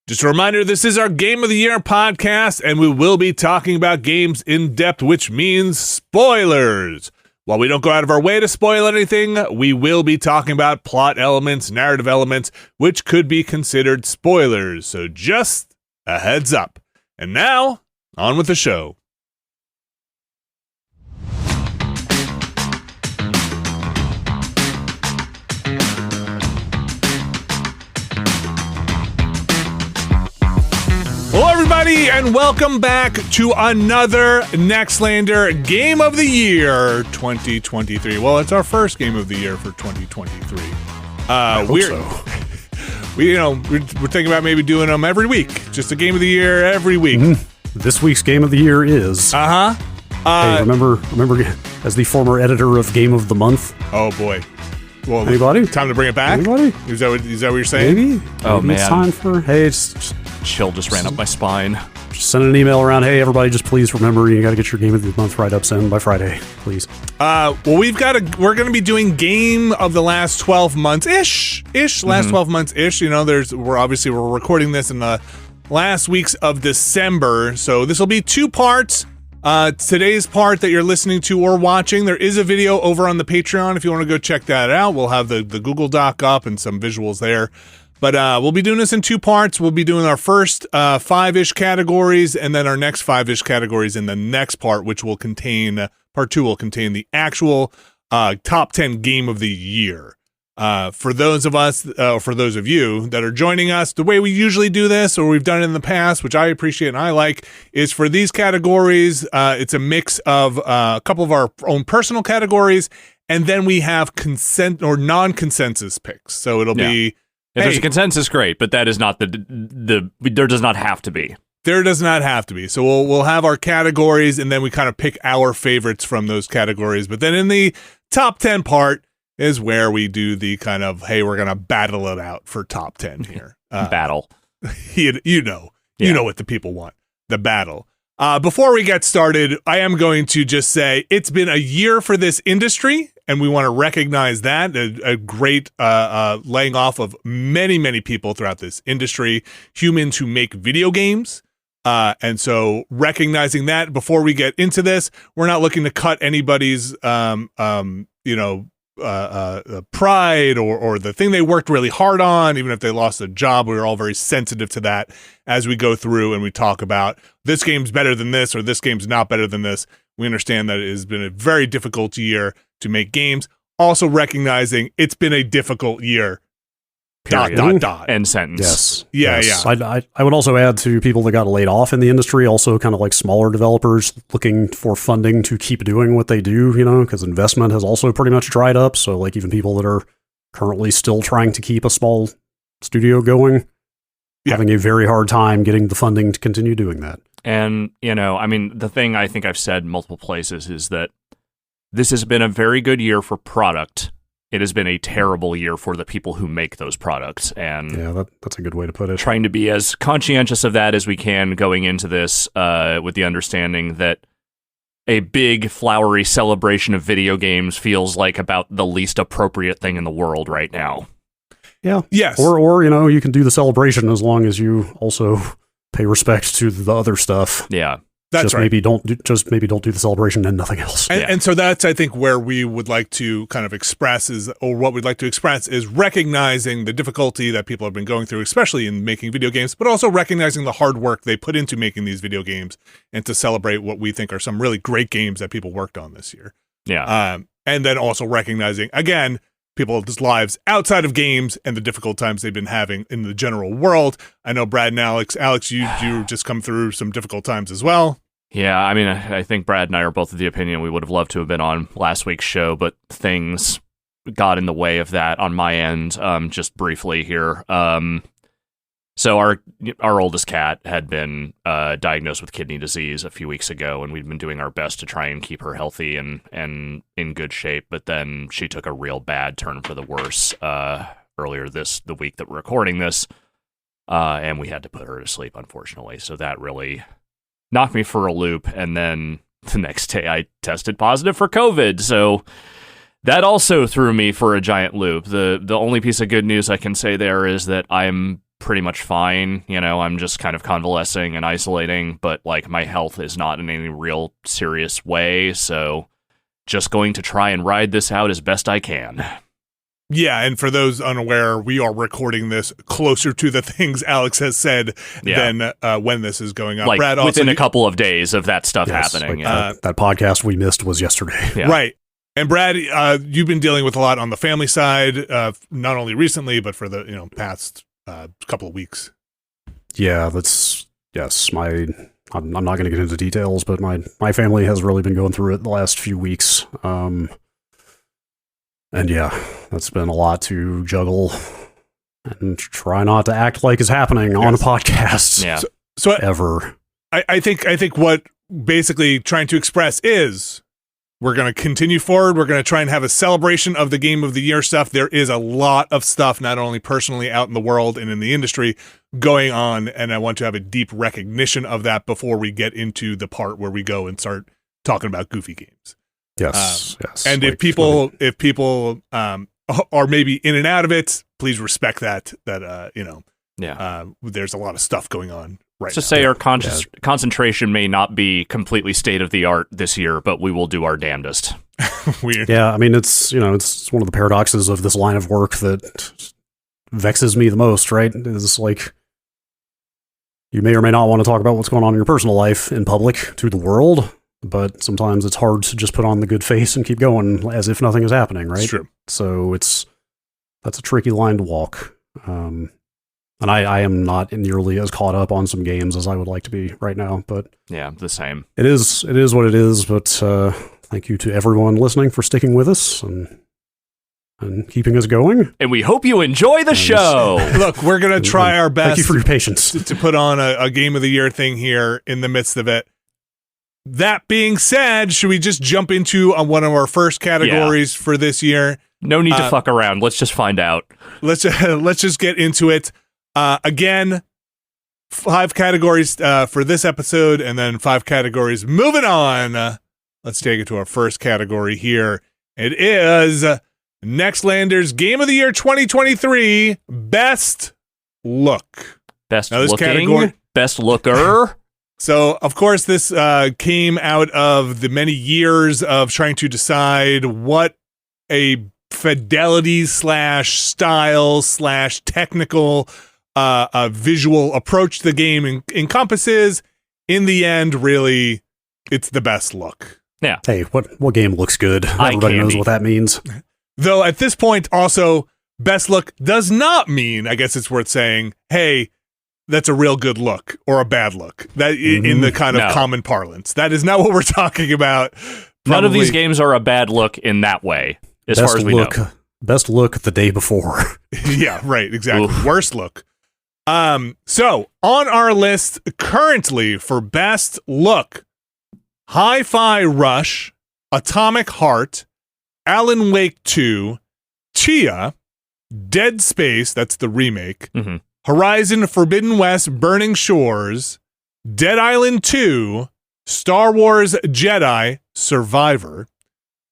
Just a reminder, this is our Game of the Year podcast, and we will be talking about games in depth, which means spoilers. While we don't go out of our way to spoil anything, we will be talking about plot elements, narrative elements, which could be considered spoilers. So just a heads up. And now, on with the show. Hello, everybody, and welcome back to another Nextlander Game of the Year 2023. Well, it's our first Game of the Year for 2023. We're thinking about maybe doing them every week. Just a Game of the Year every week. Mm-hmm. This week's Game of the Year is... hey, remember, as the former editor of Game of the Month? Oh, boy. Well, anybody? Time to bring it back? Anybody? Is that what you're saying? Maybe? Oh, man. It's time for... Hey, it's... Chill just ran up my spine. Just send an email around. Hey, everybody, just please remember you got to get your Game of the Month write-ups in by Friday, please. Well, we're going to be doing Game of the last 12 months-ish. Last 12 months-ish. You know, we're recording this in the last weeks of December, so this will be two parts. Today's part that you're listening to or watching, there is a video over on the Patreon if you want to go check that out. We'll have the Google Doc up and some visuals there. But we'll be doing this in two parts. We'll be doing our first five-ish categories and then our next five-ish categories in the next part, which will contain, part two will contain the actual top 10 Game of the Year. For those of us, for those of you that are joining us, the way we usually do this, or we've done it in the past, which I appreciate and I like, is for these categories, it's a mix of a couple of our own personal categories, and then we have consent or non-consensus picks. So it'll be... If there's a consensus, great, but that is not there does not have to be. There does not have to be. So we'll have our categories, and then we kind of pick our favorites from those categories. But then in the top 10 part is where we do the kind of, hey, we're going to battle it out for top 10 here. Battle. You know what the people want, the battle. Before we get started, I am going to just say it's been a year for this industry, and we want to recognize that. A great laying off of many, many people throughout this industry, humans who make video games. And so recognizing that before we get into this, we're not looking to cut anybody's, pride or the thing they worked really hard on, even if they lost a job. We're all very sensitive to that as we go through and we talk about this game's better than this or this game's not better than this. We understand that it has been a very difficult year to make games. Also recognizing it's been a difficult year. Period. End sentence. Yes. I would also add to people that got laid off in the industry, also kind of like smaller developers looking for funding to keep doing what they do, because investment has also pretty much dried up. So like even people that are currently still trying to keep a small studio going, having a very hard time getting the funding to continue doing that. And, the thing I think I've said multiple places is that this has been a very good year for product. It has been a terrible year for the people who make those products. And yeah, that's a good way to put it. Trying to be as conscientious of that as we can going into this with the understanding that a big, flowery celebration of video games feels like about the least appropriate thing in the world right now. Yeah. Yes. Or you can do the celebration as long as you also pay respect to the other stuff. Yeah. That's just right. Maybe don't do the celebration and nothing else. And so that's, I think, where we would like to kind of express what we'd like to express is recognizing the difficulty that people have been going through, especially in making video games, but also recognizing the hard work they put into making these video games and to celebrate what we think are some really great games that people worked on this year. Yeah. And then also recognizing, again, people's lives outside of games and the difficult times they've been having in the general world. I know Brad and Alex, you just come through some difficult times as well. Yeah, I think Brad and I are both of the opinion we would have loved to have been on last week's show, but things got in the way of that on my end, just briefly here. So our oldest cat had been diagnosed with kidney disease a few weeks ago, and we'd been doing our best to try and keep her healthy and in good shape, but then she took a real bad turn for the worse earlier the week that we're recording this, and we had to put her to sleep, unfortunately. So that really knocked me for a loop, and then the next day I tested positive for COVID, so that also threw me for a giant loop. The only piece of good news I can say there is that I'm pretty much fine. You know, I'm just kind of convalescing and isolating, but like my health is not in any real serious way. So just going to try and ride this out as best I can. Yeah, and for those unaware, we are recording this closer to the things Alex has said than when this is going up. Like Brad, within a couple of days of that stuff happening. Like that podcast we missed was yesterday. Yeah. Right. And Brad, you've been dealing with a lot on the family side, not only recently, but for the past couple of weeks. Yeah, I'm not going to get into details, but my family has really been going through it the last few weeks. And yeah, that's been a lot to juggle and try not to act like it's happening on a podcast. Yeah. So ever. I think what basically trying to express is we're going to continue forward. We're going to try and have a celebration of the Game of the Year stuff. There is a lot of stuff, not only personally out in the world and in the industry going on. And I want to have a deep recognition of that before we get into the part where we go and start talking about goofy games. Yes. And if people are maybe in and out of it, please respect that. There's a lot of stuff going on right to now. say our concentration may not be completely state of the art this year, but we will do our damnedest. Weird. Yeah, I mean it's one of the paradoxes of this line of work that vexes me the most. Right? Is like you may or may not want to talk about what's going on in your personal life in public to the world. But sometimes it's hard to just put on the good face and keep going as if nothing is happening, right? It's true. So that's a tricky line to walk. And I am not nearly as caught up on some games as I would like to be right now. But yeah, the same. It is what it is. But thank you to everyone listening for sticking with us and keeping us going. And we hope you enjoy the show. Look, we're going to try our best. Thank you for your patience. To put on a Game of the Year thing here in the midst of it. That being said, should we just jump into one of our first categories for this year? No need to fuck around. Let's just find out. Let's just get into it. Again, 5 categories for this episode, and then 5 categories moving on. Let's take it to our first category here. It is Nextlander's Game of the Year 2023 Best Look. Best looking? Best looker? So, of course, this came out of the many years of trying to decide what a fidelity / style / technical visual approach to the game encompasses. In the end, really, it's the best look. Yeah. Hey, what game looks good? Everybody knows what that means. Though at this point, also, best look does not mean, I guess it's worth saying, hey, that's a real good look or a bad look. That in the kind of common parlance. That is not what we're talking about. None of these games are a bad look in that way, as far as we know. Best look the day before. Yeah, right, exactly. Oof. Worst look. So on our list currently for best look, Hi-Fi Rush, Atomic Heart, Alan Wake 2, Chia, Dead Space, that's the remake, Horizon Forbidden West Burning Shores, Dead Island 2, Star Wars Jedi Survivor,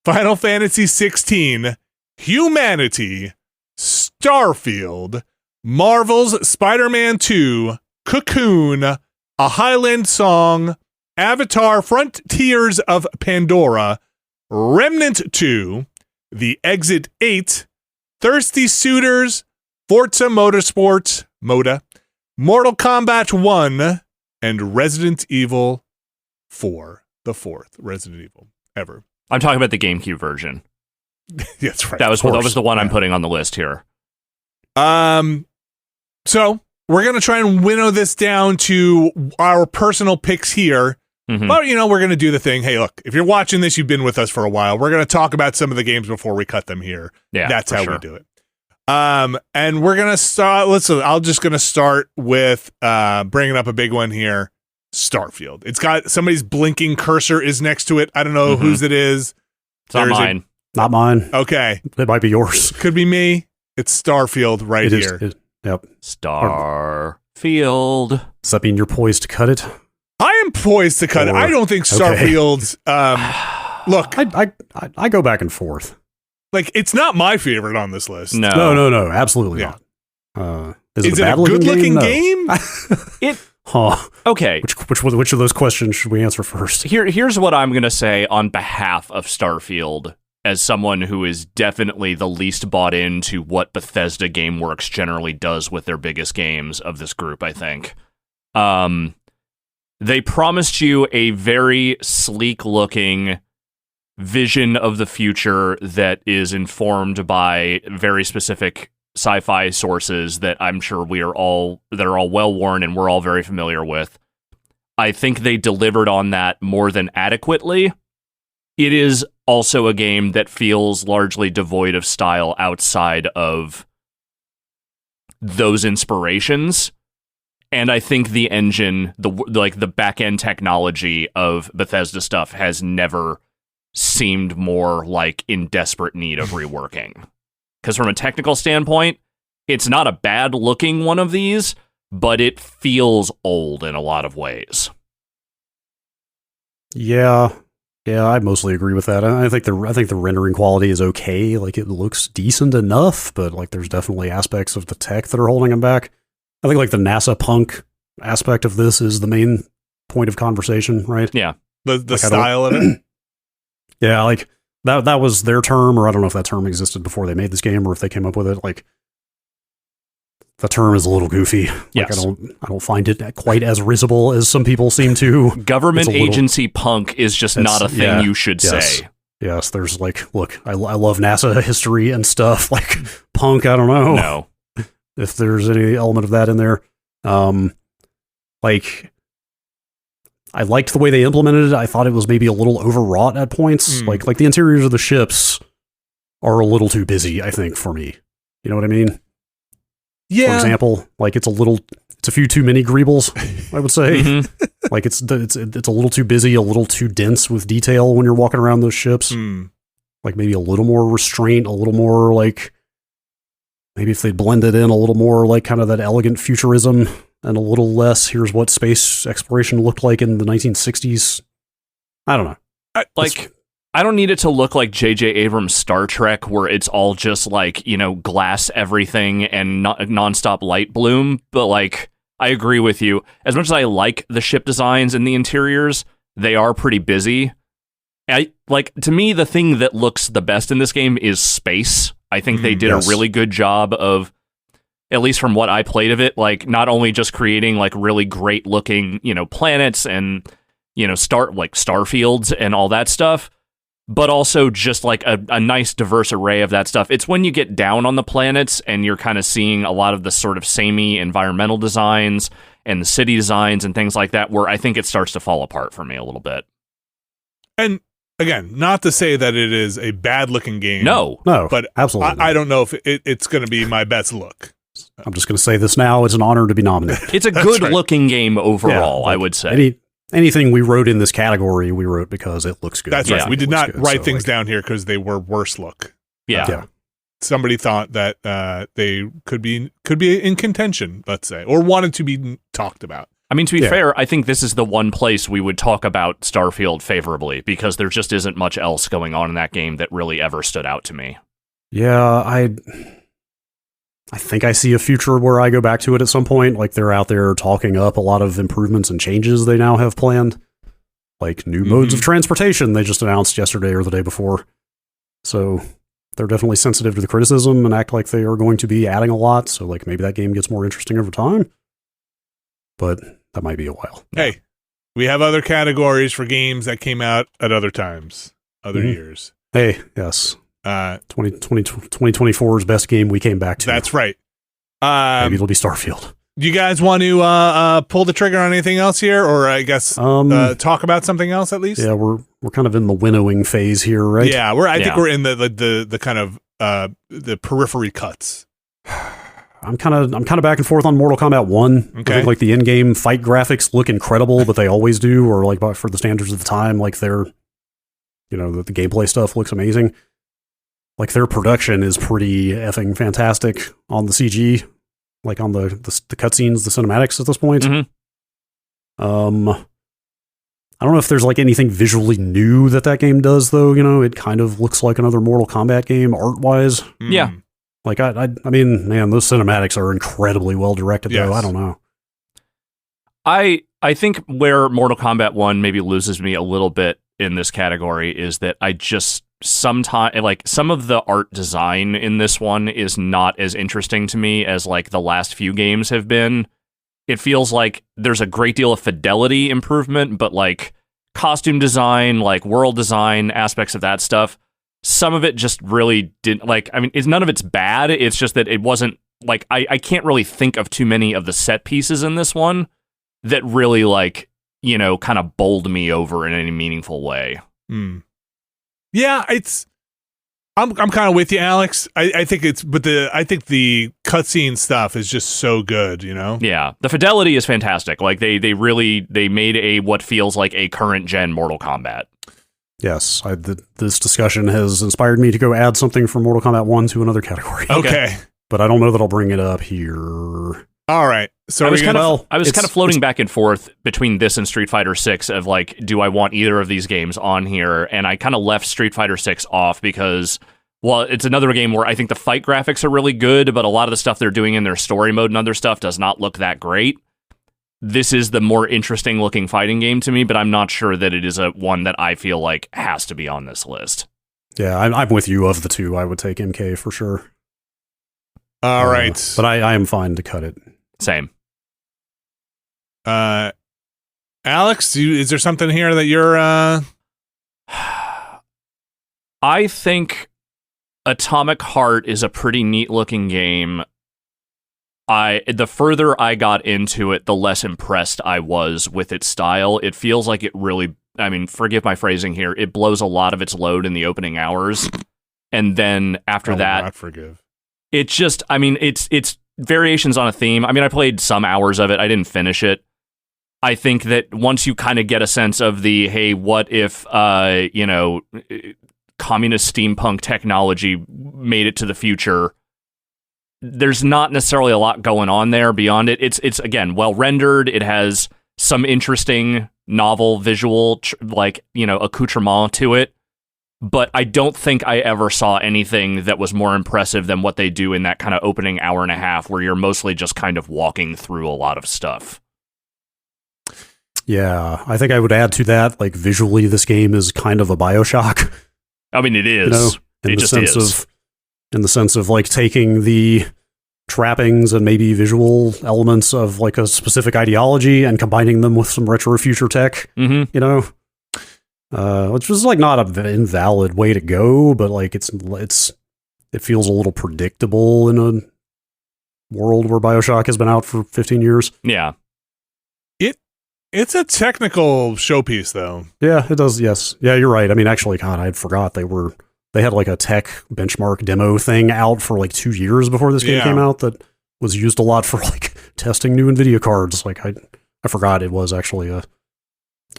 Final Fantasy 16, Humanity, Starfield, Marvel's Spider-Man 2, Cocoon, A Highland Song, Avatar Frontiers of Pandora, Remnant 2, The Exit 8, Thirsty Suitors, Forza Motorsport, Moda, Mortal Kombat 1, and Resident Evil 4, the 4th Resident Evil ever. I'm talking about the GameCube version. That's right. That was the one I'm putting on the list here. So we're going to try and winnow this down to our personal picks here. But, we're going to do the thing. Hey, look, if you're watching this, you've been with us for a while. We're going to talk about some of the games before we cut them here. Yeah, that's how we do it. And we're going to start. I'm just going to start with bringing up a big one here. Starfield. It's got somebody's blinking cursor is next to it. I don't know whose it is. It's not mine. Not mine. Okay. It might be yours. Could be me. It's Starfield right here. Yep. Starfield. Does that mean you're poised to cut it? I am poised to cut it. I don't think Starfield's look. I go back and forth. Like, it's not my favorite on this list. No. Absolutely not. Is it a a bad-looking good-looking game? No. Okay. Which of those questions should we answer first? Here's what I'm going to say on behalf of Starfield, as someone who is definitely the least bought into what Bethesda GameWorks generally does with their biggest games of this group, I think. They promised you a very sleek-looking vision of the future that is informed by very specific sci-fi sources that I'm sure are all well-worn and we're all very familiar with. I think they delivered on that more than adequately. It is also a game that feels largely devoid of style outside of those inspirations. And I think the engine, the back-end technology of Bethesda stuff has never seemed more like in desperate need of reworking. Because from a technical standpoint, it's not a bad-looking one of these, but it feels old in a lot of ways. Yeah, I mostly agree with that. I think the rendering quality is okay. Like, it looks decent enough, but like there's definitely aspects of the tech that are holding them back. I think like the NASA punk aspect of this is the main point of conversation, right? Yeah. The like style of it. Yeah, like that was their term, or I don't know if that term existed before they made this game or if they came up with it. Like, the term is a little goofy. Yes. Like, I don't find it quite as risible as some people seem to. Government agency punk is just not a thing you should say. Yes, there's like, look, I love NASA history and stuff. Like, punk, I don't know. No. If there's any element of that in there. Like, I liked the way they implemented it. I thought it was maybe a little overwrought at points. Like the interiors of the ships are a little too busy, I think, for me. You know what I mean? Yeah. For example, like it's a few too many greebles, I would say. Mm-hmm. Like it's a little too busy, a little too dense with detail when you're walking around those ships. Like maybe a little more restraint, a little more like, maybe if they blended in a little more like kind of that elegant futurism and a little less, here's what space exploration looked like in the 1960s. I don't know. I don't need it to look like J.J. Abrams' Star Trek, where it's all just like, glass everything and nonstop light bloom. But like, I agree with you. As much as I like the ship designs and the interiors, they are pretty busy. To me, the thing that looks the best in this game is space. I think they did a really good job of, at least from what I played of it, like not only just creating like really great looking, planets and, star fields and all that stuff, but also just like a nice diverse array of that stuff. It's when you get down on the planets and you're kind of seeing a lot of the sort of samey environmental designs and the city designs and things like that where I think it starts to fall apart for me a little bit. And again, not to say that it is a bad-looking game. No, but absolutely. I don't know if it's going to be my best look. I'm just going to say this now. It's an honor to be nominated. It's a good-looking game overall, I would say. Anything we wrote in this category, we wrote because it looks good. That's right. We did not write things like, down here because they were worse look. Yeah. Somebody thought that they could be in contention, let's say, or wanted to be talked about. I mean, to be fair, I think this is the one place we would talk about Starfield favorably because there just isn't much else going on in that game that really ever stood out to me. Yeah, I think I see a future where I go back to it at some point. Like, they're out there talking up a lot of improvements and changes they now have planned. Like, new modes of transportation they just announced yesterday or the day before. So they're definitely sensitive to the criticism and act like they are going to be adding a lot. So, like, maybe that game gets more interesting over time. But that might be a while. Hey, we have other categories for games that came out at other times, other years. Hey, yes. 2024's best game we came back to. That's right. Maybe it'll be Starfield. Do you guys want to pull the trigger on anything else here, or I guess talk about something else at least? Yeah, we're kind of in the winnowing phase here, right? Yeah, I think we're in the kind of the periphery cuts. I'm kind of back and forth on Mortal Kombat 1. Okay. I think like the in-game fight graphics look incredible, but they always do, or like for the standards of the time, like they're, the gameplay stuff looks amazing. Like their production is pretty effing fantastic on the CG, like on the cutscenes, the cinematics at this point. Mm-hmm. I don't know if there's like anything visually new that game does, though. It kind of looks like another Mortal Kombat game art-wise. Yeah. Like, I mean, man, those cinematics are incredibly well directed, though. Yes. I don't know. I think where Mortal Kombat 1 maybe loses me a little bit in this category is that I just sometimes, like, some of the art design in this one is not as interesting to me as, like, the last few games have been. It feels like there's a great deal of fidelity improvement, but, like, costume design, like, world design, aspects of that stuff, some of it just really didn't, like, I mean, none of it's bad. It's just that it wasn't, like, I can't really think of too many of the set pieces in this one that really, like, you know, kind of bowled me over in any meaningful way. Yeah, I'm kind of with you, Alex. I think I think the cutscene stuff is just so good, you know? Yeah, the fidelity is fantastic. Like, they made what feels like a current gen Mortal Kombat. Yes, this discussion has inspired me to go add something from Mortal Kombat 1 to another category. Okay. But I don't know that I'll bring it up here. All right. So I was kind of floating back and forth between this and Street Fighter 6 of, like, do I want either of these games on here? And I kind of left Street Fighter 6 off because, well, it's another game where I think the fight graphics are really good, but a lot of the stuff they're doing in their story mode and other stuff does not look that great. This is the more interesting looking fighting game to me, but I'm not sure that it is one that I feel like has to be on this list. Yeah, I'm with you. Of the two, I would take MK for sure. All right. But I am fine to cut it. Same. Alex, is there something here that you're I think Atomic Heart is a pretty neat looking game. The further I got into it, the less impressed I was with its style. It feels like it really, I mean, forgive my phrasing here, it blows a lot of its load in the opening hours. And then after that, not forgive. It just, I mean, it's variations on a theme. I mean, I played some hours of it. I didn't finish it. I think that once you kind of get a sense of the, hey, what if, you know, communist steampunk technology made it to the future, there's not necessarily a lot going on there beyond it. It's again, well rendered. It has some interesting novel visual, like, you know, accoutrement to it. But I don't think I ever saw anything that was more impressive than what they do in that kind of opening hour and a half, where you're mostly just kind of walking through a lot of stuff. Yeah, I think I would add to that, like, visually, this game is kind of a BioShock. I mean, it is. You know, in the sense of like taking the trappings and maybe visual elements of like a specific ideology and combining them with some retro future tech, you know, which was like not an invalid way to go, but like it feels a little predictable in a world where BioShock has been out for 15 years. Yeah. It's a technical showpiece, though. Yeah, it does. Yes. Yeah, you're right. I mean, actually, God, I forgot they had like a tech benchmark demo thing out for like 2 years before this game came out that was used a lot for like testing new NVIDIA cards. Like I forgot it was actually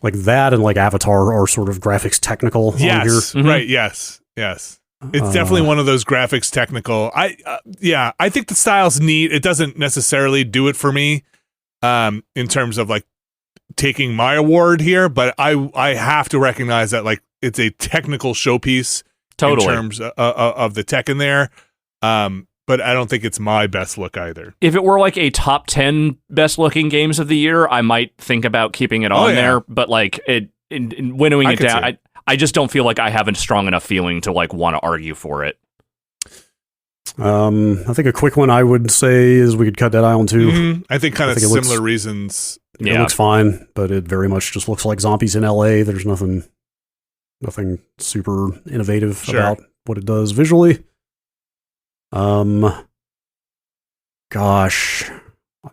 like that, and like Avatar are sort of graphics technical. Yes. On here. Mm-hmm. Right. Yes. It's definitely one of those graphics technical. I think the style's neat. It doesn't necessarily do it for me, in terms of like taking my award here, but I have to recognize that like it's a technical showpiece in terms of the tech in there, but I don't think it's my best look either. If it were like a top 10 best looking games of the year, I might think about keeping it on there, but like winnowing it down, I just don't feel like I have a strong enough feeling to like want to argue for it. I think a quick one I would say is we could cut Dead Island 2. Mm-hmm. I think kind of similar reasons. It looks fine, but it very much just looks like zombies in LA. There's nothing super innovative about what it does visually. Gosh,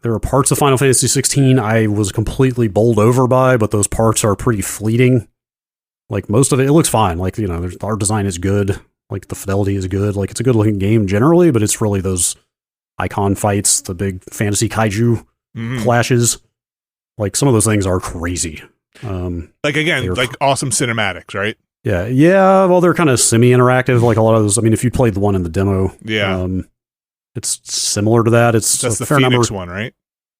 there are parts of Final Fantasy 16 I was completely bowled over by, but those parts are pretty fleeting. Like most of it looks fine. Like, you know, the art design is good. Like the fidelity is good. Like it's a good looking game generally, but it's really those icon fights, the big fantasy kaiju clashes. Like some of those things are crazy. Like again, like awesome cinematics, right? Yeah. Well, they're kind of semi-interactive. Like a lot of those. I mean, if you played the one in the demo, it's similar to that. That's the Phoenix one, right?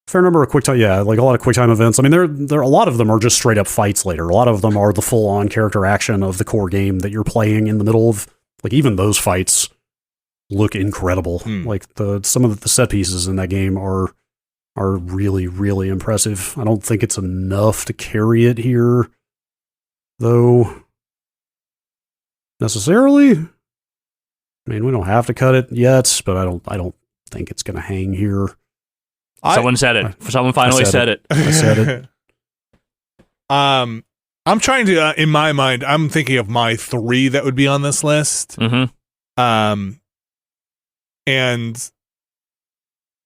Fair number of quick time. Yeah, like a lot of quick time events. I mean, there a lot of them are just straight up fights later. A lot of them are the full on character action of the core game that you're playing in the middle of. Like even those fights look incredible. Like some of the set pieces in that game are really, really impressive. I don't think it's enough to carry it here, though, necessarily. I mean, we don't have to cut it yet, but I don't think it's going to hang here. Someone said it. Someone finally said it. I said it. I'm trying to, in my mind, I'm thinking of my 3 that would be on this list. And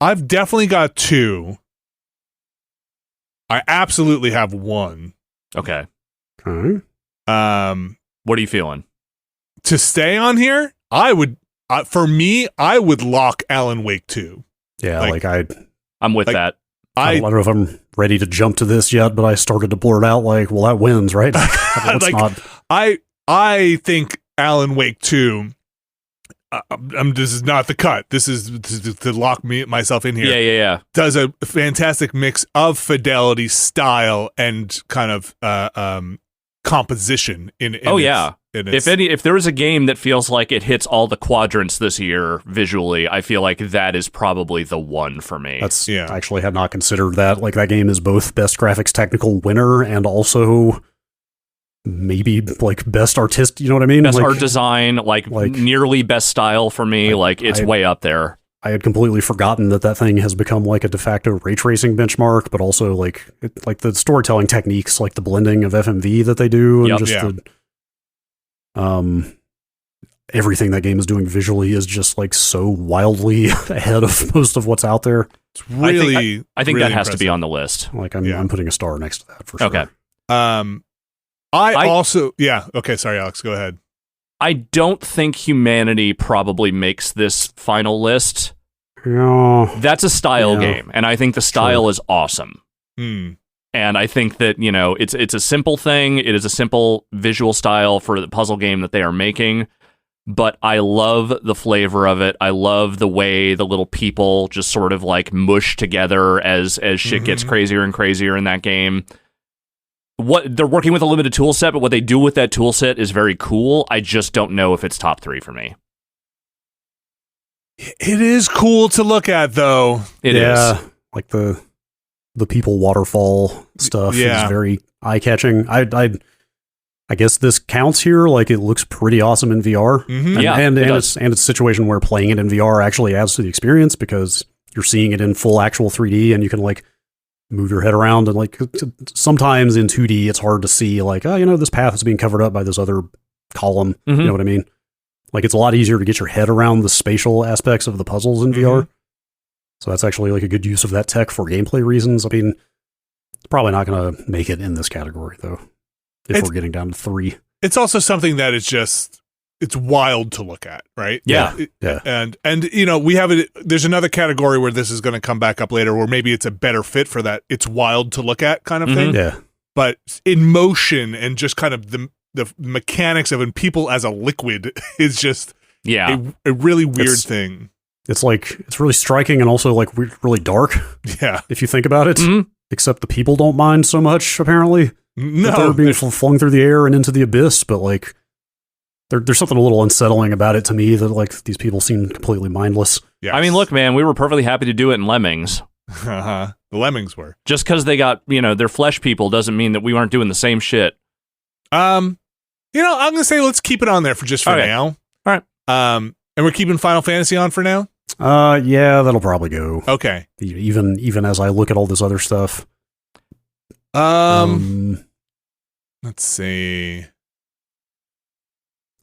I've definitely got 2. I absolutely have 1. Okay. Okay. What are you feeling? To stay on here, I would, for me, I would lock Alan Wake 2. Yeah, I'm with that. I don't know if I'm ready to jump to this yet, but I started to blurt out well, that wins, right? I think Alan Wake 2. This is not the cut. This is to lock myself in here. Yeah. Does a fantastic mix of fidelity, style, and kind of composition. If there is a game that feels like it hits all the quadrants this year visually, I feel like that is probably the one for me. I actually had not considered that. Like, that game is both best graphics technical winner and also maybe like best artist, you know what I mean? Best art design, like nearly best style for me. It's way up there. I had completely forgotten that thing has become like a de facto ray tracing benchmark, but also like the storytelling techniques, like the blending of FMV that they do, and everything that game is doing visually is just like so wildly ahead of most of what's out there. It's really, I think really that has impressive. to be on the list. Like I'm putting a star next to that for sure. Okay. Okay, sorry, Alex, go ahead. I don't think humanity probably makes this final list. Yeah. That's a style game, and I think the style is awesome. And I think that, it's a simple thing. It is a simple visual style for the puzzle game that they are making, but I love the flavor of it. I love the way the little people just sort of like mush together as shit gets crazier and crazier in that game. What they're working with a limited tool set, but what they do with that tool set is very cool. I just don't know if it's top 3 for me. It is cool to look at, though. It is. Like the people waterfall stuff is very eye-catching. I guess this counts here. Like, it looks pretty awesome in VR. And it's a situation where playing it in VR actually adds to the experience because you're seeing it in full actual 3D, and you can like move your head around, and like sometimes in 2D it's hard to see like, this path is being covered up by this other column. You know what I mean? Like, it's a lot easier to get your head around the spatial aspects of the puzzles in VR. So that's actually like a good use of that tech for gameplay reasons. I mean, it's probably not going to make it in this category though, if we're getting down to 3. It's also something that is just, it's wild to look at, right? Yeah. And we have it. There's another category where this is going to come back up later, where maybe it's a better fit for that. It's wild to look at kind of thing. Yeah. But in motion and just kind of the mechanics of it, people as a liquid is just a really weird thing. It's like, it's really striking and also like really dark. Yeah. If you think about it, except the people don't mind so much apparently. No, they're being flung through the air and into the abyss, but like, there's something a little unsettling about it to me that like these people seem completely mindless. Yes. I mean, look, man, we were perfectly happy to do it in Lemmings. The Lemmings were. Just because they got, they're flesh people doesn't mean that we aren't doing the same shit. I'm gonna say let's keep it on there for now. All right. And we're keeping Final Fantasy on for now. Yeah, that'll probably go. Okay. Even as I look at all this other stuff. Let's see.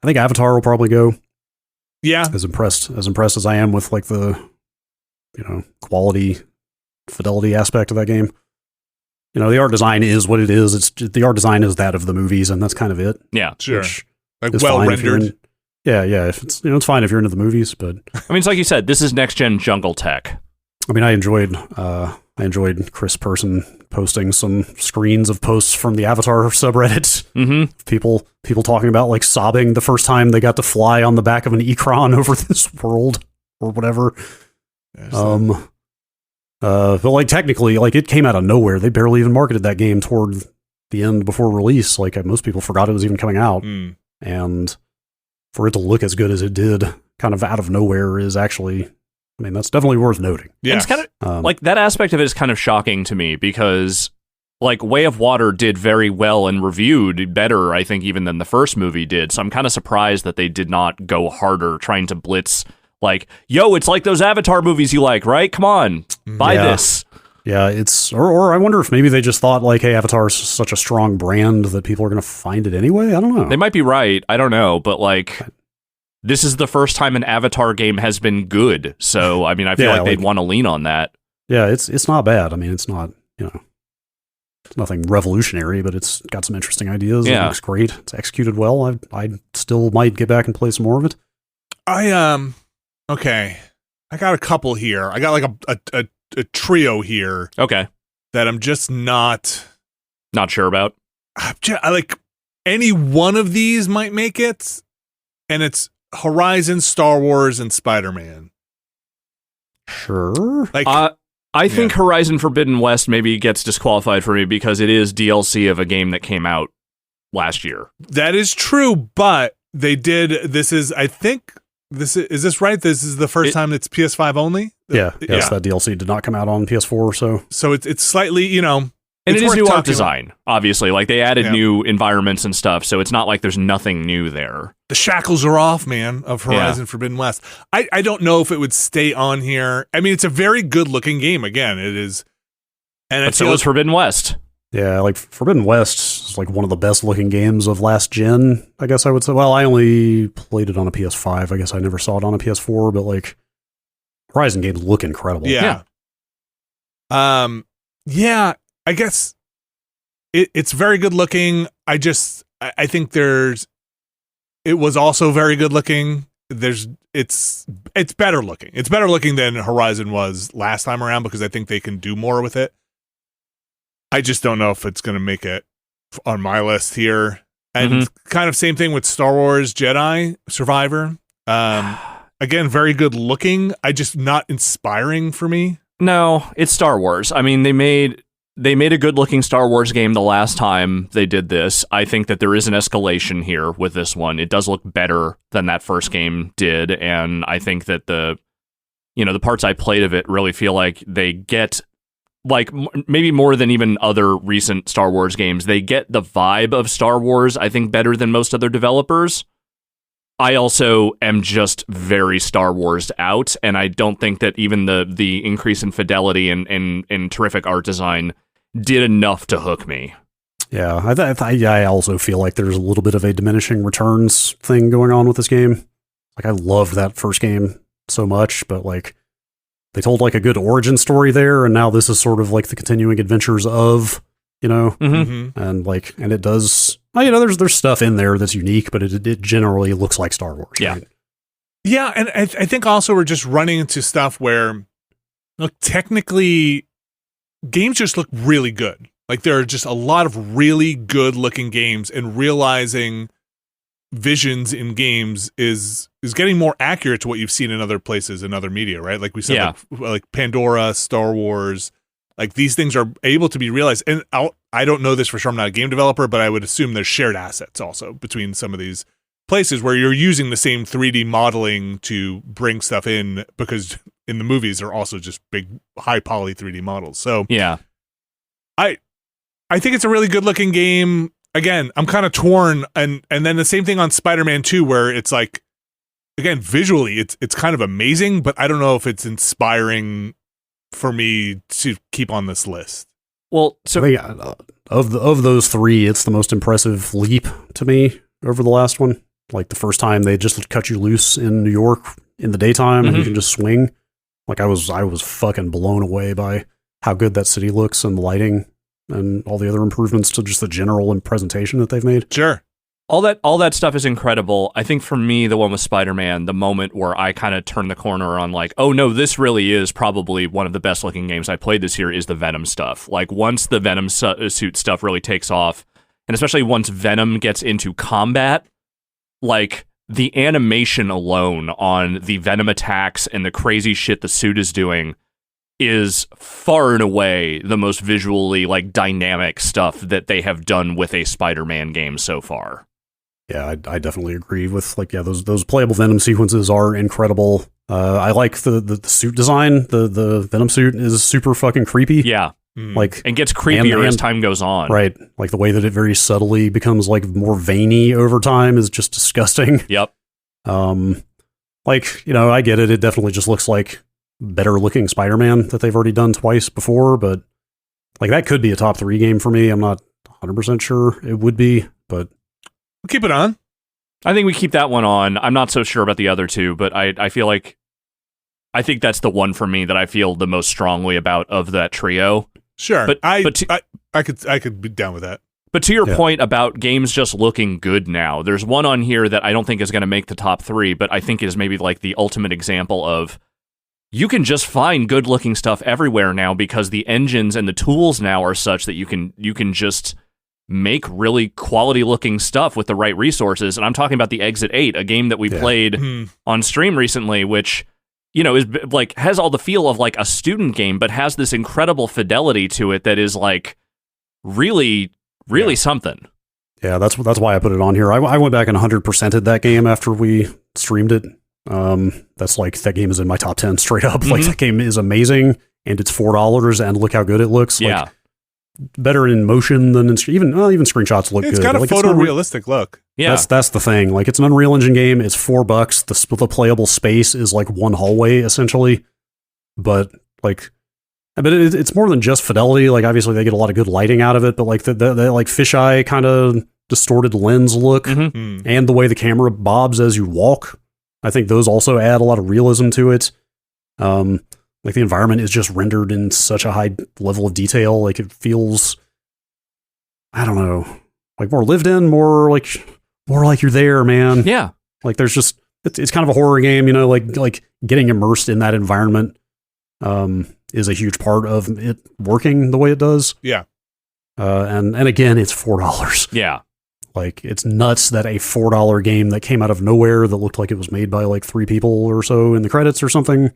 I think Avatar will probably go. Yeah. As impressed as I am with like the, quality, fidelity aspect of that game. The art design is what it is. The art design is that of the movies, and that's kind of it. Yeah, sure. Like well rendered. Yeah. If it's it's fine if you're into the movies, but I mean, it's like you said, this is next gen jungle tech. I mean, I enjoyed Chris Person posting some screens of posts from the Avatar subreddit. People talking about like sobbing the first time they got to fly on the back of an Ekron over this world or whatever. But like technically, like it came out of nowhere. They barely even marketed that game toward the end before release. Like most people forgot it was even coming out, and for it to look as good as it did kind of out of nowhere is actually, I mean, that's definitely worth noting. Yeah. It's kind of like that aspect of it is kind of shocking to me because like Way of Water did very well and reviewed better, I think, even than the first movie did. So I'm kind of surprised that they did not go harder trying to blitz like, yo, it's like those Avatar movies you like, right? Come on, buy this. Yeah, it's or I wonder if maybe they just thought like, hey, Avatar is such a strong brand that people are going to find it anyway. I don't know. They might be right. I don't know, but like, this is the first time an Avatar game has been good. So I mean, I feel like they'd want to lean on that. Yeah, it's not bad. I mean, it's not, you know, it's nothing revolutionary, but it's got some interesting ideas. Yeah. It looks great. It's executed well. I still might get back and play some more of it. Okay, I got a couple here. I got like a trio here. Okay. That I'm just not sure about. I like any one of these might make it, and it's Horizon, Star Wars, and Spider-Man. Sure. Like I think Horizon Forbidden West maybe gets disqualified for me because it is DLC of a game that came out last year. That is true, but they did. This is, I think. Is this right? This is the first time it's PS5 only? Yes, that DLC did not come out on PS4, so it's slightly, you know, and it is new art talking design, obviously. Like they added new environments and stuff, so it's not like there's nothing new there. The shackles are off, man, of Horizon Forbidden West. I don't know if it would stay on here. I mean, it's a very good looking game. Again, it is, and so is Forbidden West. Yeah, like Forbidden West is like one of the best looking games of last gen, I guess I would say. Well, I only played it on a PS5. I guess I never saw it on a PS4, but like Horizon games look incredible. Yeah. Yeah, I guess it's very good looking. I think it was also very good looking. It's better looking. It's better looking than Horizon was last time around because I think they can do more with it. I just don't know if it's going to make it on my list here. And kind of same thing with Star Wars Jedi Survivor. Again, very good looking. Just not inspiring for me. No, it's Star Wars. I mean, they made a good looking Star Wars game the last time they did this. I think that there is an escalation here with this one. It does look better than that first game did. And I think that the parts I played of it really feel like they get, like maybe more than even other recent Star Wars games, they get the vibe of Star Wars, I think, better than most other developers. I also am just very Star Wars out, and I don't think that even the increase in fidelity and terrific art design did enough to hook me. Yeah, I also feel like there's a little bit of a diminishing returns thing going on with this game. Like, I loved that first game so much, but like, they told like a good origin story there, and now this is sort of like the continuing adventures of, you know, and like, and it does, you know, there's stuff in there that's unique, but it generally looks like Star Wars. Yeah. Right? Yeah, and I think also we're just running into stuff where, look, technically, games just look really good. Like, there are just a lot of really good looking games, and realizing visions in games is getting more accurate to what you've seen in other places in other media, right? Like we said, like Pandora, Star Wars, like these things are able to be realized. And I don't know this for sure. I'm not a game developer, but I would assume there's shared assets also between some of these places where you're using the same 3D modeling to bring stuff in, because in the movies they're also just big high poly 3D models. So yeah, I think it's a really good looking game. Again, I'm kind of torn, and then the same thing on Spider-Man 2, where it's like, again, visually, it's kind of amazing, but I don't know if it's inspiring for me to keep on this list. Well, so I think, of those three, it's the most impressive leap to me over the last one. Like the first time they just cut you loose in New York in the daytime, and you can just swing. Like I was fucking blown away by how good that city looks and the lighting and all the other improvements to just the general presentation that they've made. Sure. All that stuff is incredible. I think for me, the one with Spider-Man, the moment where I kind of turned the corner on like, oh no, this really is probably one of the best looking games I played this year, is the Venom stuff. Like once the Venom suit stuff really takes off, and especially once Venom gets into combat, like the animation alone on the Venom attacks and the crazy shit the suit is doing is far and away the most visually like dynamic stuff that they have done with a Spider-Man game so far. Yeah, I definitely agree with those playable Venom sequences are incredible. I like the suit design. The Venom suit is super fucking creepy. Yeah. Like, and gets creepier as time goes on. Right. Like the way that it very subtly becomes like more veiny over time is just disgusting. Yep. Like, I get it. It definitely just looks like better looking Spider-Man that they've already done twice before, but like that could be a top 3 game for me. I'm not 100% sure it would be, but we'll keep it on. I think we keep that one on. I'm not so sure about the other two, but I feel like I think that's the one for me that I feel the most strongly about of that trio. Sure, but I could be down with that. But to your point about games just looking good now, there's one on here that I don't think is going to make the top 3, but I think is maybe like the ultimate example of you can just find good looking stuff everywhere now because the engines and the tools now are such that you can just make really quality looking stuff with the right resources. And I'm talking about the Exit 8, a game that we played on stream recently, which is like has all the feel of like a student game, but has this incredible fidelity to it that is like really something. Yeah, that's why I put it on here. I went back and 100%ed that game after we streamed it. That's like that game is in my top 10 straight up. Like that game is amazing, and it's $4, and look how good it looks. Yeah. Like, better in motion than even screenshots look good. It's got a photorealistic look. Yeah, that's the thing. Like, it's an Unreal Engine game. It's $4. The playable space is like one hallway essentially, but it's more than just fidelity. Like, obviously they get a lot of good lighting out of it, but like the like fisheye kind of distorted lens look and the way the camera bobs as you walk, I think those also add a lot of realism to it. Like the environment is just rendered in such a high level of detail. Like it feels, I don't know, like more lived in, more like you're there, man. Yeah. Like there's just, it's kind of a horror game, like getting immersed in that environment is a huge part of it working the way it does. Yeah. And again, it's $4. Yeah. Like, it's nuts that a $4 game that came out of nowhere that looked like it was made by like 3 people or so in the credits or something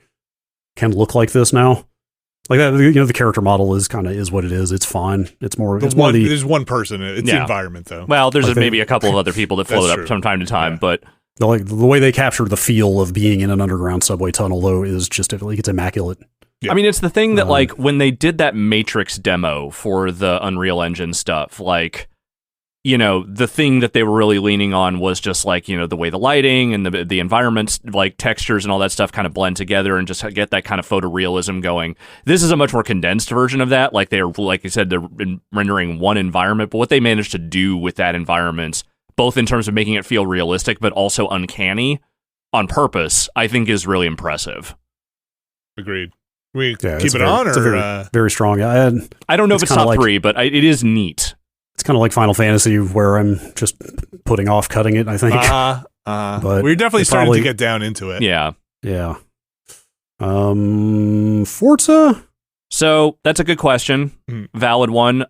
can look like this now. Like that, the character model is what it is. It's fine. It's more. There's one person. It's the environment, though. Well, there's maybe a couple of other people that float up from time to time, but the way they capture the feel of being in an underground subway tunnel, though, is just like it's immaculate. Yeah. I mean, it's the thing that like when they did that Matrix demo for the Unreal Engine stuff, like, the thing that they were really leaning on was just like, the way the lighting and the environments, like textures and all that stuff kind of blend together and just get that kind of photorealism going. This is a much more condensed version of that. Like like you said, they're rendering one environment, but what they managed to do with that environment, both in terms of making it feel realistic, but also uncanny on purpose, I think is really impressive. Agreed. We keep it on, or very strong. I don't know if it's top 3, but it is neat. It's kind of like Final Fantasy, where I'm just putting off cutting it, I think. But we're definitely starting to get down into it. Yeah. Yeah. Forza? So that's a good question. Valid one.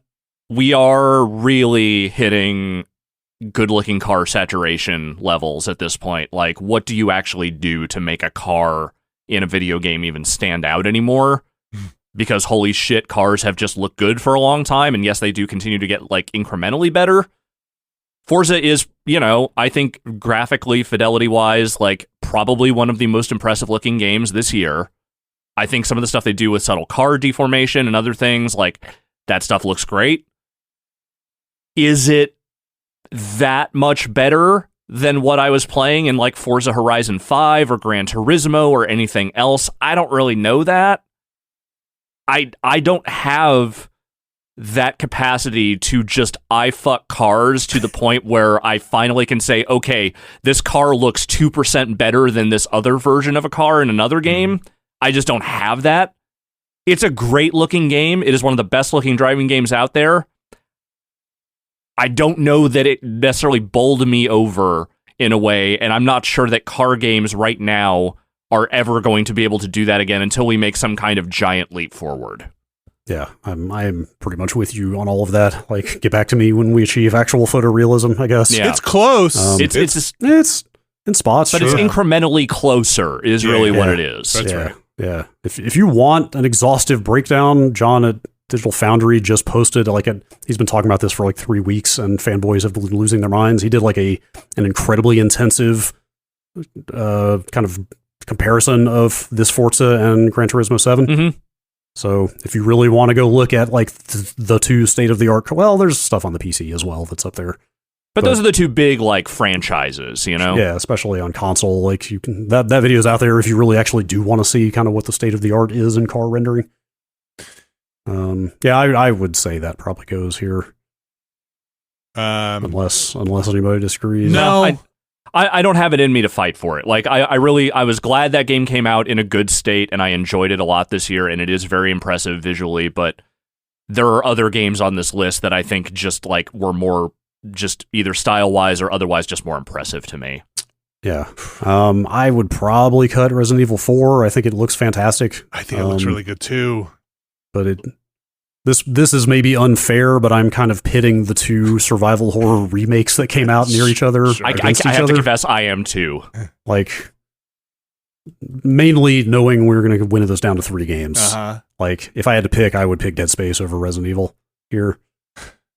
We are really hitting good-looking car saturation levels at this point. Like, what do you actually do to make a car in a video game even stand out anymore? Because holy shit, cars have just looked good for a long time, and yes, they do continue to get like incrementally better. Forza is, I think graphically, fidelity-wise, like probably one of the most impressive looking games this year. I think some of the stuff they do with subtle car deformation and other things, like that stuff looks great. Is it that much better than what I was playing in like Forza Horizon 5 or Gran Turismo or anything else? I don't really know that. I don't have that capacity to just fuck cars to the point where I finally can say, okay, this car looks 2% better than this other version of a car in another game. I just don't have that. It's a great looking game. It is one of the best looking driving games out there. I don't know that it necessarily bowled me over in a way, and I'm not sure that car games right now are ever going to be able to do that again until we make some kind of giant leap forward. Yeah, I'm pretty much with you on all of that. Like, get back to me when we achieve actual photorealism, I guess. Yeah. It's close. It's in spots, but it's incrementally closer is really what it is. That's right. Yeah. If you want an exhaustive breakdown, John, Digital Foundry just posted he's been talking about this for like 3 weeks, and fanboys have been losing their minds. He did like an incredibly intensive kind of comparison of this Forza and Gran Turismo 7. Mm-hmm. So if you really want to go look at like the two state of the art, well, there's stuff on the PC as well that's up there. But those are the two big like franchises, you know? Yeah, especially on console. Like you can that video's out there if you really actually do want to see kind of what the state of the art is in car rendering. Yeah, I would say that probably goes here. Unless anybody disagrees. No, I don't have it in me to fight for it. Like I was glad that game came out in a good state, and I enjoyed it a lot this year, and it is very impressive visually, but there are other games on this list that I think just like were more just either style-wise or otherwise just more impressive to me. Yeah. I would probably cut Resident Evil 4. I think it looks fantastic. I think it looks really good too. But this is maybe unfair, but I'm kind of pitting the two survival horror remakes that came out near each other. Sure. I have to confess, I am too. Like, mainly knowing we're going to win this down to 3 games. Uh-huh. Like, if I had to pick, I would pick Dead Space over Resident Evil here.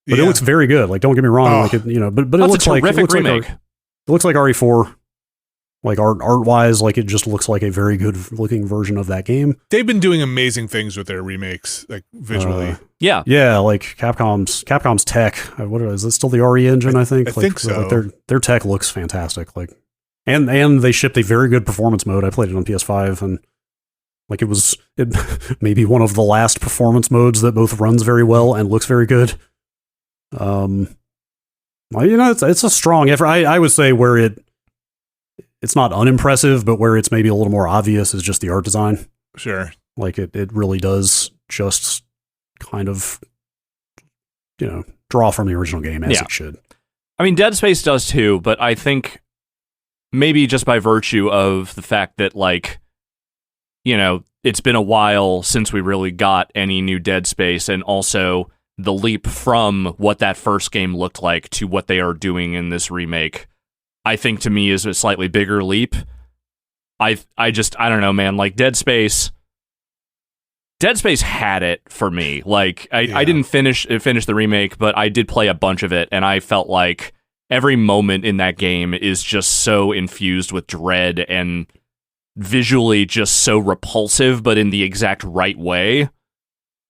But it looks very good. Like, don't get me wrong. Like, but it looks like it looks remake. Like it looks like RE4. Like art wise, like it just looks like a very good looking version of that game. They've been doing amazing things with their remakes, like visually. Yeah, like Capcom's tech. What is it? Still the RE engine? I think. I think so. Like their tech looks fantastic. Like, and they shipped a very good performance mode. I played it on PS5, and like it maybe one of the last performance modes that both runs very well and looks very good. Well, it's a strong effort. I would say where it's not unimpressive, but where it's maybe a little more obvious is just the art design. Sure. Like it really does just kind of, draw from the original game as it should. I mean, Dead Space does too, but I think maybe just by virtue of the fact that, like, it's been a while since we really got any new Dead Space, and also the leap from what that first game looked like to what they are doing in this remake, I think to me is a slightly bigger leap. I don't know, man. Like Dead Space had it for me. Like I didn't finish the remake, but I did play a bunch of it, and I felt like every moment in that game is just so infused with dread and visually just so repulsive, but in the exact right way.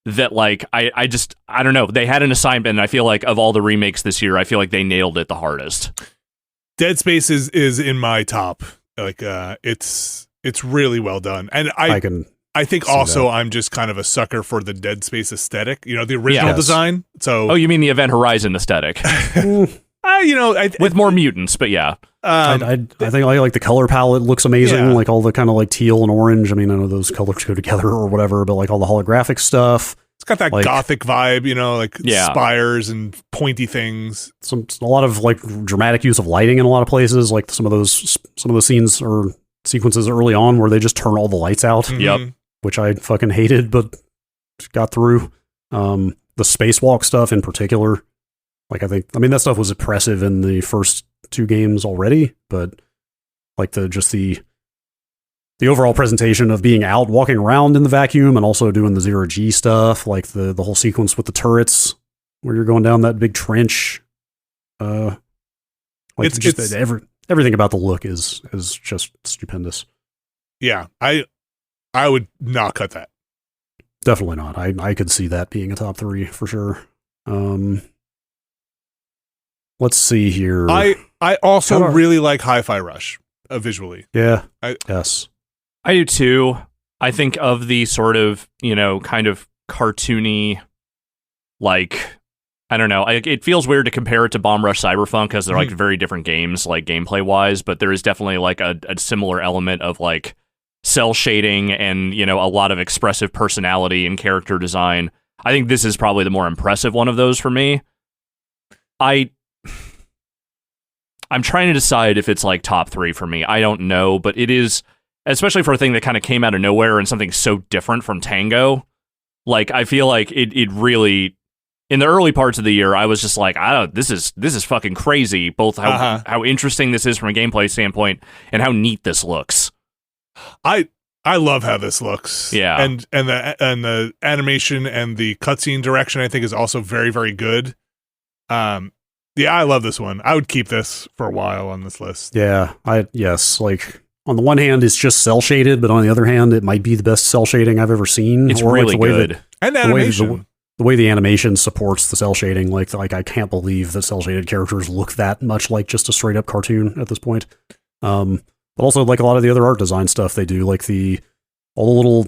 That like I don't know. They had an assignment, and I feel like of all the remakes this year, I feel like they nailed it the hardest. Dead Space is in my top. Like it's really well done, and I think also that. I'm just kind of a sucker for the Dead Space aesthetic. The original design. So you mean the Event Horizon aesthetic? With more mutants, but yeah. I think like the color palette looks amazing. Like all the kind of like teal and orange. I mean, I know those colors go together or whatever, but like all the holographic stuff. It's got that gothic vibe, spires and pointy things. A lot of like dramatic use of lighting in a lot of places. Like some of those scenes or sequences early on where they just turn all the lights out. Mm-hmm. Yep. Which I fucking hated, but got through. The spacewalk stuff in particular. Like I mean that stuff was impressive in the first 2 games already, but like the overall presentation of being out walking around in the vacuum and also doing the 0G stuff, like the whole sequence with the turrets where you're going down that big trench. Everything about the look is just stupendous. Yeah, I would not cut that. Definitely not. I could see that being a top 3 for sure. Let's see here. I also really like Hi-Fi Rush visually. Yeah. Yes. I do too. I think of the sort of, kind of cartoony, like, I don't know. It feels weird to compare it to Bomb Rush Cyberpunk because they're like very different games, like gameplay wise, but there is definitely like a similar element of like cell shading and, a lot of expressive personality and character design. I think this is probably the more impressive one of those for me. I'm trying to decide if it's like top 3 for me. I don't know, but it is, especially for a thing that kind of came out of nowhere and something so different from Tango. Like, I feel like it really, in the early parts of the year, I was just like, this is fucking crazy. Both how interesting this is from a gameplay standpoint and how neat this looks. I I love how this looks. Yeah. And the animation and the cutscene direction I think is also very, very good. Yeah, I love this one. I would keep this for a while on this list. Yeah, yes. Like on the one hand, it's just cell shaded, but on the other hand, it might be the best cell shading I've ever seen. It's or really like the way good. And animation. The way the animation supports the cell shading, like I can't believe that cell shaded characters look that much like just a straight up cartoon at this point. But also like a lot of the other art design stuff they do, like all the little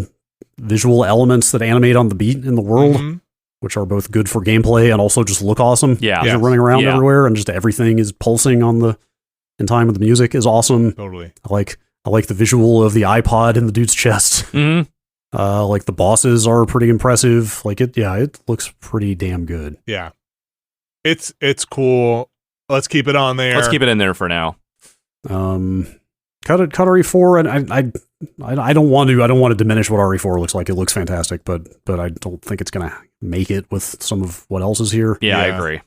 visual elements that animate on the beat in the world, which are both good for gameplay and also just look awesome. Yeah, you're running around everywhere and just everything is pulsing in time with the music is awesome. Totally. I like the visual of the iPod in the dude's chest. Mm-hmm. Like the bosses are pretty impressive. Like it looks pretty damn good. Yeah. It's cool. Let's keep it on there. Let's keep it in there for now. Cut RE4, and I don't want to diminish what RE4 looks like. It looks fantastic, but I don't think it's gonna make it with some of what else is here. Yeah, I agree.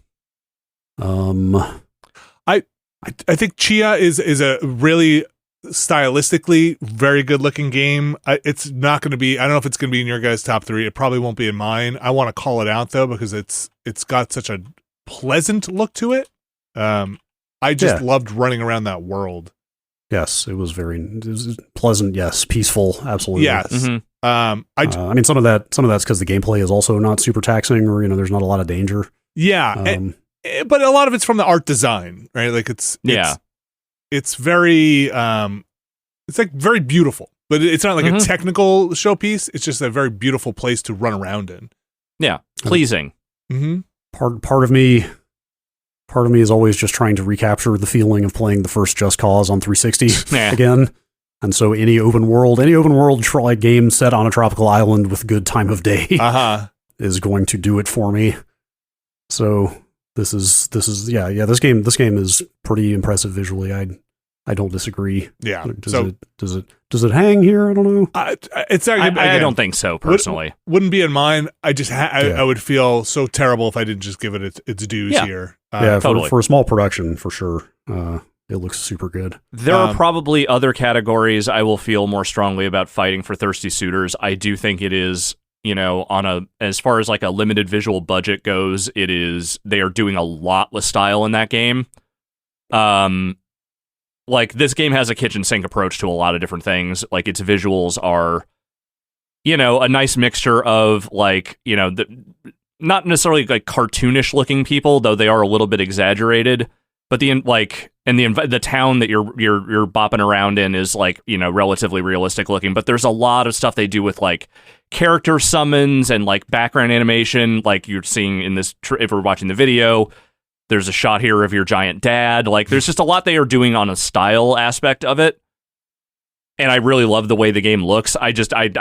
I think Chia is a really stylistically very good looking game. It's not going to be, I don't know if it's going to be in your guys' top 3. It probably won't be in mine. I want to call it out though because it's got such a pleasant look to it. I just loved running around that world. Yes, it was pleasant. Yes, peaceful. Absolutely. Yes. Mm-hmm. I mean, some of that's because the gameplay is also not super taxing, or there's not a lot of danger. Yeah, but a lot of it's from the art design, right? Like it's very it's like very beautiful, but it's not like a technical showpiece. It's just a very beautiful place to run around in. Yeah, pleasing. Mm-hmm. Part of me is always just trying to recapture the feeling of playing the first Just Cause on 360 again. And so any open world game set on a tropical island with good time of day is going to do it for me. So this is this game is pretty impressive visually. I don't disagree. Yeah. Does it hang here? I don't know. I don't think so personally. Wouldn't be in mine. I would feel so terrible if I didn't just give it its dues here. Totally. For a small production, for sure. It looks super good. There are probably other categories I will feel more strongly about fighting for Thirsty Suitors. I do think it is, as far as like a limited visual budget goes, they are doing a lot with style in that game. Like this game has a kitchen sink approach to a lot of different things. Like its visuals are, a nice mixture of like, not necessarily like cartoonish looking people, though they are a little bit exaggerated. But the town that you're bopping around in is like, relatively realistic looking. But there's a lot of stuff they do with like character summons and like background animation, like you're seeing in this. If we're watching the video, there's a shot here of your giant dad. Like there's just a lot they are doing on a style aspect of it. And I really love the way the game looks. I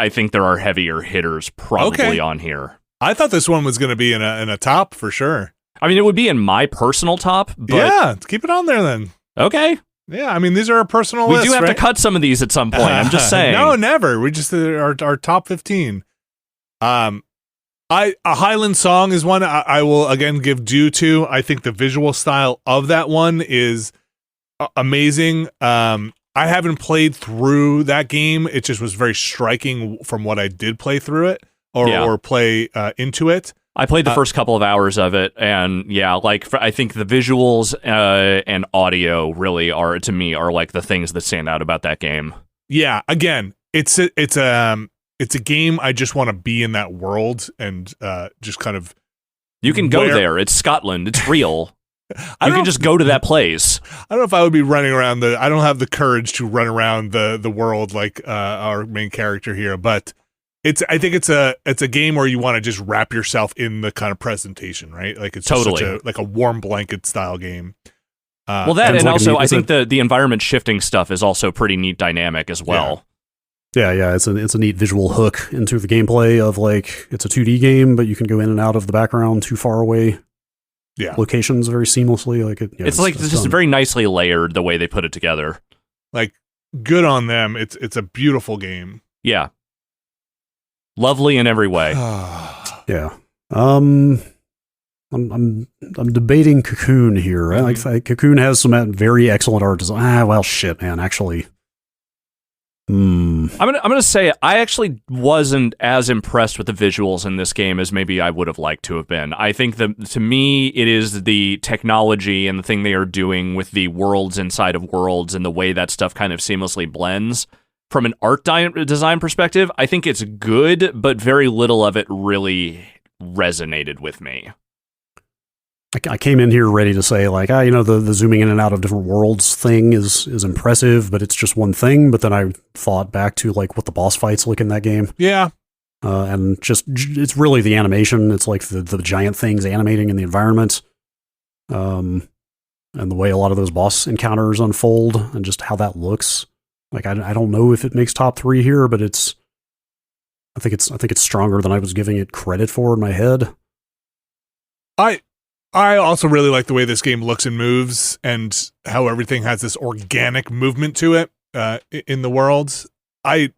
think there are heavier hitters probably on here. I thought this one was going to be in a top for sure. I mean, it would be in my personal top, but yeah, keep it on there then. Okay. Yeah, I mean, these are our personal lists. We do have to cut some of these at some point. I'm just saying. No, never. We just our top 15. A Highland Song is one I will again give due to. I think the visual style of that one is amazing. I haven't played through that game. It just was very striking from what I did play through it or play into it. I played the first couple of hours of it, and I think the visuals and audio really are, to me, are like the things that stand out about that game. Yeah, again, it's a game I just want to be in that world and just kind of. You can go there. It's Scotland. It's real. You can just go to that place. I don't know if I would be running around I don't have the courage to run around the world like our main character here, but. I think it's a game where you want to just wrap yourself in the kind of presentation, right? Like it's just such a warm blanket style game. Well, that and also I think the environment shifting stuff is also pretty neat dynamic as well. Yeah, it's a neat visual hook into the gameplay of like it's a 2D game, but you can go in and out of the background too far away. Locations very seamlessly. Like it's just very nicely layered the way they put it together. Like good on them. It's a beautiful game. Yeah. Lovely in every way. Yeah. I'm debating Cocoon here. Right? Like Cocoon has some very excellent art design. Well, shit, man. Actually, I'm gonna say I actually wasn't as impressed with the visuals in this game as maybe I would have liked to have been. I think that to me it is the technology and the thing they are doing with the worlds inside of worlds and the way that stuff kind of seamlessly blends. From an art design perspective, I think it's good, but very little of it really resonated with me. I came in here ready to say, like, the zooming in and out of different worlds thing is impressive, but it's just one thing. But then I thought back to, like, what the boss fights look in that game. Yeah. And just, it's really the animation. It's like the giant things animating in the environment. And the way a lot of those boss encounters unfold and just how that looks. Like, I don't know if it makes top 3 here, but I think it's stronger than I was giving it credit for in my head. I also really like the way this game looks and moves and how everything has this organic movement to it in the world. I'm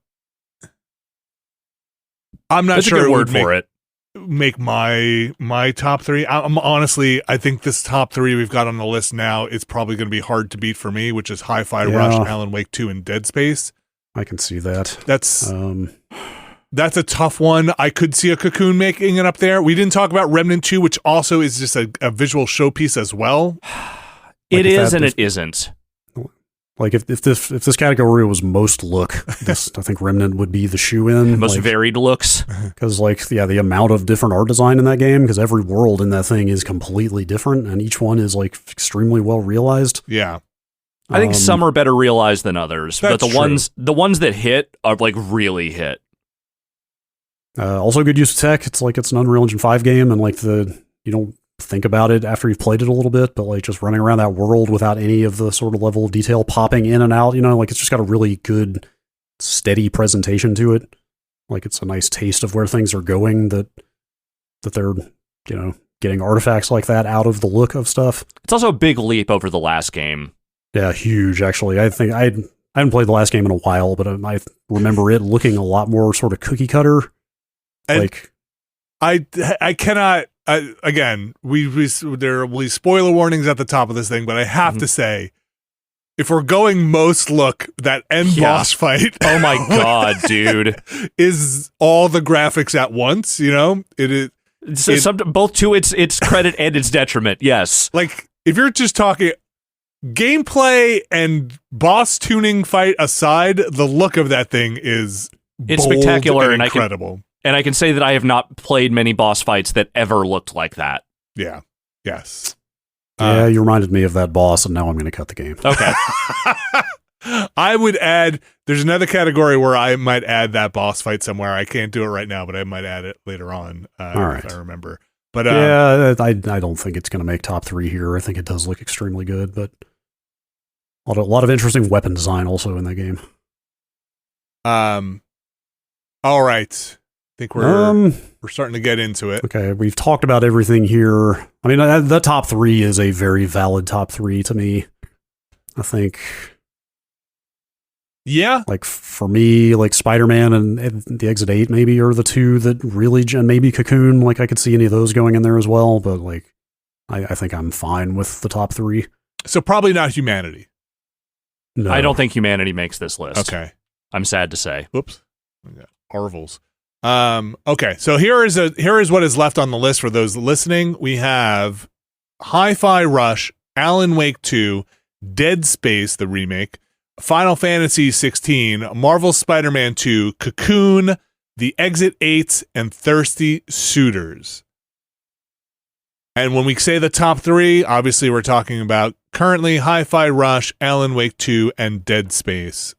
not That's sure a good it word would for it. make my top 3. I'm honestly, I think this top 3 we've got on the list now is probably going to be hard to beat for me, which is Hi-Fi Rush, Alan Wake 2, and Dead Space. I can see that. That's a tough one. I could see a Cocoon making it up there. We didn't talk about Remnant 2, which also is just a visual showpiece as well. It is and it isn't. Like if this category was most look, I think Remnant would be the shoe-in. Most varied looks. Because the amount of different art design in that game, because every world in that thing is completely different, and each one is like extremely well realized. Yeah. I think some are better realized than others, but the ones that hit are like really hit. Also good use of tech. It's like it's an Unreal Engine 5 game, and like you don't think about it after you've played it a little bit, but like just running around that world without any of the sort of level of detail popping in and out, like it's just got a really good, steady presentation to it. Like it's a nice taste of where things are going, that they're, getting artifacts like that out of the look of stuff. It's also a big leap over the last game. Yeah, huge, actually. I think I haven't played the last game in a while, but I remember it looking a lot more sort of cookie cutter. And like, I cannot. Again, there will be spoiler warnings at the top of this thing, but I have to say, if we're going most look, that end boss fight. Oh my god, dude! Is all the graphics at once? It is both to its credit and its detriment. Yes, like if you're just talking gameplay and boss tuning fight aside, the look of that thing is spectacular and incredible. And I can say that I have not played many boss fights that ever looked like that. Yeah. Yes. Yeah, you reminded me of that boss, and now I'm going to cut the game. Okay. I would add, there's another category where I might add that boss fight somewhere. I can't do it right now, but I might add it later on if I remember. But I don't think it's going to make top 3 here. I think it does look extremely good, but a lot of interesting weapon design also in that game. All right. I think we're starting to get into it. Okay, we've talked about everything here. I mean, the top 3 is a very valid top 3 to me. I think. Yeah. Like, for me, like Spider-Man and the Exit 8 maybe are the 2 that really, and maybe Cocoon, like I could see any of those going in there as well, but like, I think I'm fine with the top 3. So probably not Humanity. No. I don't think Humanity makes this list. Okay. I'm sad to say. Whoops. We got Arvels. Okay, so here is what is left on the list for those listening. We have Hi-Fi Rush, Alan Wake 2, Dead Space, the remake, Final Fantasy 16, Marvel's Spider-Man 2, Cocoon, The Exit 8, and Thirsty Suitors. And when we say the top 3, obviously we're talking about currently Hi-Fi Rush, Alan Wake 2, and Dead Space.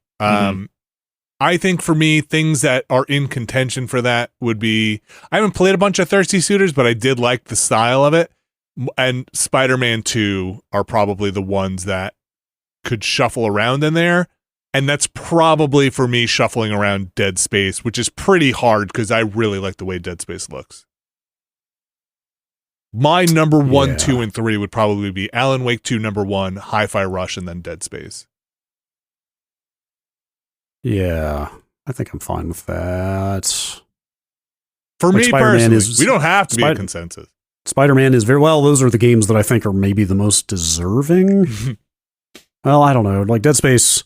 I think for me, things that are in contention for that would be, I haven't played a bunch of Thirsty Suitors, but I did like the style of it. And Spider-Man 2 are probably the ones that could shuffle around in there. And that's probably for me shuffling around Dead Space, which is pretty hard because I really like the way Dead Space looks. My number 1, 2, and 3 would probably be Alan Wake 2, number 1, Hi-Fi Rush, and then Dead Space. Yeah, I think I'm fine with that. For me personally, we don't have to be a consensus. Spider-Man is very well. Those are the games that I think are maybe the most deserving. Well, I don't know. Like Dead Space,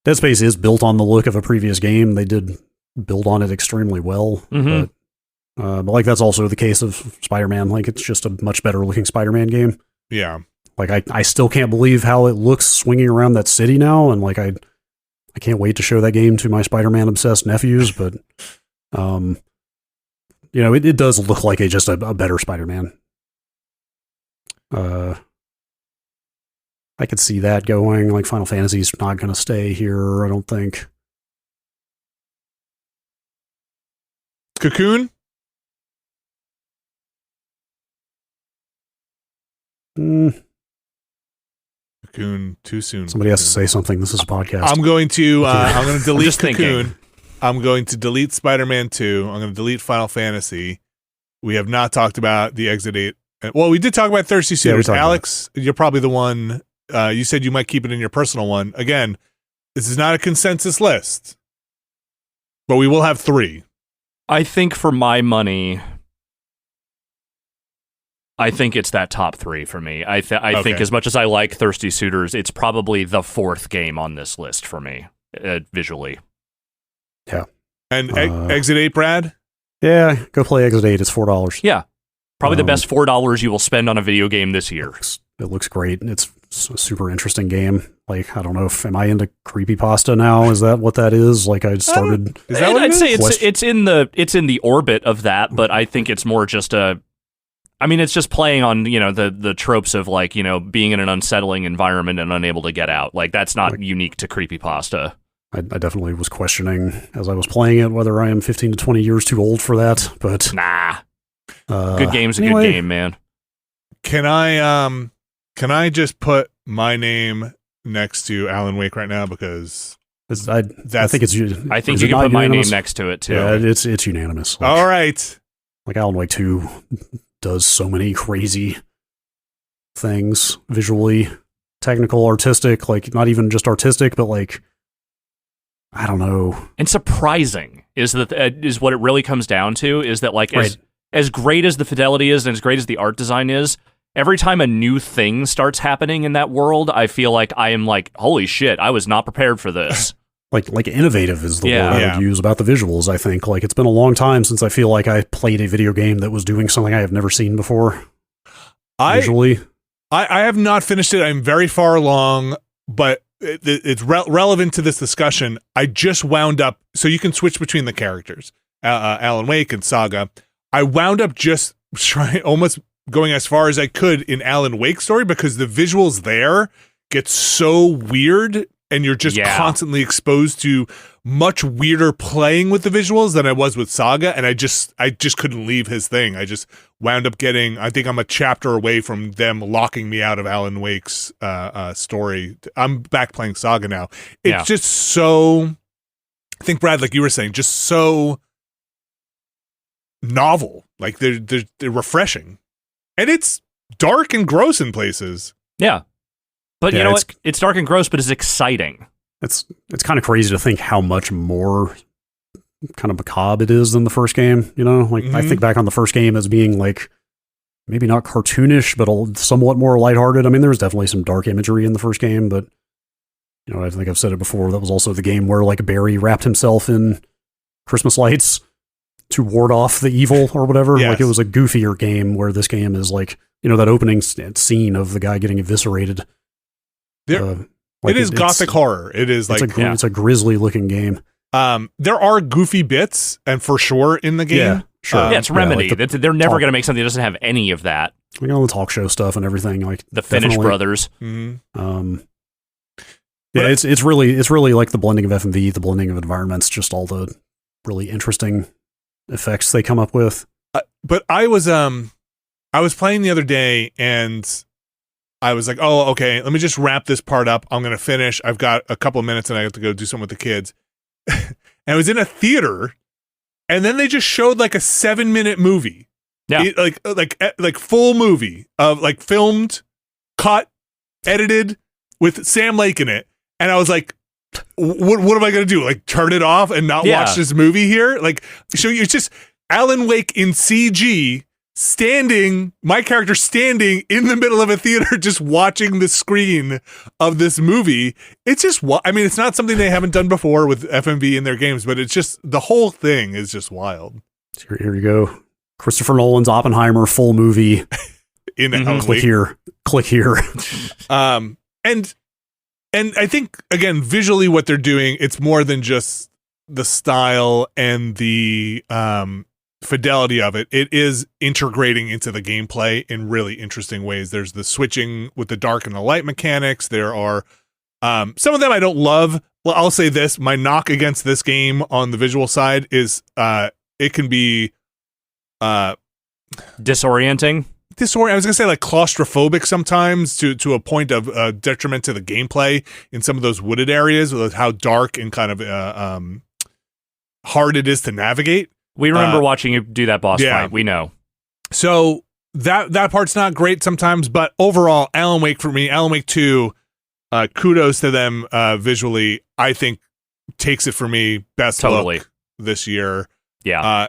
Dead Space is built on the look of a previous game. They did build on it extremely well. Mhm. But like that's also the case of Spider-Man. Like it's just a much better looking Spider-Man game. Yeah. Like I still can't believe how it looks swinging around that city now, and like I can't wait to show that game to my Spider-Man obsessed nephews. But it does look like just a better Spider-Man. I could see that going. Like Final Fantasy's not going to stay here, I don't think. Cocoon? Cocoon, too soon. Somebody has to say something. This is a podcast. I'm going to delete just Cocoon. thinking. I'm going to delete Spider-Man 2. I'm going to delete Final Fantasy. We have not talked about the Exit 8. Well, we did talk about Thirsty Suitors. Alex, you're probably the one. You said you might keep it in your personal one. Again, this is not a consensus list, but we will have 3. I think for my money, I think it's that top 3 for me. I think as much as I like Thirsty Suitors, it's probably the 4th game on this list for me, visually. Yeah. And Exit 8, Brad? Yeah, go play Exit 8. It's $4. Yeah. Probably the best $4 you will spend on a video game this year. It looks great. It's a super interesting game. Like, I don't know am I into creepypasta now? Is that what that is? Like, I started. Is that what I'd say is? it's in the orbit of that, but I think it's more just it's just playing on the tropes of like being in an unsettling environment and unable to get out. Like that's not unique to creepypasta. I definitely was questioning as I was playing it whether I am 15 to 20 years too old for that. But nah, good game's a good game, man. Can I just put my name next to Alan Wake right now because I think it's. I think you can put my name next to it too. Yeah, it's unanimous. Like, all right. Like Alan Wake 2 does so many crazy things visually, technical, artistic. Like not even just artistic, but like I don't know. And surprising is what it really comes down to. Is that like as great as the fidelity is and as great as the art design is. Every time a new thing starts happening in that world, I feel like I am like, holy shit, I was not prepared for this. like innovative is the word I would use about the visuals, I think. Like it's been a long time since I feel like I played a video game that was doing something I have never seen before. Visually. I have not finished it. I'm very far along, but it's relevant to this discussion. I just wound up, so you can switch between the characters, Alan Wake and Saga. I wound up just almost going as far as I could in Alan Wake's story because the visuals there get so weird and you're just constantly exposed to much weirder playing with the visuals than I was with Saga, and I just couldn't leave his thing. I just wound up I think I'm a chapter away from them locking me out of Alan Wake's story. I'm back playing Saga now. It's just so, I think Brad, like you were saying, just so novel. Like they're refreshing. And it's dark and gross in places. Yeah. But you know what? It's dark and gross, but it's exciting. It's kind of crazy to think how much more kind of macabre it is than the first game, Like, I think back on the first game as being, like, maybe not cartoonish, but somewhat more lighthearted. I mean, there was definitely some dark imagery in the first game, but, I think I've said it before, that was also the game where, like, Barry wrapped himself in Christmas lights to ward off the evil or whatever. Yes. Like it was a goofier game where this game is like, that opening scene of the guy getting eviscerated. It is gothic horror. It is like, it's a grisly looking game. There are goofy bits and for sure in the game. Yeah, sure. It's Remedy. They're never going to make something that doesn't have any of that. Like all the talk show stuff and everything, like the Finnish brothers. Mm-hmm. It's really like the blending of FMV, the blending of environments, just all the really interesting effects they come up with. But I was playing the other day and I was like, oh, okay, let me just wrap this part up. I'm going to finish. I've got a couple of minutes and I have to go do something with the kids. And I was in a theater and then they just showed like a 7-minute movie. Yeah. Like full movie of like filmed, cut, edited with Sam Lake in it. And I was like, what am I going to do? Like turn it off and not watch this movie here? Like, so it's just Alan Wake in CG my character standing in the middle of a theater just watching the screen of this movie. It's just, I mean, it's not something they haven't done before with FMV in their games, but it's just, the whole thing is just wild. So here you go. Christopher Nolan's Oppenheimer full movie. Click here. And I think, again, visually what they're doing, it's more than just the style and the fidelity of it. It is integrating into the gameplay in really interesting ways. There's the switching with the dark and the light mechanics. There are some of them I don't love. Well, I'll say this. My knock against this game on the visual side is it can be disorienting. I was going to say like claustrophobic sometimes to a point of detriment to the gameplay in some of those wooded areas with how dark and kind of hard it is to navigate. We remember watching you do that boss fight. We know. So that part's not great sometimes, but overall, Alan Wake for me, Alan Wake 2, kudos to them visually. I think takes it for me best look this year. Yeah.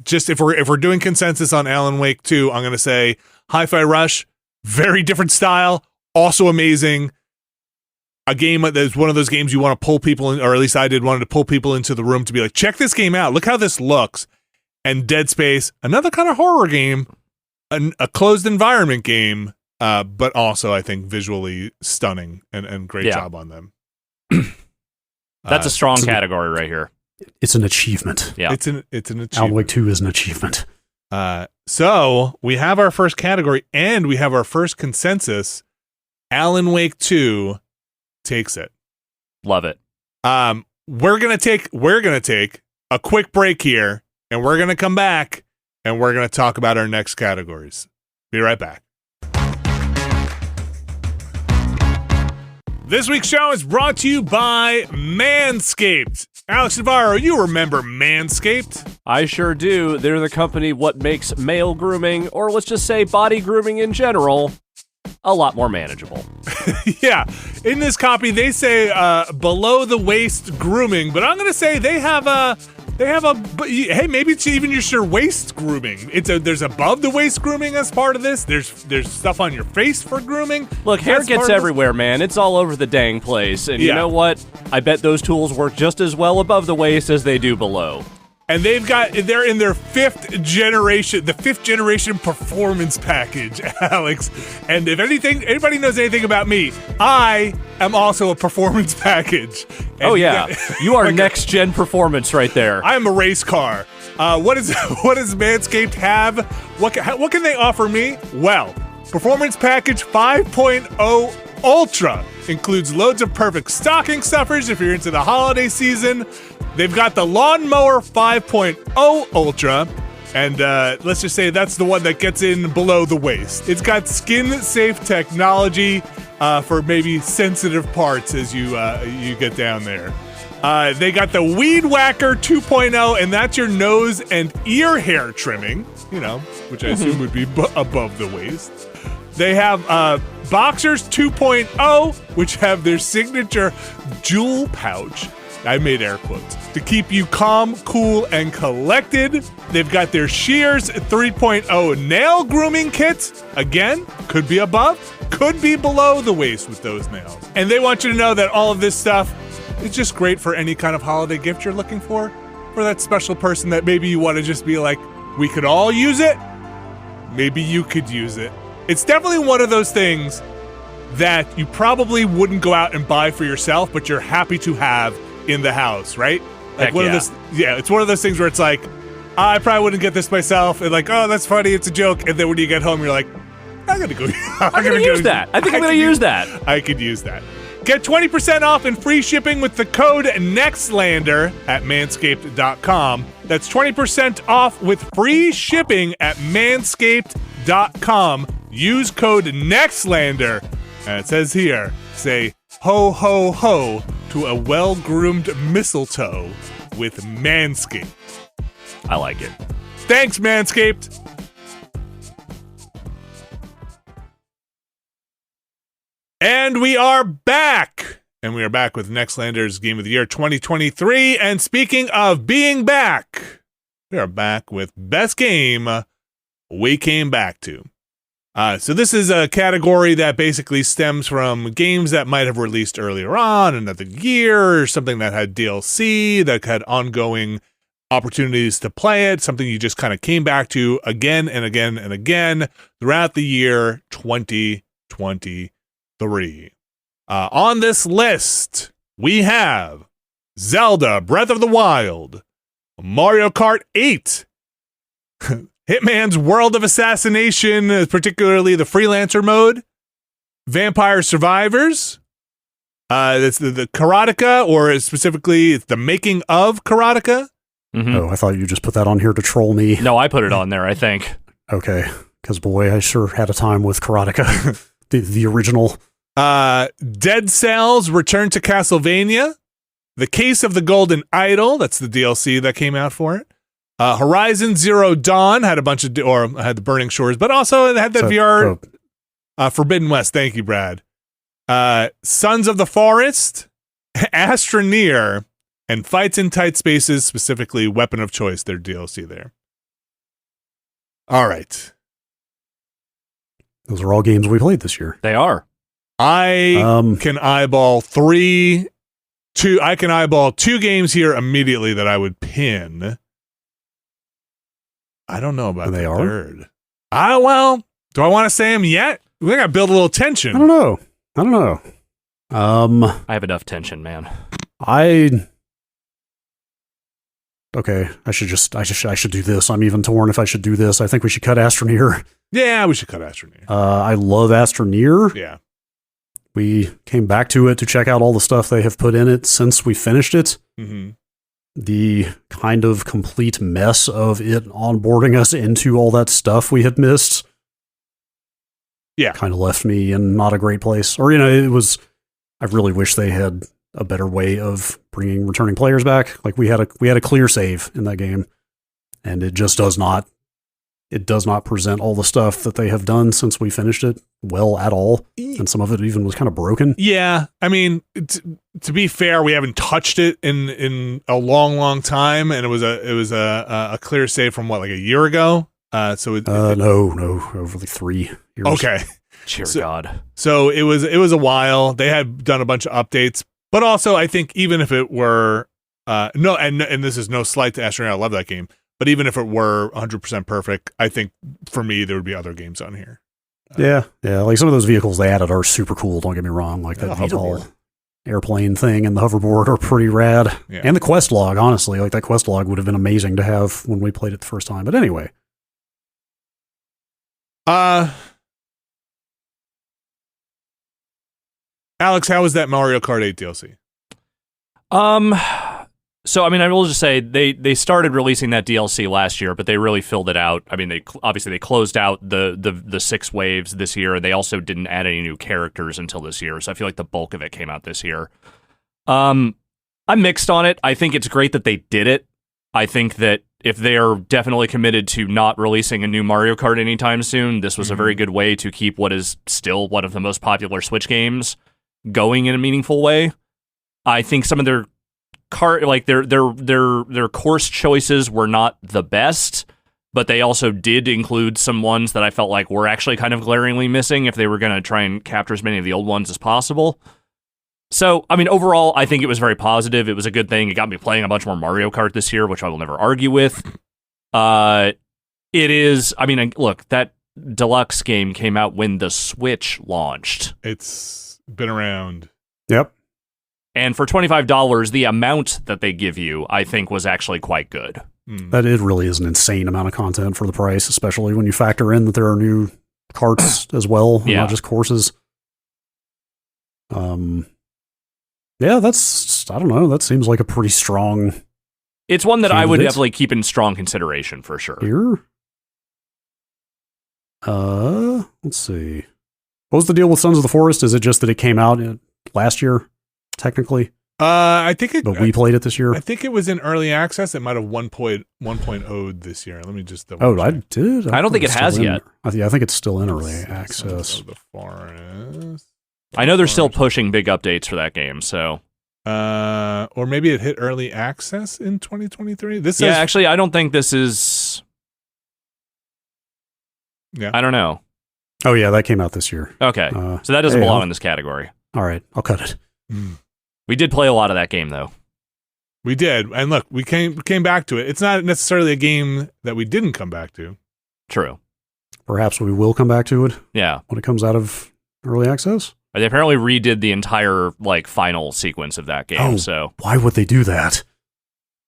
Just if we're doing consensus on Alan Wake 2, I'm going to say Hi-Fi Rush, very different style, also amazing. A game that's one of those games you want to pull people in, or at least I wanted to pull people into the room to be like, check this game out. Look how this looks. And Dead Space, another kind of horror game, a closed environment game, but also I think visually stunning and great job on them. That's a strong category right here. It's an achievement. Yeah, it's an achievement. Alan Wake 2 is an achievement. So we have our first category and we have our first consensus. Alan Wake 2 takes it. Love it. We're gonna take a quick break here, and we're gonna come back and we're gonna talk about our next categories. Be right back. This week's show is brought to you by Manscaped. Alex Navarro, you remember Manscaped? I sure do. They're the company what makes male grooming, or let's just say body grooming in general, a lot more manageable. Yeah. In this copy, they say below the waist grooming, but I'm going to say they have a hey, maybe it's even just your waist grooming. There's above the waist grooming as part of this. There's stuff on your face for grooming. Look, hair gets everywhere, man. It's all over the dang place. And you know what? I bet those tools work just as well above the waist as they do below. And they're in their fifth generation performance package, Alex. And if anybody knows anything about me, I am also a performance package. And you are next gen performance right there. I am a race car. What does Manscaped have? What can they offer me? Well, Performance Package 5.0 Ultra includes loads of perfect stocking stuffers if you're into the holiday season. They've got the Lawnmower 5.0 Ultra, and let's just say that's the one that gets in below the waist. It's got skin-safe technology for maybe sensitive parts as you get down there. They got the Weed Whacker 2.0, and that's your nose and ear hair trimming, which I assume would be above the waist. They have Boxers 2.0, which have their signature jewel pouch. I made air quotes. To keep you calm, cool, and collected. They've got their Shears 3.0 nail grooming kit. Again, could be above, could be below the waist with those nails. And they want you to know that all of this stuff is just great for any kind of holiday gift you're looking for that special person that maybe you want to just be like, we could all use it. Maybe you could use it. It's definitely one of those things that you probably wouldn't go out and buy for yourself, but you're happy to have in the house, right? Like it's one of those things where it's like, I probably wouldn't get this myself, and like, oh, that's funny, it's a joke, and then when you get home, you're like, I'm gonna use that. I think I'm gonna use that. I could use that. Get 20% off and free shipping with the code Nextlander at manscaped.com. That's 20% off with free shipping at manscaped.com. Use code Nextlander. And it says here, say ho ho ho to a well-groomed mistletoe with Manscaped. I like it. Thanks, Manscaped. And we are back. And we are back with Nextlander's Game of the Year 2023. And speaking of being back, We are back with Best Game We Came Back to. So this is a category that basically stems from games that might have released earlier on, another year, or something that had DLC, that had ongoing opportunities to play it, something you just kind of came back to again and again and again throughout the year 2023. On this list, we have Zelda Breath of the Wild, Mario Kart 8, Hitman's World of Assassination, particularly the freelancer mode, Vampire Survivors, that's the Karateka, or specifically it's the making of Karateka. Mm-hmm. Oh, I thought you just put that on here to troll me. No, I put it on there, I think. Okay, because boy, I sure had a time with Karateka, the original. Dead Cells Return to Castlevania, The Case of the Golden Idol, that's the DLC that came out for it. Horizon Zero Dawn had a bunch of, or had the Burning Shores, but also it had the VR Forbidden West. Thank you, Brad. Sons of the Forest, Astroneer, and Fights in Tight Spaces, specifically Weapon of Choice, their DLC there. All right. Those are all games we played this year. They are. I can eyeball two games here immediately that I would pin. I don't know about the third. Well, do I want to say them yet? We got to build a little tension. I don't know. I have enough tension, man. Okay, I should do this. I'm even torn if I should do this. I think we should cut Astroneer. Yeah, we should cut Astroneer. I love Astroneer. Yeah. We came back to it to check out all the stuff they have put in it since we finished it. Mm-hmm. The kind of complete mess of it onboarding us into all that stuff we had missed. Yeah. Kind of left me in not a great place. Or, I really wish they had a better way of bringing returning players back. Like we had a clear save in that game, and it just does not present all the stuff that they have done since we finished it well at all. And some of it even was kind of broken. Yeah. I mean, to be fair, we haven't touched it in a long time, and it was a clear save from like a year ago. No, over like 3 years. Okay. Dear God. So it was a while. They had done a bunch of updates, but also I think even if it were and this is no slight to Astronaut, I love that game. But even if it were 100% perfect, I think for me there would be other games on here. Yeah. Like some of those vehicles they added are super cool. Don't get me wrong. Like that VTOL airplane thing and the hoverboard are pretty rad. Yeah. And the quest log, honestly, like that quest log would have been amazing to have when we played it the first time. But anyway, Alex, how was that Mario Kart 8 DLC? So, I mean, I will just say they started releasing that DLC last year, but they really filled it out. I mean, they closed out the 6 waves this year. They also didn't add any new characters until this year, so I feel like the bulk of it came out this year. I'm mixed on it. I think it's great that they did it. I think that if they are definitely committed to not releasing a new Mario Kart anytime soon, this was a very good way to keep what is still one of the most popular Switch games going in a meaningful way. I think some of their their course choices were not the best, but they also did include some ones that I felt like were actually kind of glaringly missing if they were going to try and capture as many of the old ones as possible. So, I mean, overall, I think it was very positive. It was a good thing. It got me playing a bunch more Mario Kart this year, which I will never argue with. It is, I mean, look, that deluxe game came out when the Switch launched. It's been around. Yep. And for $25, the amount that they give you, I think, was actually quite good. That it really is an insane amount of content for the price, especially when you factor in that there are new carts as well, not just courses. Yeah, that's, I don't know, that seems like a pretty strong... It's one that I would definitely keep in strong consideration, for sure. Here? Let's see. What was the deal with Sons of the Forest? Is it just that it came out last year, technically? I think it... But we played it this year? I think it was in early access. It might have 1.0'd this year. Let me just double check. I did? I don't think it has yet. I think it's still in early access. Sons of the Forest. I know they're still pushing big updates for that game, so... Or maybe it hit early access in 2023. This says, actually, I don't think this is. Yeah. I don't know. Oh yeah, that came out this year. Okay, so that doesn't belong in this category. All right, I'll cut it. We did play a lot of that game, though. We did, and look, we came back to it. It's not necessarily a game that we didn't come back to. True. Perhaps we will come back to it. Yeah. When it comes out of early access. They apparently redid the entire final sequence of that game. Oh, so why would they do that?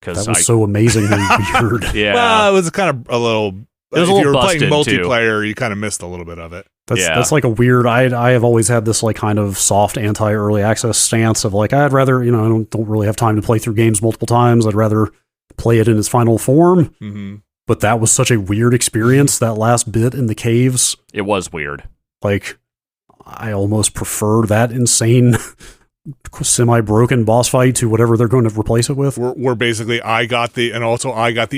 because That was so amazingly weird. Yeah. Well, it was kind of a little. It was a if little you were playing busted, multiplayer, you kind of missed a little bit of it. That's like a weird. I have always had this like kind of soft anti-early access stance of like I'd rather I don't really have time to play through games multiple times. I'd rather play it in its final form. Mm-hmm. But that was such a weird experience. That last bit in the caves. It was weird. Like I almost prefer that insane semi-broken boss fight to whatever they're going to replace it with. We're basically I got the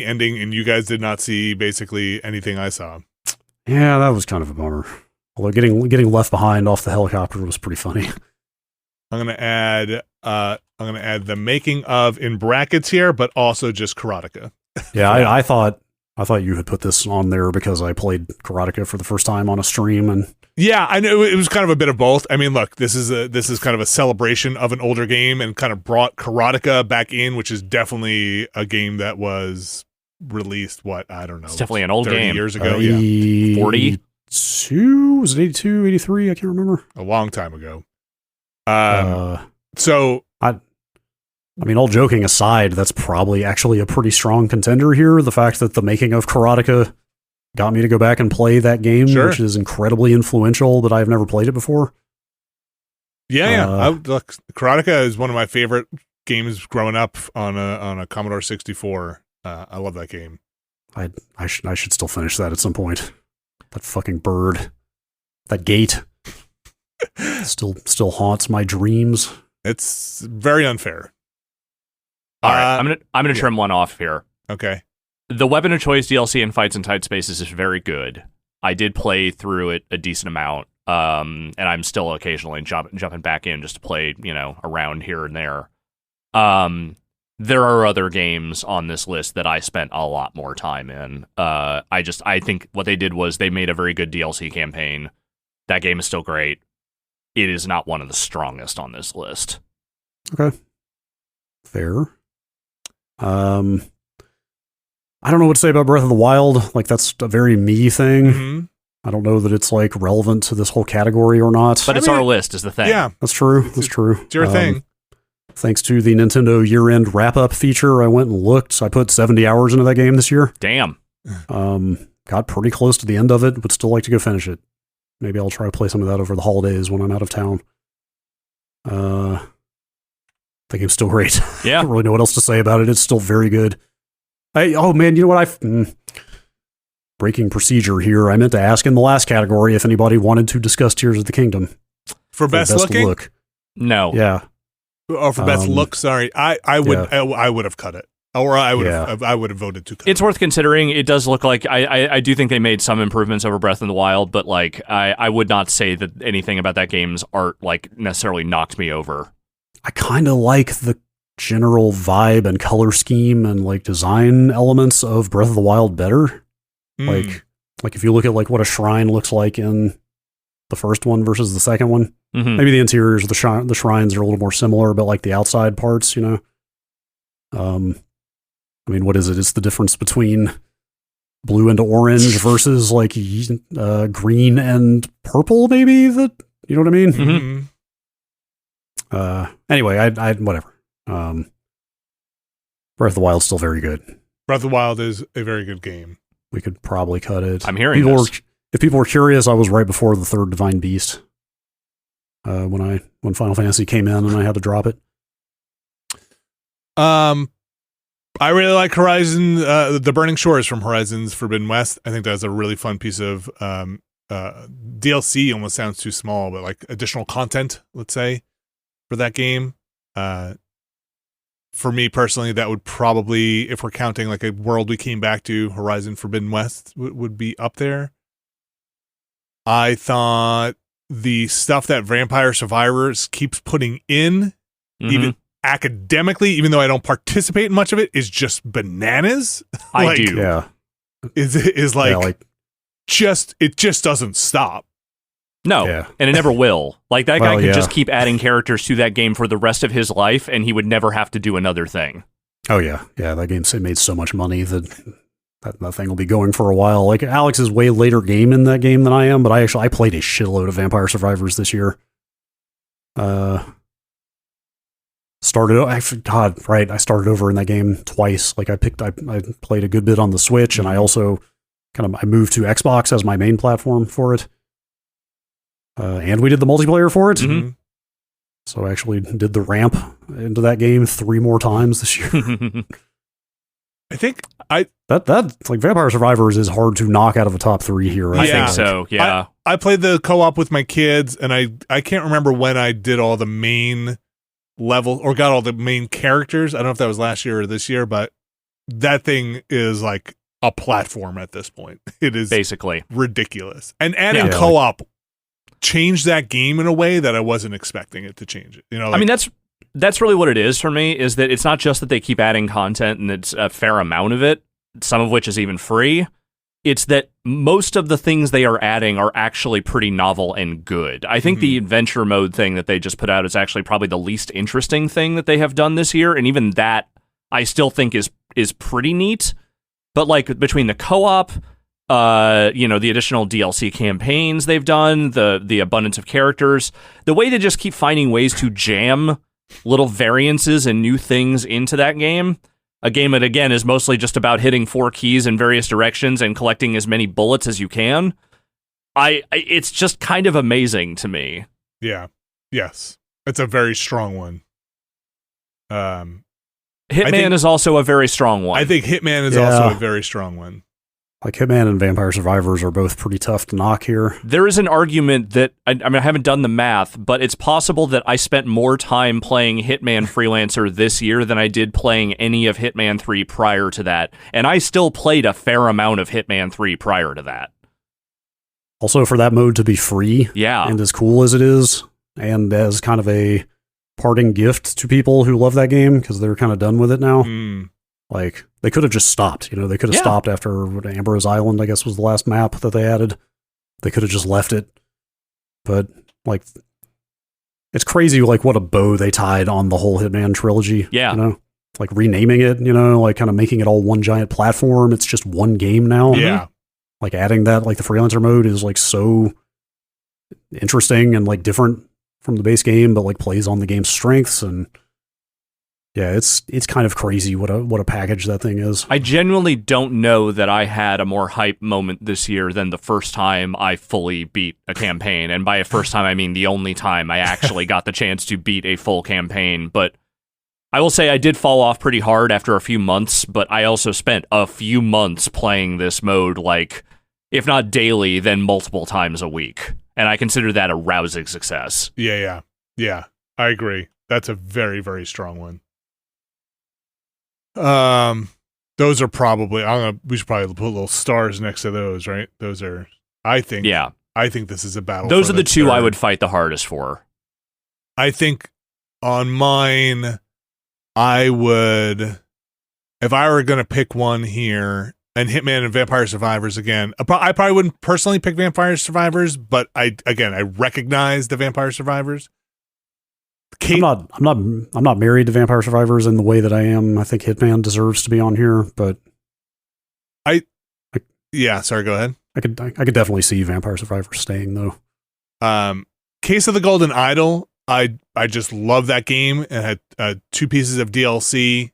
ending, and you guys did not see basically anything I saw. Yeah, that was kind of a bummer. Although getting left behind off the helicopter was pretty funny. I'm gonna add the making of in brackets here, but also just Karateka. Yeah, I thought you had put this on there because I played Karateka for the first time on a stream, and yeah, I know it was kind of a bit of both. I mean, look, this is kind of a celebration of an older game and kind of brought Karateka back in, which is definitely a game that was released. I don't know. It's definitely an old 30 game. years ago. 40. 82? Was it 82, 83? I can't remember. A long time ago. So I mean, all joking aside, that's probably actually a pretty strong contender here. The fact that the making of Karateka got me to go back and play that game, Sure. which is incredibly influential, but I've never played it before. Yeah. Look, Karateka is one of my favorite games growing up on a Commodore 64. I love that game. I should still finish that at some point. That fucking bird, that gate, still haunts my dreams. It's very unfair. All right, I'm gonna trim one off here. Okay. The Weapon of Choice DLC in Fights in Tight Spaces is very good. I did play through it a decent amount, and I'm still occasionally jumping back in just to play, around here and there. There are other games on this list that I spent a lot more time in. I think what they did was they made a very good DLC campaign. That game is still great. It is not one of the strongest on this list. Okay. Fair. I don't know what to say about Breath of the Wild. Like, that's a very me thing. Mm-hmm. I don't know that it's, like, relevant to this whole category or not. But it's our list is the thing. Yeah. That's true. That's true. It's your thing. Thanks to the Nintendo year-end wrap-up feature, I went and looked. I put 70 hours into that game this year. Damn. Got pretty close to the end of it. Would still like to go finish it. Maybe I'll try to play some of that over the holidays when I'm out of town. The game's still great. Yeah. I don't really know what else to say about it. It's still very good. Oh man, you know what? Breaking procedure here. I meant to ask in the last category if anybody wanted to discuss Tears of the Kingdom. For best looking? look. No. Yeah. Or for best look, sorry. I would have cut it. Or I would have voted to cut It's worth considering. It does look like I do think they made some improvements over Breath of the Wild, but like I would not say that anything about that game's art like necessarily knocked me over. I kind of like the general vibe and color scheme and like design elements of Breath of the Wild better. Like if you look at like what a shrine looks like in the first one versus the second one, maybe the interiors of the shrines are a little more similar, but like the outside parts, I mean, what is it? It's the difference between blue and orange versus like green and purple, maybe. You know what I mean? Mm-hmm. Anyway, I whatever. Breath of the Wild's still very good. Breath of the Wild is a very good game. We could probably cut it. I'm hearing this. If people were curious, I was right before the third Divine Beast when Final Fantasy came in and I had to drop it. I really like Horizon, the Burning Shores from Horizon's Forbidden West. I think that's a really fun piece of DLC. Almost sounds too small, but like additional content, let's say, for that game. For me personally, that would probably, if we're counting like a world we came back to, Horizon Forbidden West would be up there. I thought the stuff that Vampire Survivors keeps putting in, academically, even though I don't participate in much of it, is just bananas. I do. Yeah. Is like, it just doesn't stop. No, Yeah. and it never will. Like, that guy Well, could yeah. just keep adding characters to that game for the rest of his life, and he would never have to do another thing. Oh, yeah. Yeah, that game made so much money that thing will be going for a while. Like, Alex is way later game in that game than I am, but I played a shitload of Vampire Survivors this year. I started over in that game twice. Like, I played a good bit on the Switch, and I also I moved to Xbox as my main platform for it. And we did the multiplayer for it. Mm-hmm. So I actually did the ramp into that game 3 more times this year. I think that like Vampire Survivors is hard to knock out of the top 3 here. I Yeah. think so, yeah. I played the co-op with my kids, and I can't remember when I did all the main level or got all the main characters. I don't know if that was last year or this year, but that thing is like a platform at this point. It is Basically. ridiculous. And adding Yeah. co-op changed that game in a way that I wasn't expecting it to change it. You know, I mean, that's really what it is for me, is that it's not just that they keep adding content and it's a fair amount of it, some of which is even free. It's that most of the things they are adding are actually pretty novel and good. I think the adventure mode thing that they just put out is actually probably the least interesting thing that they have done this year, and even that I still think is pretty neat. But like between the co-op, the additional DLC campaigns they've done, the abundance of characters, the way they just keep finding ways to jam little variances and new things into that game. A game that, again, is mostly just about hitting 4 keys in various directions and collecting as many bullets as you can. It's just kind of amazing to me. yeah. Yes. It's a very strong one. Hitman is also a very strong one. I think Hitman is also a very strong one. Like Hitman and Vampire Survivors are both pretty tough to knock here. There is an argument that, I haven't done the math, but it's possible that I spent more time playing Hitman Freelancer this year than I did playing any of Hitman 3 prior to that. And I still played a fair amount of Hitman 3 prior to that. Also, for that mode to be free Yeah. and as cool as it is, and as kind of a parting gift to people who love that game because they're kind of done with it now. Like, they could have just stopped. They could have stopped after Ambrose Island, I guess, was the last map that they added. They could have just left it. But, like, it's crazy, like, what a bow they tied on the whole Hitman trilogy. Yeah. Like, renaming it, like, kind of making it all one giant platform. It's just one game now. Yeah. Like, adding that, like, the freelancer mode is, like, so interesting and, like, different from the base game, but, like, plays on the game's strengths. And yeah, it's kind of crazy what a package that thing is. I genuinely don't know that I had a more hype moment this year than the first time I fully beat a campaign. And by a first time, I mean the only time I actually got the chance to beat a full campaign. But I will say I did fall off pretty hard after a few months, but I also spent a few months playing this mode, like, if not daily, then multiple times a week. And I consider that a rousing success. Yeah. I agree. That's a very, very strong one. Those are probably, we should probably put little stars next to those, right? Those are, I think this is a battle. Those for are the two I third. would fight the hardest for. I think on mine, I would, if I were going to pick one here, and Hitman and Vampire Survivors again, I probably wouldn't personally pick Vampire Survivors, but I recognize the Vampire Survivors. I'm not married to Vampire Survivors in the way that I am. I think Hitman deserves to be on here, but sorry, go ahead. I could definitely see Vampire Survivors staying though. Case of the Golden Idol, I just love that game. It had 2 pieces of DLC.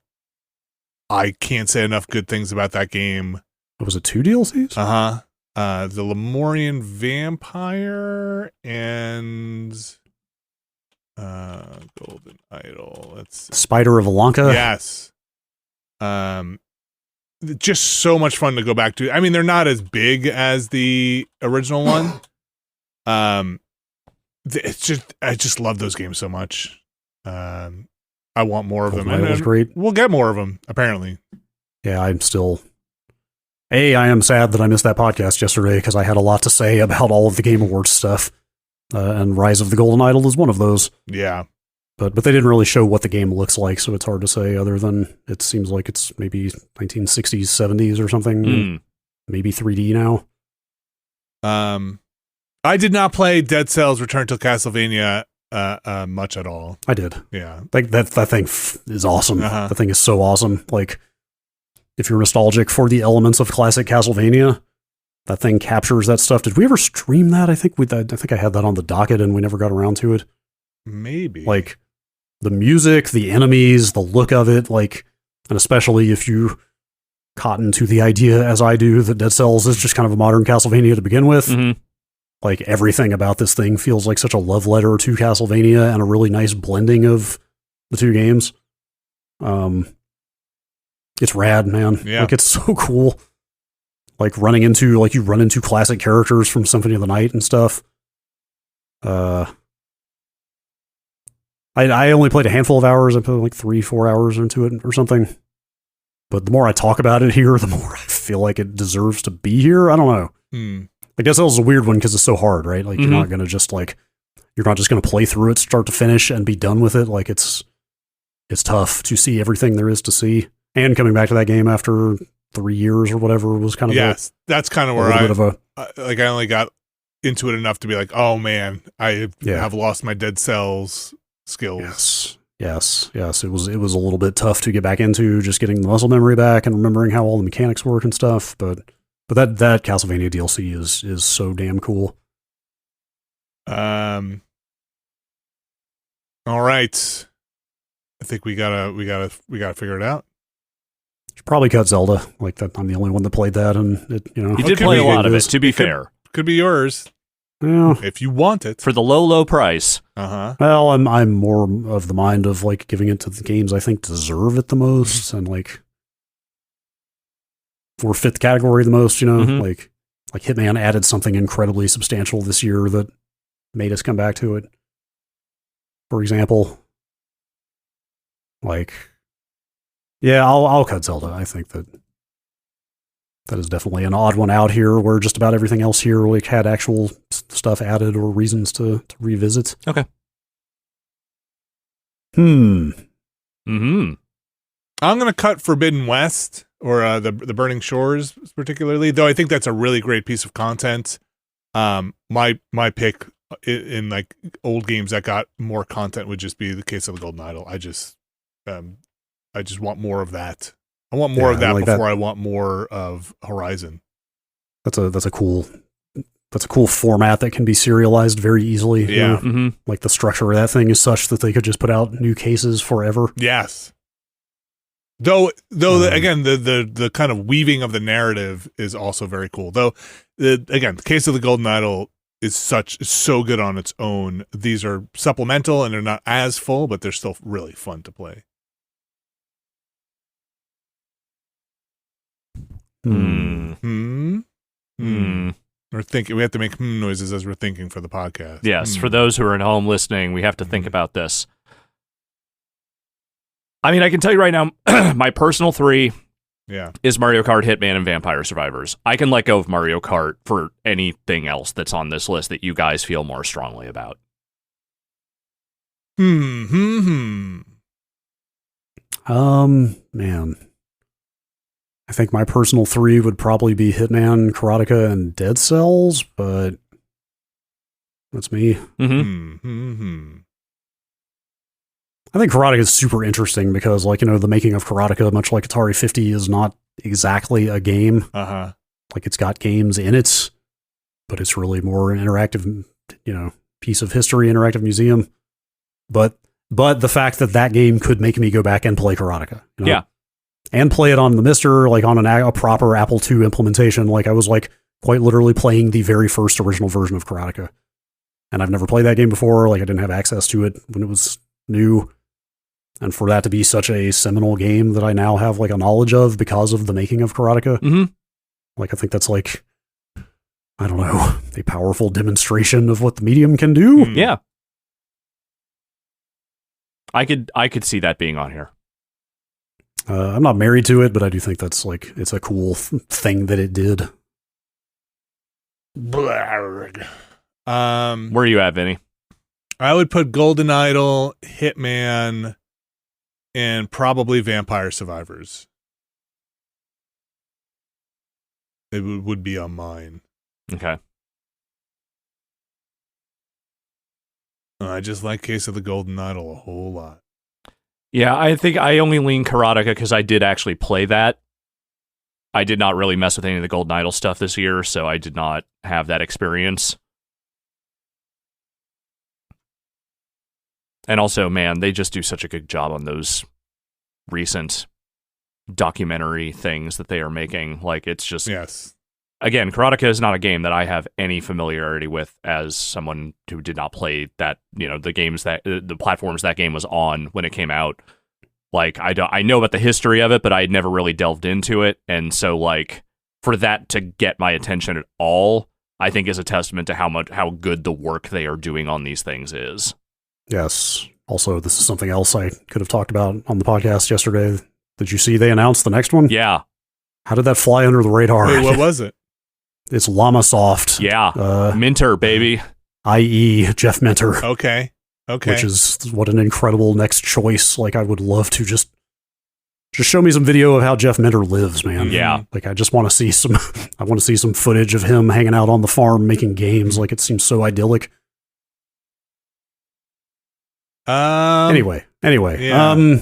I can't say enough good things about that game. What was it, 2 DLCs? The Lemurian Vampire and Golden Idol. Let's Spider of Alanka. Yes. Just so much fun to go back to. I mean, they're not as big as the original one. It's just, I just love those games so much. I want more of them. Golden Idol was great. We'll get more of them, apparently. Yeah, I am sad that I missed that podcast yesterday because I had a lot to say about all of the Game Awards stuff. And Rise of the Golden Idol is one of those. Yeah. But they didn't really show what the game looks like, so it's hard to say other than it seems like it's maybe 1960s, 70s or something. Maybe 3D now. I did not play Dead Cells Return to Castlevania much at all. I did. Yeah. Like that thing is awesome. The thing is so awesome. Like, if you're nostalgic for the elements of classic Castlevania, that thing captures that stuff. Did we ever stream that? I think I had that on the docket and we never got around to it. Maybe. Like, the music, the enemies, the look of it, like, and especially if you cotton to the idea, as I do, that Dead Cells is just kind of a modern Castlevania to begin with. Like, everything about this thing feels like such a love letter to Castlevania and a really nice blending of the two games. It's rad, man. Yeah. Like, it's so cool. Like, you run into classic characters from Symphony of the Night and stuff. I only played a handful of hours. I put like 3-4 hours into it or something. But the more I talk about it here, the more I feel like it deserves to be here. I don't know. I guess that was a weird one because it's so hard, right? Like, you're not going to just you're not just going to play through it start to finish and be done with it. Like, it's tough to see everything there is to see. And coming back to that game after 3 years or whatever was kind of that's kind of where I only got into it enough to be like, oh man, I have lost my Dead Cells skills. Yes. It was a little bit tough to get back into, just getting the muscle memory back and remembering how all the mechanics work and stuff. But that Castlevania DLC is so damn cool. All right. I think we gotta figure it out. Should probably cut Zelda. Like, that, I'm the only one that played that, and you did play a lot of it. To be fair, could be yours. Yeah. If you want it for the low price. Well, I'm more of the mind of like giving it to the games I think deserve it the most, and like for fifth category the most. Like Hitman added something incredibly substantial this year that made us come back to it. For example, like, yeah, I'll cut Zelda. I think that is definitely an odd one out here, where just about everything else here like had actual stuff added or reasons to revisit. Okay. I'm gonna cut Forbidden West, or the Burning Shores particularly, though I think that's a really great piece of content. My pick in like old games that got more content would just be the Case of the Golden Idol. I just want more of that. I want more of that like before I want more of Horizon. That's a cool format that can be serialized very easily. Yeah. Like, the structure of that thing is such that they could just put out new cases forever. Yes. Though again, the kind of weaving of the narrative is also very cool. Though, again, the Case of the Golden Idol is so good on its own. These are supplemental and they're not as full, but they're still really fun to play. We're thinking. We have to make noises as we're thinking for the podcast. Yes, for those who are at home listening, we have to think about this. I mean, I can tell you right now, my personal 3 is Mario Kart, Hitman, and Vampire Survivors. I can let go of Mario Kart for anything else that's on this list that you guys feel more strongly about. Man. I think my personal 3 would probably be Hitman, Karateka, and Dead Cells, but that's me. I think Karateka is super interesting because, like, the making of Karateka, much like Atari 50, is not exactly a game. Like, it's got games in it, but it's really more an interactive, piece of history, interactive museum. But the fact that game could make me go back and play Karateka. Yeah. And play it on the Mister, like on a proper Apple II implementation. Like, I was like quite literally playing the very first original version of Karateka. And I've never played that game before. Like, I didn't have access to it when it was new. And for that to be such a seminal game that I now have like a knowledge of because of the making of Karateka, like, I think that's like, I don't know, a powerful demonstration of what the medium can do. Yeah. I could see that being on here. I'm not married to it, but I do think that's like, it's a cool thing that it did. Where are you at, Vinny? I would put Golden Idol, Hitman, and probably Vampire Survivors. It would be on mine. Okay. I just like Case of the Golden Idol a whole lot. Yeah, I think I only lean Karateka because I did actually play that. I did not really mess with any of the Golden Idol stuff this year, so I did not have that experience. And also, man, they just do such a good job on those recent documentary things that they are making. Like, it's just... Yes. Again, Karateka is not a game that I have any familiarity with as someone who did not play that, the games that, the platforms that game was on when it came out. Like, I know about the history of it, but I had never really delved into it. And so, like, for that to get my attention at all, I think is a testament to how good the work they are doing on these things is. Yes. Also, this is something else I could have talked about on the podcast yesterday. Did you see they announced the next one? Yeah. How did that fly under the radar? Wait, what was it? It's Llamasoft. Yeah. Minter, baby. I.e. Jeff Minter. Okay. Which is what an incredible next choice. Like, I would love to just show me some video of how Jeff Minter lives, man. Yeah. Like, I just want to see some footage of him hanging out on the farm making games. Like, it seems so idyllic. Anyway. Yeah.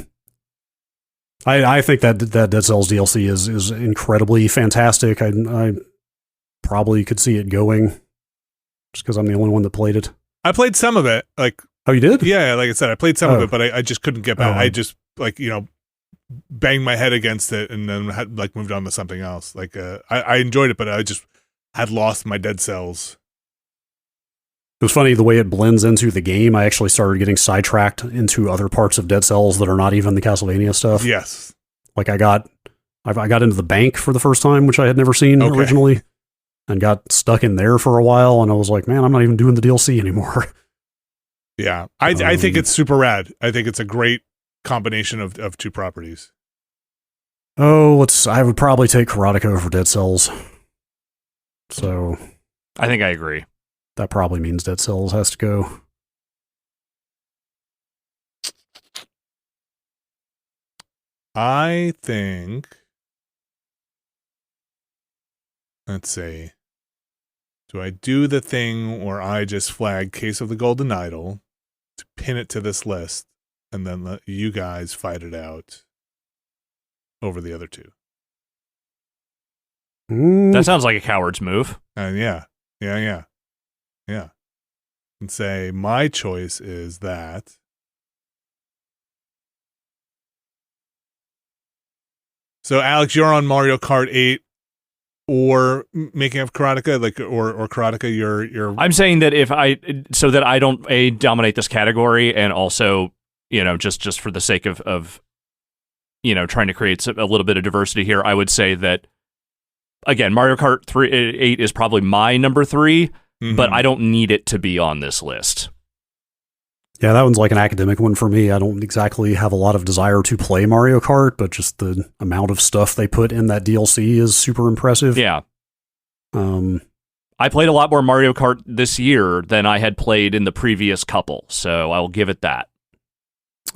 I think that Dead Cells DLC is incredibly fantastic. I probably could see it going just because I'm the only one that played it. I played some of it. Like, oh, you did? Yeah, like I said, I played some of it, but I just couldn't get back. I just banged my head against it and then had moved on to something else. Like, I enjoyed it, but I just had lost my Dead Cells. It was funny the way it blends into the game. I actually started getting sidetracked into other parts of Dead Cells that are not even the Castlevania stuff. Yes. Like, I got into the bank for the first time, which I had never seen originally, and got stuck in there for a while, and I was like, man, I'm not even doing the DLC anymore. Yeah. I think it's super rad. I think it's a great combination of two properties. I would probably take Karateka over Dead Cells. So I think I agree. That probably means Dead Cells has to go. I think... Let's see. Do I do the thing where I just flag Case of the Golden Idol to pin it to this list and then let you guys fight it out over the other two? That sounds like a coward's move. Yeah. And say, my choice is that... So, Alex, you're on Mario Kart 8 or making up Karateka, or Karateka, you're... I'm saying that so that I don't dominate this category, and also, just for the sake of trying to create a little bit of diversity here, I would say that, again, Mario Kart 8 is probably my number 3, but I don't need it to be on this list. Yeah, that one's like an academic one for me. I don't exactly have a lot of desire to play Mario Kart, but just the amount of stuff they put in that DLC is super impressive. Yeah. I played a lot more Mario Kart this year than I had played in the previous couple, so I'll give it that.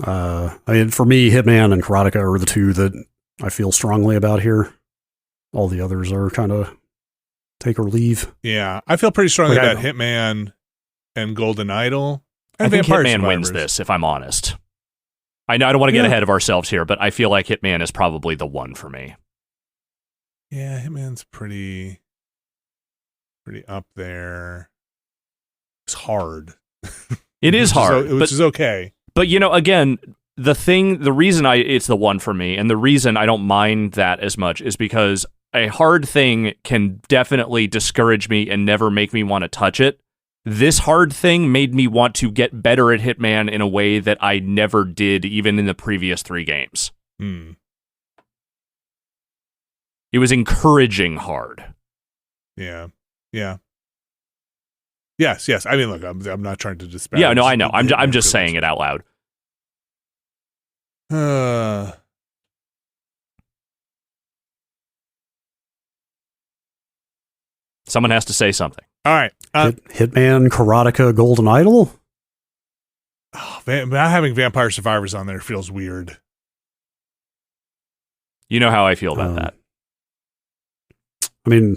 I mean, for me, Hitman and Karateka are the two that I feel strongly about here. All the others are kind of take or leave. Yeah, I feel pretty strongly about Hitman and Golden Idol. I think Hitman wins this, if I'm honest. I know I don't want to get ahead of ourselves here, but I feel like Hitman is probably the one for me. Yeah, Hitman's pretty up there. It's hard. It is hard, which is okay. But again, the reason it's the one for me, and the reason I don't mind that as much is because a hard thing can definitely discourage me and never make me want to touch it. This hard thing made me want to get better at Hitman in a way that I never did, even in the previous 3 games. It was encouraging hard. Yeah. Yes. I mean, look, I'm not trying to disparage. Yeah, no, I know. I'm just saying it out loud. Someone has to say something. All right. Hitman, Karateka, Golden Idol? not having Vampire Survivors on there feels weird. You know how I feel about that. I mean,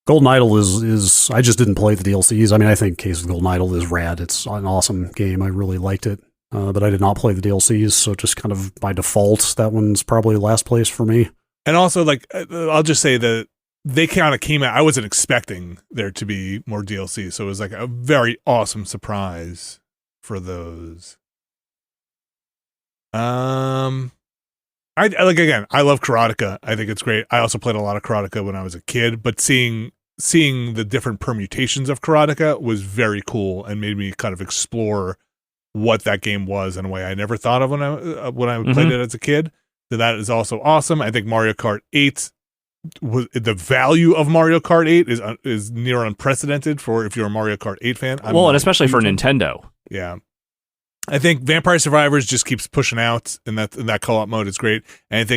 Golden Idol is I just didn't play the DLCs. I mean, I think Case of Golden Idol is rad. It's an awesome game. I really liked it. But I did not play the DLCs, so just kind of by default, that one's probably last place for me. And also, like, I'll just say that they kind of came out. I wasn't expecting there to be more DLC, so it was like a very awesome surprise for those. I like, again, I love Karateka. I think it's great. I also played a lot of Karateka when I was a kid, but seeing the different permutations of Karateka was very cool and made me kind of explore what that game was in a way I never thought of when I played it as a kid. So that is also awesome. I think Mario Kart 8 was the value of Mario Kart 8 is near unprecedented for if you're a Mario Kart 8 fan. And especially for Nintendo. Yeah. I think Vampire Survivors just keeps pushing out, and that co-op mode is great. And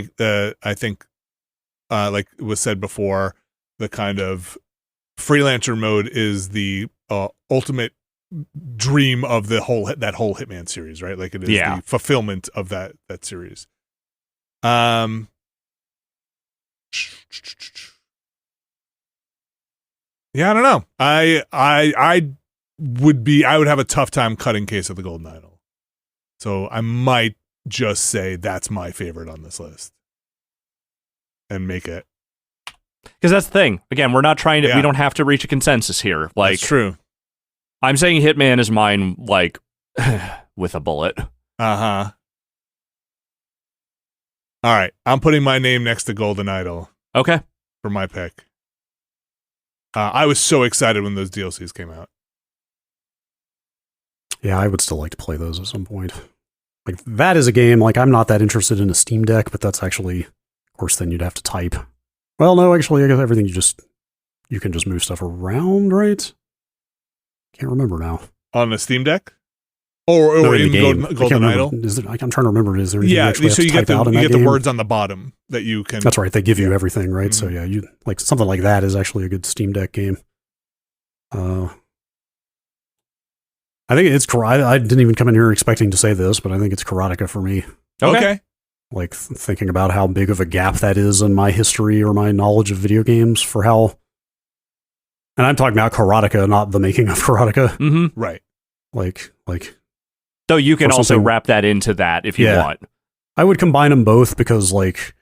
I think like was said before, the kind of freelancer mode is the ultimate dream of that whole Hitman series, right? Like it is the fulfillment of that series. Yeah, I don't know. I would have a tough time cutting Case of the Golden Idol. So I might just say that's my favorite on this list and make it. Because that's the thing. Again, we're not trying to, we don't have to reach a consensus here. Like, that's true. I'm saying Hitman is mine, like, with a bullet. Uh-huh. All right. I'm putting my name next to Golden Idol. Okay. For my pick. I was so excited when those DLCs came out. Yeah, I would still like to play those at some point. Like, that is a game, like, I'm not that interested in a Steam Deck, but that's actually, of course, then you'd have to type. Well, no, actually, I guess everything you can just move stuff around, right? Can't remember now. On the Steam Deck? Or no, in the game. Golden Idol? I'm trying to remember, is there anything you actually so have to type out in that game? You get the words on the bottom that you can... That's right, they give you everything, right? Mm-hmm. So yeah, you like something like that is actually a good Steam Deck game. I think it's I didn't even come in here expecting to say this, but I think it's Karateka for me. Okay. Like thinking about how big of a gap that is in my history or my knowledge of video games for how, and I'm talking about Karateka, not the making of Karateka. Mm-hmm. Right. Like. So you can also wrap that into that if you want. I would combine them both because like,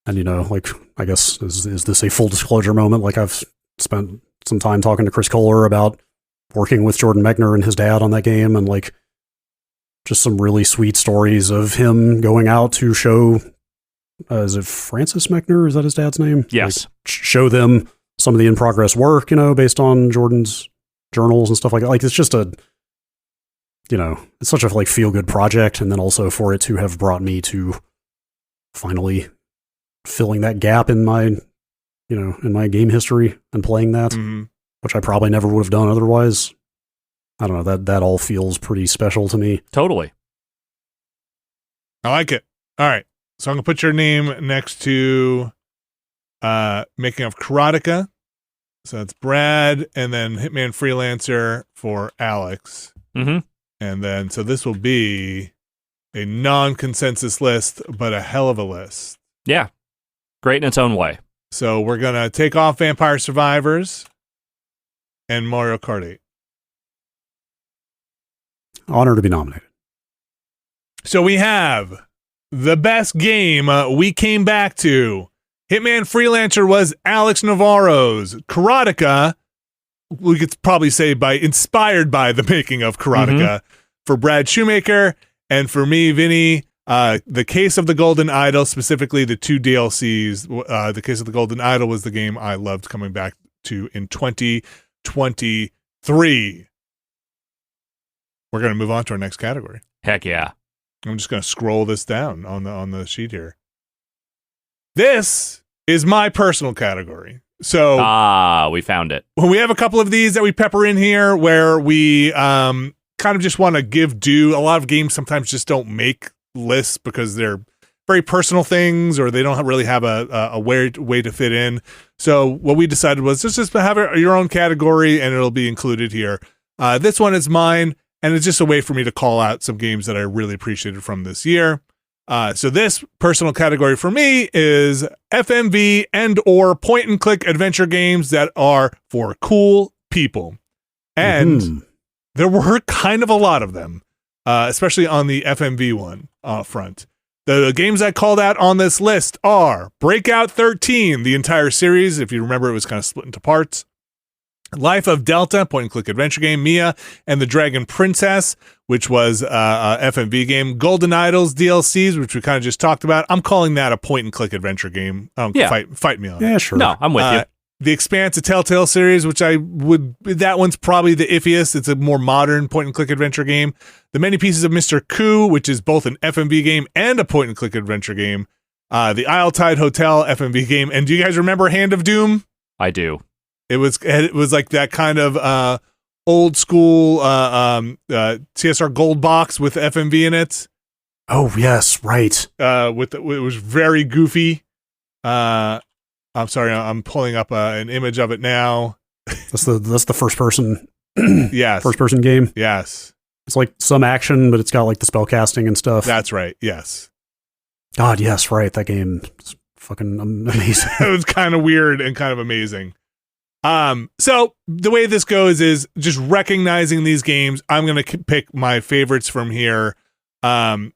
and you know, like, I guess, is this a full disclosure moment? Like I've spent some time talking to Chris Kohler about working with Jordan Mechner and his dad on that game, and like just some really sweet stories of him going out to show, is it Francis Mechner? Is that his dad's name? Yes. Like, show them some of the in-progress work, you know, based on Jordan's journals and stuff like that. Like, it's just it's such a like feel-good project, and then also for it to have brought me to finally filling that gap in my, in my game history and playing that. Mm-hmm. Which I probably never would have done otherwise. I don't know, that all feels pretty special to me. Totally. I like it. All right. So I'm going to put your name next to Making of Karateka. So that's Brad, and then Hitman Freelancer for Alex. Mm-hmm. And then, so this will be a non-consensus list, but a hell of a list. Yeah. Great in its own way. So we're going to take off Vampire Survivors and Mario Kart 8. Honor to be nominated. So we have the best game we came back to. Hitman Freelancer was Alex Navarro's. Karateka, we could probably say inspired by the making of Karateka, for Brad Shoemaker, and for me, Vinny, the Case of the Golden Idol, specifically the 2 DLCs. The Case of the Golden Idol was the game I loved coming back to in 2023. We're going to move on to our next category. Heck yeah. I'm just going to scroll this down on the sheet here. This is my personal category. So we found it. When we have a couple of these that we pepper in here where we kind of just want to give due. A lot of games sometimes just don't make lists because they're very personal things, or they don't really have a way to fit in. So what we decided was just have your own category, and it'll be included here. This one is mine. and it's just a way for me to call out some games that I really appreciated from this year. So this personal category for me is FMV and or point-and-click adventure games that are for cool people. And there were kind of a lot of them, especially on the FMV one front. The games I called out on this list are Breakout 13, the entire series. If you remember, it was kind of split into parts. Life of Delta, point-and-click adventure game. Mia and the Dragon Princess, which was a FMV game. Golden Idols DLCs, which we kind of just talked about. I'm calling that a point-and-click adventure game. Fight me on it. Yeah, sure. No, I'm with you. The Expanse, a Telltale series, which that one's probably the iffiest. It's a more modern point-and-click adventure game. The Many Pieces of Mr. Coup, which is both an FMV game and a point-and-click adventure game. The Isletide Hotel FMV game. And do you guys remember Hand of Doom? I do. It was like that kind of old school CSR Gold box with FMV in it. Oh yes, right. It was very goofy. I'm sorry, I'm pulling up an image of it now. That's the first person. Yes, first person game. Yes, it's like some action, but it's got like the spell casting and stuff. That's right. Yes. God, yes, right. That game is fucking amazing. It was kind of weird and kind of amazing. So the way this goes is just recognizing these games. I'm going to pick my favorites from here. And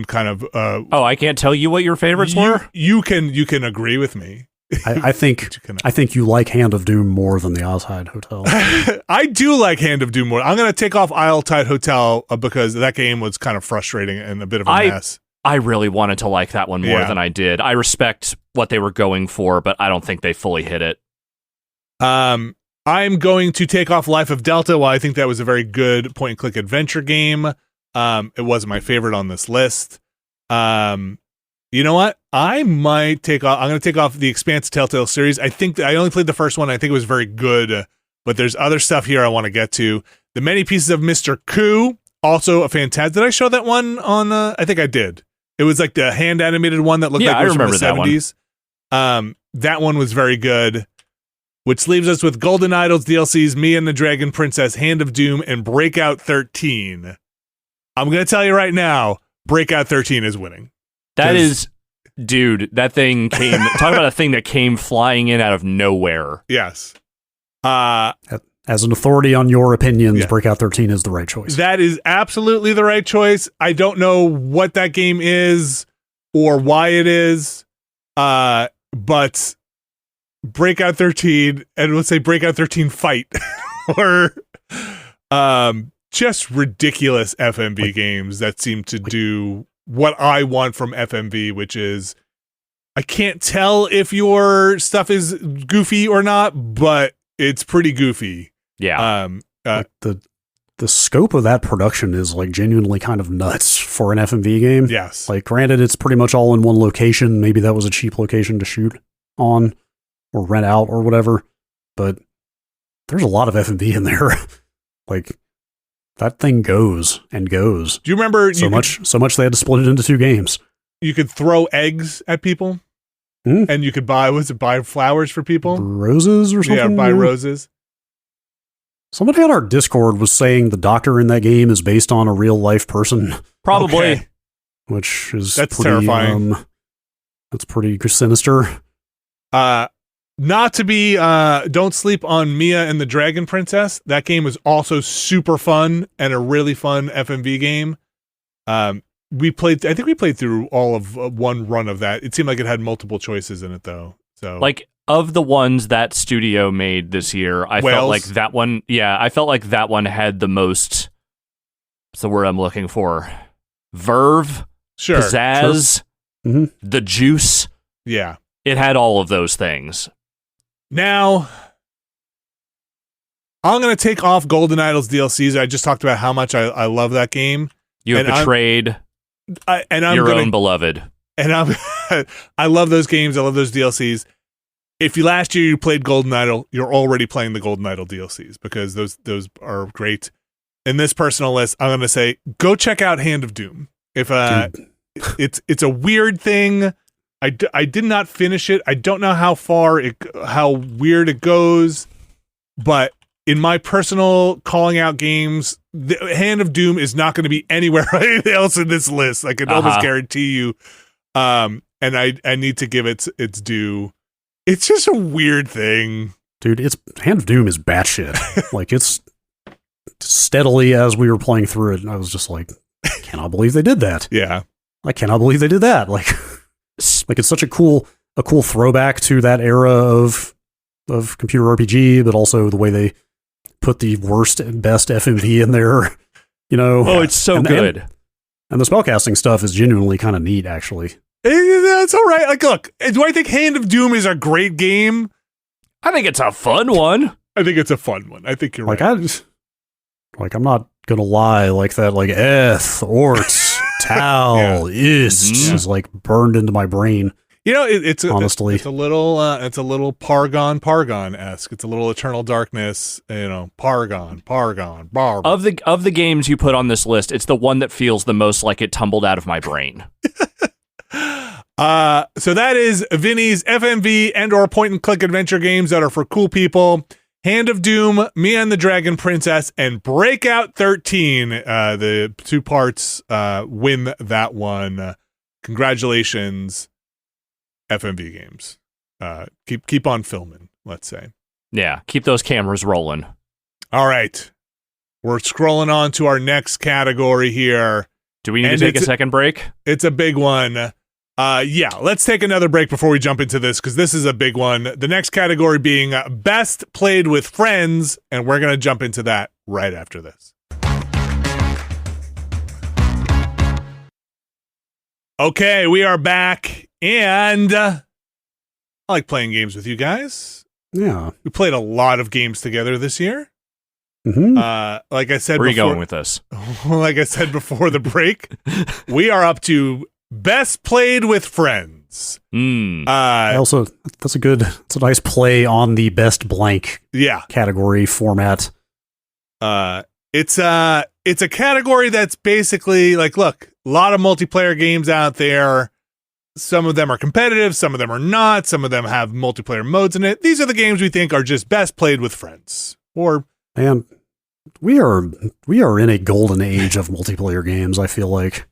kind of, I can't tell you what your favorites were. You can agree with me. I think you like Hand of Doom more than the Isletide Hotel. I do like Hand of Doom more. I'm going to take off Isletide Hotel because that game was kind of frustrating and a bit of a mess. I really wanted to like that one more than I did. I respect what they were going for, but I don't think they fully hit it. I'm going to take off Life of Delta. While I think that was a very good point-and-click adventure game, it wasn't my favorite on this list. You know what? I'm going to take off the Expanse Telltale series. I think I only played the first one. I think it was very good, but there's other stuff here I want to get to. The Many Pieces of Mr. Coup, also a fantastic. Did I show that one on? I think I did. It was like the hand animated one that looked like it was from the 70s. That one was very good. Which leaves us with Golden Idols DLCs, Mia and the Dragon Princess, Hand of Doom, and Breakout 13. I'm going to tell you right now, Breakout 13 is winning. That is, dude, that thing came, talk about a thing that came flying in out of nowhere. Yes. As an authority on your opinions, Breakout 13 is the right choice. That is absolutely the right choice. I don't know what that game is or why it is, but Breakout 13, and let's say Breakout 13 Fight, or just ridiculous FMV games that seem to do what I want from FMV, which is, I can't tell if your stuff is goofy or not, but it's pretty goofy. Yeah. The scope of that production is like genuinely kind of nuts for an FMV game. Yes. Like, granted, it's pretty much all in one location. Maybe that was a cheap location to shoot on or rent out or whatever, but there's a lot of FMV in there. Like, that thing goes and goes. Do you remember so much they had to split it into two games? You could throw eggs at people, and you could buy flowers for people, roses or something. Yeah, buy roses. Somebody on our Discord was saying the doctor in that game is based on a real life person. Probably, okay. Which is that's pretty, terrifying. That's pretty sinister. Not to be, don't sleep on Mia and the Dragon Princess. That game was also super fun and a really fun FMV game. I think we played through all of one run of that. It seemed like it had multiple choices in it though. So, like, of the ones that studio made this year, I felt like that one, I felt like that one had the most, what's the word I'm looking for? Verve, pizzazz, the juice. Yeah. It had all of those things. Now, I'm going to take off Golden Idols DLCs. I just talked about how much I love that game. You have betrayed your own beloved. And I love those games. I love those DLCs. If last year you played Golden Idol, you're already playing the Golden Idol DLCs because those are great. In this personal list, I'm going to say, go check out Hand of Doom. If it's a weird thing. I did not finish it. I don't know how weird it goes, but in my personal calling out games, the Hand of Doom is not going to be anywhere else in this list. I can almost guarantee you. And I need to give it its due. It's just a weird thing. Dude, Hand of Doom is batshit. Like, it's steadily as we were playing through it, I was just like, I cannot believe they did that. Yeah. I cannot believe they did that. Like it's such a cool throwback to that era of computer RPG, but also the way they put the worst and best FMV in there, you know. Oh, it's so good. And the spellcasting stuff is genuinely kind of neat, actually. It's all right. Like, look, do I think Hand of Doom is a great game? I think it's a fun one. I think it's a fun one. I think you're right. I'm not gonna lie, like that, like orts, tal, ist is like burned into my brain. You know, it's honestly, it's a little Pargon-esque. It's a little Eternal Darkness, you know, Pargon. Of the games you put on this list, it's the one that feels the most like it tumbled out of my brain. So that is Vinny's FMV and/or point-and-click adventure games that are for cool people. Hand of Doom, Me and the Dragon Princess, and Breakout 13. The 2 parts win that one. Congratulations, FMV games. Keep on filming, let's say. Yeah, keep those cameras rolling. All right. We're scrolling on to our next category here. Do we need to take a second break? It's a big one. Yeah, let's take another break before we jump into this, because this is a big one. The next category being Best Played with Friends, and we're going to jump into that right after this. Okay, we are back, and I like playing games with you guys. Yeah. We played a lot of games together this year. Mm-hmm. Like I said, where are you going with this? Like I said before the break, we are up to Best Played with Friends. Also, it's a nice play on the best blank category format. It's a category that's basically like, look, a lot of multiplayer games out there. Some of them are competitive, some of them are not, some of them have multiplayer modes in it. These are the games we think are just best played with friends. And we are in a golden age of multiplayer games, I feel like.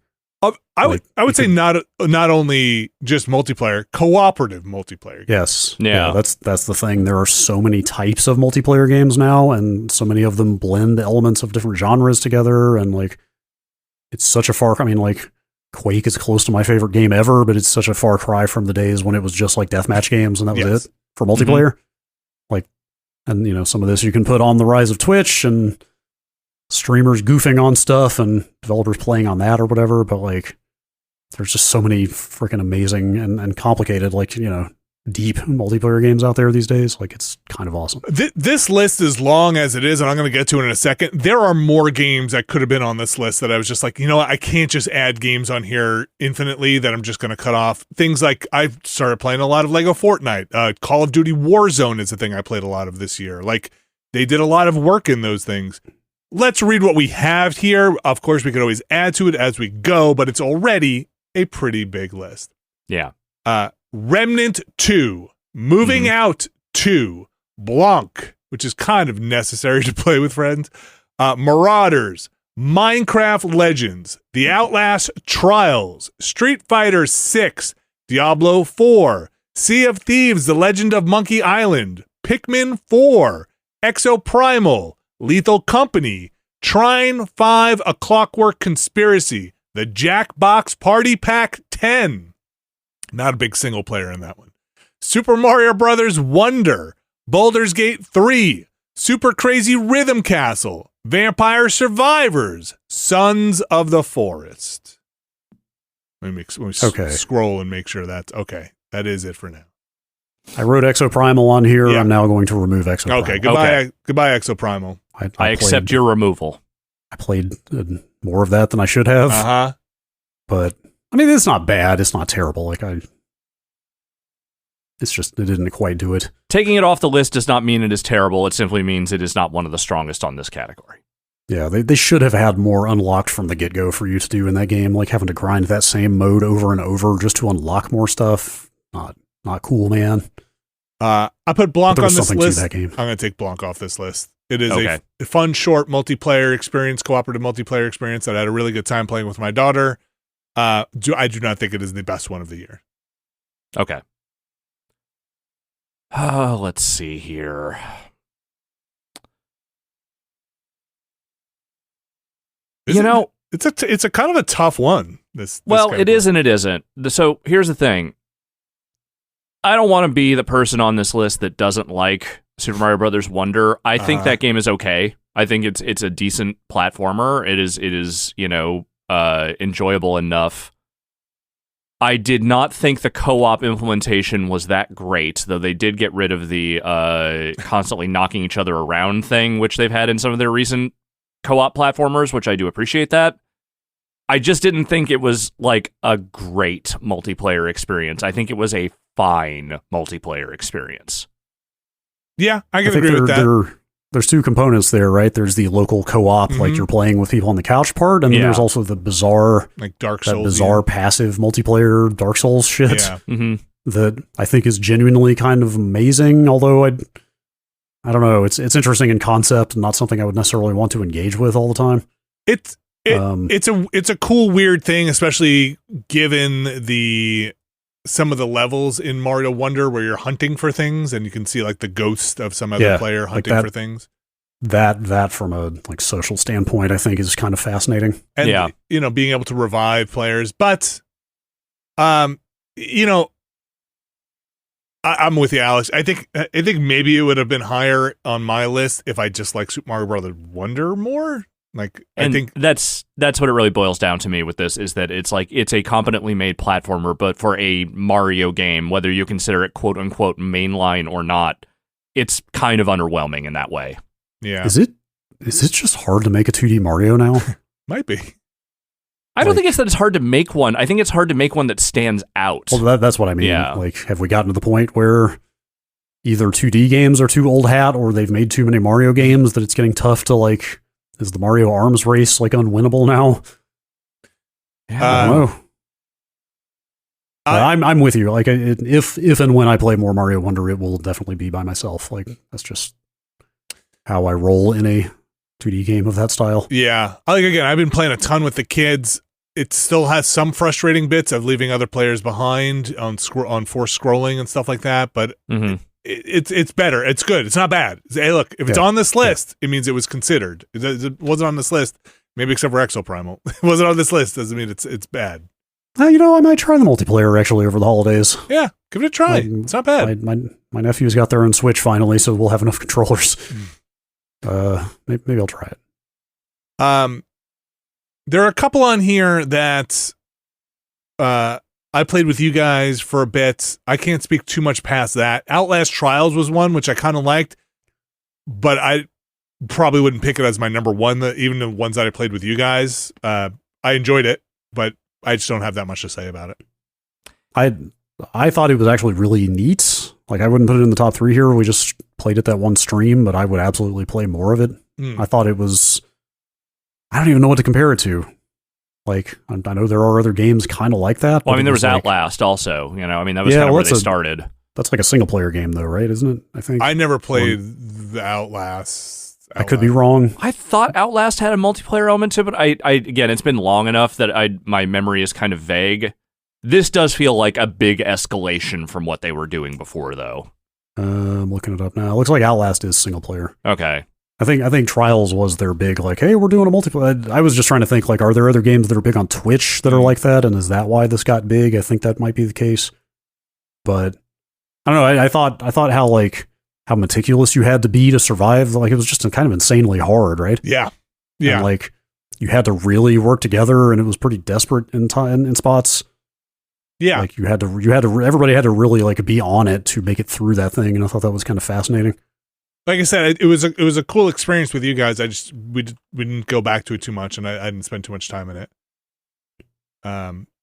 I would say not only just multiplayer, cooperative multiplayer games. Yes. Yeah. That's the thing. There are so many types of multiplayer games now, and so many of them blend elements of different genres together, and like it's such a far, I mean, like Quake is close to my favorite game ever, but it's such a far cry from the days when it was just like deathmatch games and that was it for multiplayer. Mm-hmm. Like, and you know, some of this you can put on the rise of Twitch and streamers goofing on stuff and developers playing on that or whatever, but like there's just so many freaking amazing and complicated, like, you know, deep multiplayer games out there these days. Like, it's kind of awesome. This list, as long as it is, and I'm going to get to it in a second, there are more games that could have been on this list that I was just like, you know what, I can't just add games on here infinitely that I'm just going to cut off. Things like I've started playing a lot of Lego Fortnite. Call of Duty Warzone is a thing I played a lot of this year. Like, they did a lot of work in those things. Let's read what we have here. Of course, we could always add to it as we go, but it's already a pretty big list. Yeah. Remnant 2, Moving Out 2, Blanc, which is kind of necessary to play with friends, Marauders, Minecraft Legends, The Outlast Trials, Street Fighter 6, Diablo 4, Sea of Thieves, The Legend of Monkey Island, Pikmin 4, Exoprimal, Lethal Company, Trine 5, A Clockwork Conspiracy, The Jackbox Party Pack 10. Not a big single player in that one. Super Mario Brothers Wonder, Baldur's Gate 3, Super Crazy Rhythm Castle, Vampire Survivors, Sons of the Forest. Let me scroll and make sure that's okay. That is it for now. I wrote Exoprimal on here. Yeah. I'm now going to remove Exoprimal. Okay, goodbye Exoprimal. I accept your removal. I played more of that than I should have. Uh-huh. But I mean, it's not bad. It's not terrible. Like it's just, it didn't quite do it. Taking it off the list does not mean it is terrible. It simply means it is not one of the strongest on this category. Yeah, they should have had more unlocked from the get-go for you to do in that game, like having to grind that same mode over and over just to unlock more stuff. Not cool, man. I put Blanc on this list. To that game. I'm going to take Blanc off this list. It is a fun, short multiplayer experience, cooperative multiplayer experience that I had a really good time playing with my daughter. I do not think it is the best one of the year. Okay. Let's see here. It's a kind of a tough one. It is and it isn't. So here's the thing. I don't want to be the person on this list that doesn't like Super Mario Brothers Wonder. I think that game is okay. I think it's a decent platformer. It is enjoyable enough. I did not think the co-op implementation was that great, though they did get rid of the constantly knocking each other around thing, which they've had in some of their recent co-op platformers, which I do appreciate that. I just didn't think it was like a great multiplayer experience. I think it was a fine multiplayer experience. Yeah, I can agree with that. There's two components there, right? There's the local co-op, like you're playing with people on the couch part, and then there's also the bizarre, like Dark Souls, bizarre passive multiplayer Dark Souls shit that I think is genuinely kind of amazing. Although I don't know, it's interesting in concept and not something I would necessarily want to engage with all the time. It's a cool, weird thing, especially given some of the levels in Mario Wonder where you're hunting for things and you can see like the ghost of some other player hunting for things. That from a like social standpoint, I think is kind of fascinating. And being able to revive players, but I'm with you, Alex. I think maybe it would have been higher on my list if I just like Super Mario Brothers Wonder more. I think that's what it really boils down to me with this, is that it's like it's a competently made platformer, but for a Mario game, whether you consider it quote unquote mainline or not, it's kind of underwhelming in that way. Yeah. Is it just hard to make a 2D Mario now? Might be. I don't think it's that it's hard to make one. I think it's hard to make one that stands out. Well, that's what I mean. Yeah. Like, have we gotten to the point where either 2D games are too old hat, or they've made too many Mario games that it's getting tough to like? Is the Mario arms race like unwinnable now? I don't know. I'm with you. Like, if and when I play more Mario Wonder, it will definitely be by myself. Like, that's just how I roll in a 2D game of that style. Yeah. Again, I've been playing a ton with the kids. It still has some frustrating bits of leaving other players behind on forced scrolling and stuff like that, but it's better. It's good. It's not bad. Hey, look, if it's on this list, it means it was considered. It wasn't on this list, maybe except for Exoprimal. It wasn't on this list, doesn't mean it's bad. I might try the multiplayer actually over the holidays. Yeah, give it a try. It's not bad. My nephew's got their own Switch finally, so we'll have enough controllers. Maybe I'll try it. There are a couple on here that I played with you guys for a bit. I can't speak too much past that. Outlast Trials was one, which I kind of liked, but I probably wouldn't pick it as my number one, even the ones that I played with you guys. I enjoyed it, but I just don't have that much to say about it. I thought it was actually really neat. Like, I wouldn't put it in the top 3 here. We just played it that one stream, but I would absolutely play more of it. I thought it was... I don't even know what to compare it to. Like, I know there are other games kind of like that. Well, I mean, there was Outlast also. That was kind of where they started. That's like a single-player game, though, right? Isn't it? I think. I never played the Outlast. I could be wrong. I thought Outlast had a multiplayer element to it, but I again, it's been long enough that my memory is kind of vague. This does feel like a big escalation from what they were doing before, though. I'm looking it up now. It looks like Outlast is single-player. Okay. I think Trials was their big, like, hey, we're doing a multiplayer. I was just trying to think, like, are there other games that are big on Twitch that are like that? And is that why this got big? I think that might be the case. But I don't know. I thought how meticulous you had to be to survive. Like, it was just kind of insanely hard, right? Yeah. Yeah. And, like, you had to really work together, and it was pretty desperate in spots. Yeah. Like, everybody had to really, like, be on it to make it through that thing. And I thought that was kind of fascinating. Like I said, it was a cool experience with you guys. We didn't go back to it too much, and I didn't spend too much time in it.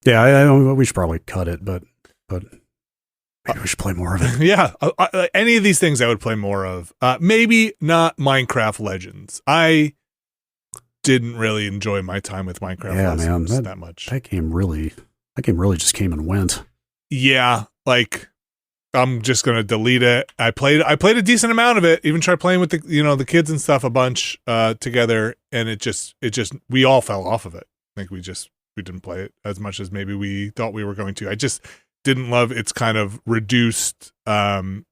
We should probably cut it, but maybe we should play more of it. Yeah, any of these things I would play more of. Maybe not Minecraft Legends. I didn't really enjoy my time with Minecraft Legends that much. That game really just came and went. Yeah, like I'm just gonna delete it. I played a decent amount of it. Even tried playing with the kids and stuff a bunch together, and it just we all fell off of it. I think we didn't play it as much as maybe we thought we were going to. I just didn't love its kind of reduced kind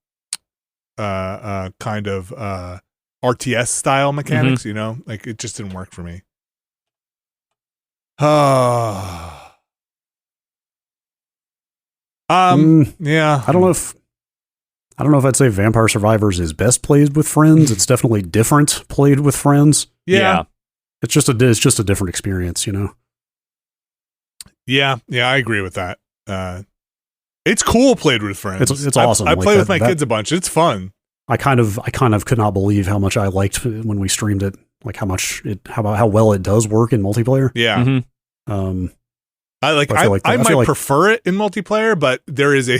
of RTS style mechanics. Like it just didn't work for me. Yeah. I don't know if I'd say Vampire Survivors is best played with friends. It's definitely different played with friends. Yeah. It's just a different experience, Yeah, I agree with that. It's cool played with friends. It's awesome. I play with my kids a bunch. It's fun. I kind of could not believe how much I liked when we streamed it. Like how well it does work in multiplayer. Yeah. Mm-hmm. I might prefer it in multiplayer, but there is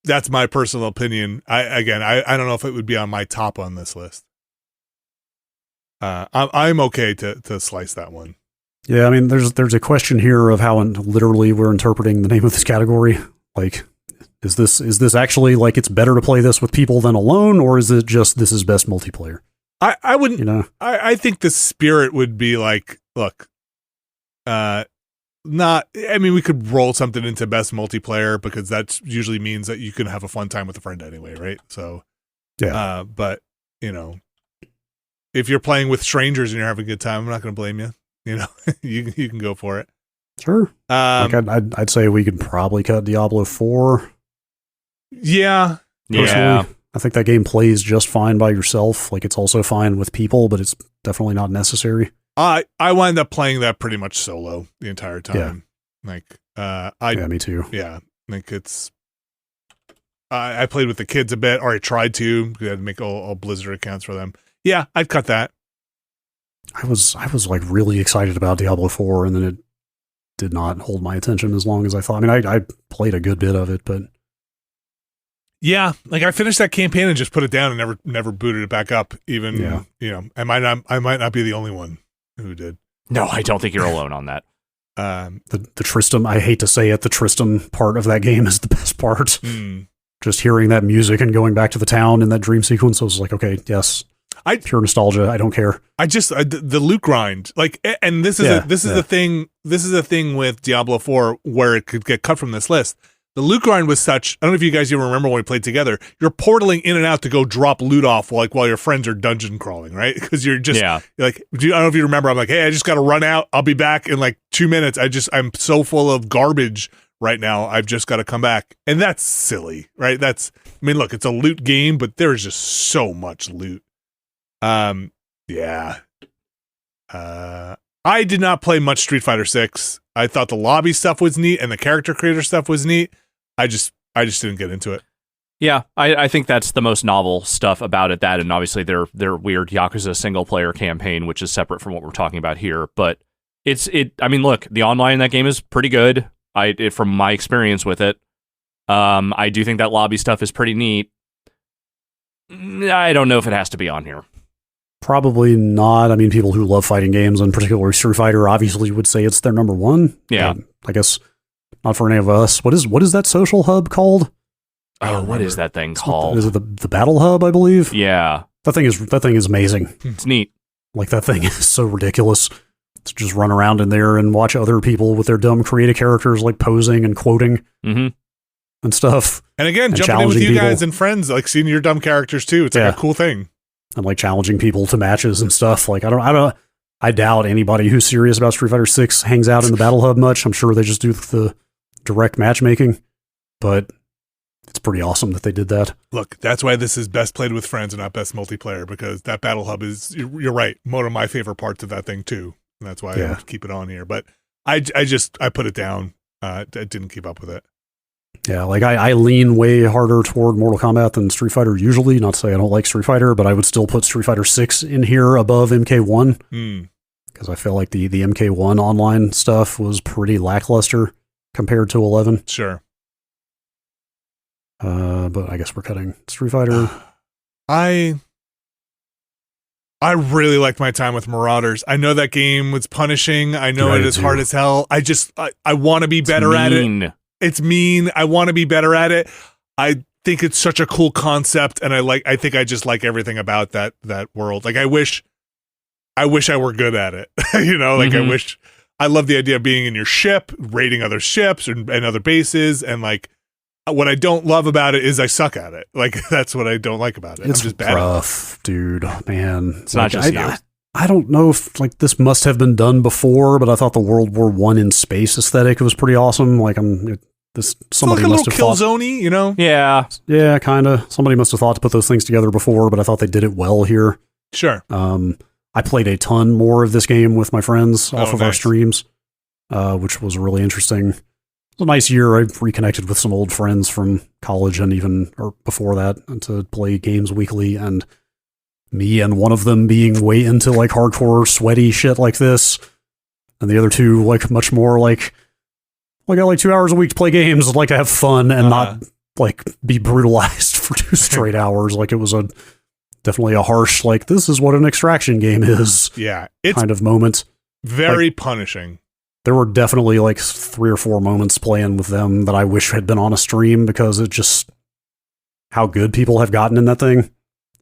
that's my personal opinion. I don't know if it would be on my top on this list. I'm okay to slice that one. Yeah, I mean, there's a question here of how literally we're interpreting the name of this category. Like, is this actually like it's better to play this with people than alone, or is it just this is best multiplayer? I wouldn't. I think the spirit would be like, look, not. I mean, we could roll something into best multiplayer because that usually means that you can have a fun time with a friend anyway, right? So, yeah. But if you're playing with strangers and you're having a good time, I'm not going to blame you. You can go for it. Sure. I'd say we could probably cut Diablo 4. Yeah. Personally, yeah. I think that game plays just fine by yourself. Like it's also fine with people, but it's definitely not necessary. I wound up playing that pretty much solo the entire time. Yeah. Like, me too. Yeah. Like it's, I played with the kids a bit, or I tried to. I had to make all Blizzard accounts for them. Yeah, I'd cut that. I was like really excited about Diablo 4, and then it did not hold my attention as long as I thought. I mean, I played a good bit of it, but yeah, like I finished that campaign and just put it down and never booted it back up. Even I might not be the only one who did. No, I don't think you're alone on that. The Tristram, I hate to say it, the Tristram part of that game is the best part. Just hearing that music and going back to the town in that dream sequence, I was like, okay, yes. Pure nostalgia. I don't care. The loot grind, like, and this is the thing. This is the thing with Diablo 4 where it could get cut from this list. The loot grind was such. I don't know if you guys even remember when we played together. You're portaling in and out to go drop loot off, while your friends are dungeon crawling, right? Because you're just like, I don't know if you remember. I'm like, hey, I just got to run out. I'll be back in like 2 minutes. I'm so full of garbage right now. I've just got to come back, and that's silly, right? I mean, look, it's a loot game, but there is just so much loot. Yeah. I did not play much Street Fighter 6. I thought the lobby stuff was neat and the character creator stuff was neat. I just didn't get into it. Yeah, I think that's the most novel stuff about it. That and obviously their weird Yakuza single player campaign, which is separate from what we're talking about here. But I mean, look, the online in that game is pretty good. From my experience with it, I do think that lobby stuff is pretty neat. I don't know if it has to be on here. Probably not. I mean, people who love fighting games, and particularly Street Fighter, obviously would say it's their number one. Yeah. I guess not for any of us. What is that social hub called? Oh, what is that thing called? Is it the Battle Hub, I believe? Yeah. That thing is amazing. It's neat. Like, that thing is so ridiculous. To just run around in there and watch other people with their dumb creative characters, like posing and quoting and stuff. And again, jumping in with you guys and friends, like seeing your dumb characters too. It's like a cool thing. And like challenging people to matches and stuff. Like, I doubt anybody who's serious about Street Fighter 6 hangs out in the Battle Hub much. I'm sure they just do the direct matchmaking, but it's pretty awesome that they did that. Look, that's why this is best played with friends and not best multiplayer, because that Battle Hub is, you're right, one of my favorite parts of that thing too. And that's why I keep it on here. But I put it down. I didn't keep up with it. Yeah, like I lean way harder toward Mortal Kombat than Street Fighter usually. Not to say I don't like Street Fighter, but I would still put Street Fighter 6 in here above MK1. Because I feel like the MK1 online stuff was pretty lackluster compared to 11. Sure. But I guess we're cutting Street Fighter. I really liked my time with Marauders. I know that game was punishing. I know it is hard as hell. I want to be better at it. It's mean. I want to be better at it. I think it's such a cool concept, and I think I just like everything about that world. Like I wish I were good at it. You know, like I love the idea of being in your ship, raiding other ships and other bases, and like what I don't love about it is I suck at it. Like that's what I don't like about it. It's I'm just bad rough, dude, man. It's not just you. I don't know if like this must have been done before, but I thought the World War I in space aesthetic was pretty awesome. Like somebody like must have thought, Killzone-y, you know? Yeah, kind of. Somebody must have thought to put those things together before, but I thought they did it well here. Sure. I played a ton more of this game with my friends off of our nice. streams, which was really interesting. It was a nice year. I reconnected with some old friends from college and even or before that to play games weekly, and me and one of them being way into like hardcore sweaty shit like this, and the other two like much more like I got like 2 hours a week to play games, I'd like to have fun and not like be brutalized for 2 straight hours. Like it was definitely a harsh, like this is what an extraction game is. Yeah, it's kind of moment. Very punishing. There were definitely like 3 or 4 moments playing with them that I wish had been on a stream because it just how good people have gotten in that thing.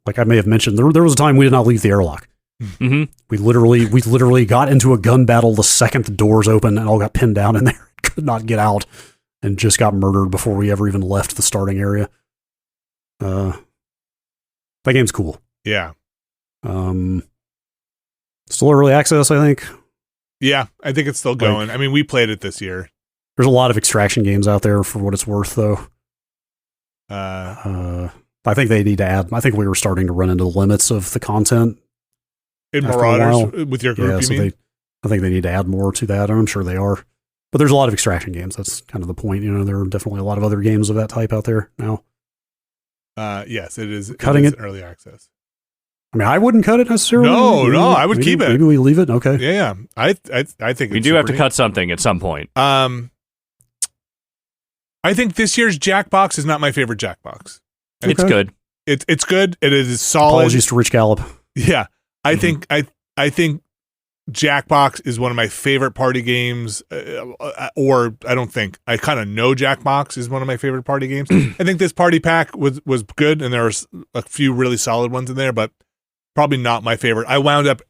Like I may have mentioned, there was a time we did not leave the airlock. Mm-hmm. We literally got into a gun battle the second the doors opened and all got pinned down in there. Could not get out and just got murdered before we ever even left the starting area. That game's cool. Yeah. Still early access, I think. Yeah, I think it's still going. I mean, we played it this year. There's a lot of extraction games out there for what it's worth, though. I think they need to add. I think we were starting to run into the limits of the content in Marauders with your group. You mean? I think they need to add more to that. I'm sure they are. But there's a lot of extraction games. That's kind of the point. You know, there are definitely a lot of other games of that type out there now. Yes, it is. Cutting it early access. I mean, I wouldn't cut it necessarily. No, I would keep it. Maybe we leave it. Okay. Yeah. I think we do have to cut something at some point. I think this year's Jackbox is not my favorite Jackbox. Okay. It's good. It's good. It is solid. Apologies to Rich Gallop. Yeah, I think Jackbox is one of my favorite party games. I kind of know Jackbox is one of my favorite party games. I think this party pack was good, and there were a few really solid ones in there, but probably not my favorite. I wound up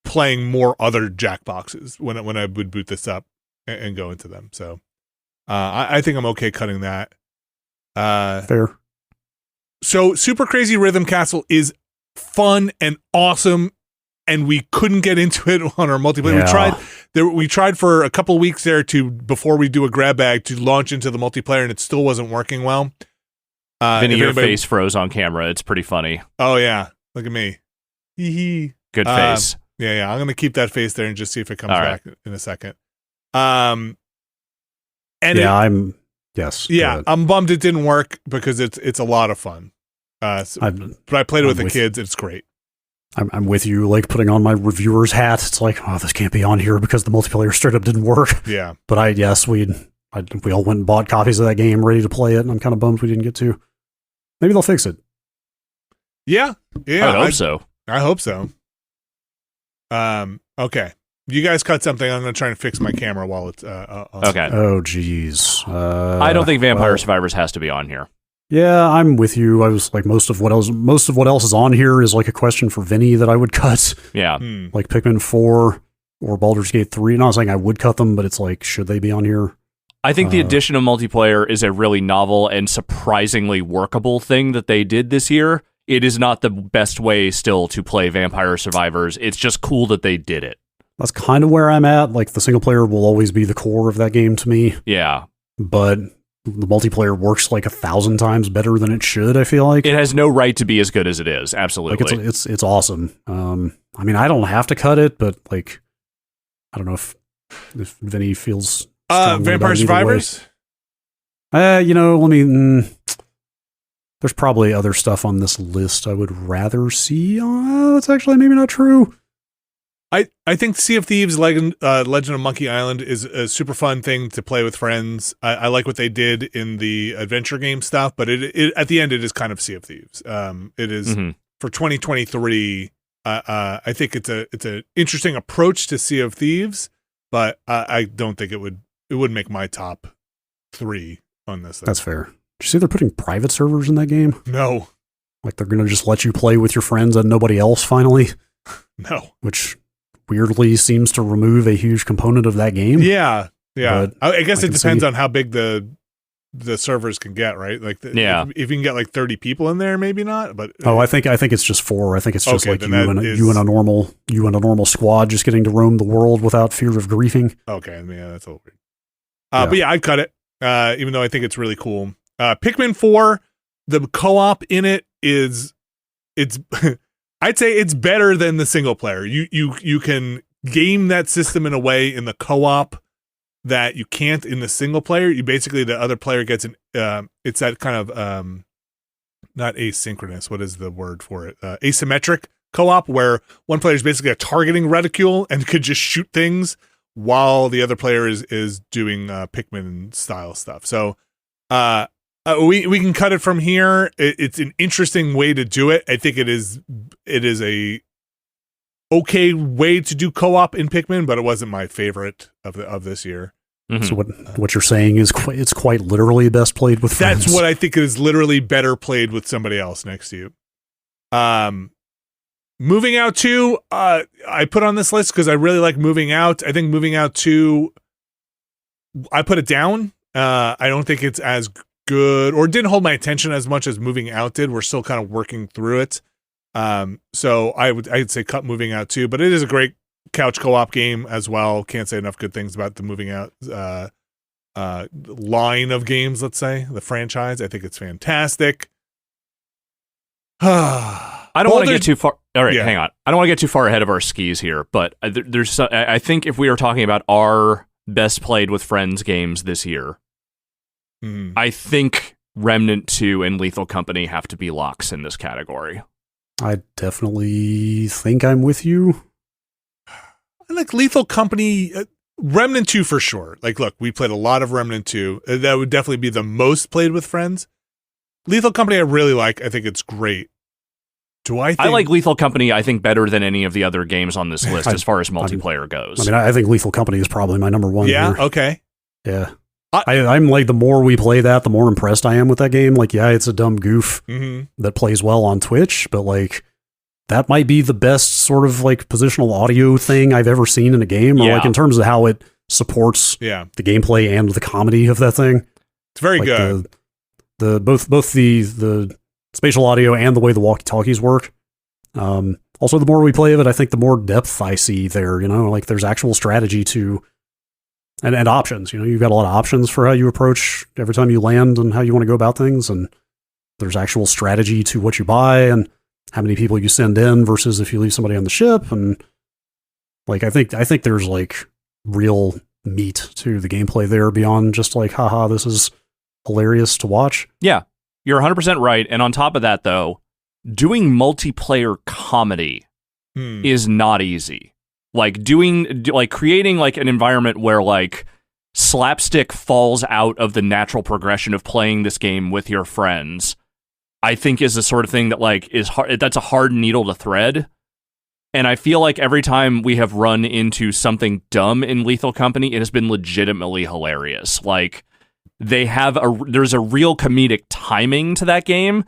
playing more other Jackboxes when I would boot this up and go into them. So I think I'm okay cutting that. Fair. So Super Crazy Rhythm Castle is fun and awesome, and we couldn't get into it on our multiplayer. Yeah. We tried for a couple of weeks there before we do a grab bag to launch into the multiplayer, and it still wasn't working well. Vinny, your face froze on camera. It's pretty funny. Oh yeah, look at me. Hee hee. Good face. Yeah. I'm gonna keep that face there and just see if it comes back in a second. Yes. Yeah, I'm bummed it didn't work because it's a lot of fun. But I played it with the kids. It's great. I'm with you, like putting on my reviewer's hat. It's like, oh, this can't be on here because the multiplayer straight up didn't work. Yeah. But we all went and bought copies of that game ready to play it, and I'm kind of bummed we didn't get to. Maybe they'll fix it. Yeah. I hope so. I hope so. Okay. You guys cut something. I'm going to try and fix my camera while it's on. Okay. Oh, geez. I don't think Vampire Survivors has to be on here. Yeah, I'm with you. I was like, most of what else is on here is like a question for Vinny that I would cut. Yeah. Like Pikmin 4 or Baldur's Gate 3. Not saying I would cut them, but it's like, should they be on here? I think the addition of multiplayer is a really novel and surprisingly workable thing that they did this year. It is not the best way still to play Vampire Survivors. It's just cool that they did it. That's kind of where I'm at. Like, the single player will always be the core of that game to me. Yeah. But the multiplayer works like 1,000 times better than it should, I feel like. It has no right to be as good as it is. Absolutely. Like, it's awesome. I mean, I don't have to cut it, but like, I don't know if Vinny feels Vampire Survivors? Let me... there's probably other stuff on this list I would rather see. That's actually maybe not true. I think Sea of Thieves Legend of Monkey Island is a super fun thing to play with friends. I like what they did in the adventure game stuff, but it at the end it is kind of Sea of Thieves. It is for 2023. I think it's an interesting approach to Sea of Thieves, but I don't think it would make my top 3 on this list. That's fair. Did you see they're putting private servers in that game? No. Like they're going to just let you play with your friends and nobody else finally? No. Which weirdly seems to remove a huge component of that game. Yeah. But I guess it depends see. on how big the servers can get, right? Like, if you can get like 30 people in there, maybe not. But I think it's just 4. I think it's just okay, like you and a normal squad just getting to roam the world without fear of griefing. Okay, yeah, that's a little weird. But yeah, I'd cut it, even though I think it's really cool. Pikmin 4, the co-op in it it's I'd say it's better than the single player. You can game that system in a way in the co-op that you can't in the single player. You basically, the other player gets it's that kind of not asynchronous. What is the word for it? Asymmetric co-op, where one player is basically a targeting reticule and could just shoot things while the other player is doing Pikmin style stuff. So we can cut it from here. It's an interesting way to do it. I think it is a okay way to do co-op in Pikmin, but it wasn't my favorite of this year. Mm-hmm. So what you're saying is it's quite literally best played with friends. That's what I think is literally better played with somebody else next to you. Moving Out 2, I put on this list because I really like Moving Out. I think Moving Out 2, I put it down. I don't think it's as good, or didn't hold my attention as much as Moving Out did. We're still kind of working through it. So I'd say cut Moving Out 2, but it is a great couch co-op game as well. Can't say enough good things about the Moving Out line of games, let's say, the franchise. I think it's fantastic. I don't want to get too far. All right, hang on. I don't want to get too far ahead of our skis here, but I think if we are talking about our best played with friends games this year, I think Remnant 2 and Lethal Company have to be locks in this category. I definitely think I'm with you. I like Lethal Company, Remnant 2 for sure. Like, look, we played a lot of Remnant 2. That would definitely be the most played with friends. Lethal Company I really like. I think it's great. I like Lethal Company, I think, better than any of the other games on this list as far as multiplayer goes. I think Lethal Company is probably my number one. Yeah, here. okay. Yeah. I'm like, the more we play that, the more impressed I am with that game. Like, yeah, it's a dumb goof that plays well on Twitch, but like, that might be the best sort of like positional audio thing I've ever seen in a game, or like in terms of how it supports the gameplay and the comedy of that thing. It's very like good. Both the spatial audio and the way the walkie-talkies work. Also, the more we play of it, I think the more depth I see there. Like there's actual strategy to. And options, you've got a lot of options for how you approach every time you land and how you want to go about things. And there's actual strategy to what you buy and how many people you send in versus if you leave somebody on the ship. And like, I think there's like real meat to the gameplay there beyond just like, haha, this is hilarious to watch. Yeah, you're 100% right. And on top of that, though, doing multiplayer comedy is not easy. Like creating like an environment where like slapstick falls out of the natural progression of playing this game with your friends, I think is the sort of thing that like is hard. That's a hard needle to thread. And I feel like every time we have run into something dumb in Lethal Company, it has been legitimately hilarious. Like there's a real comedic timing to that game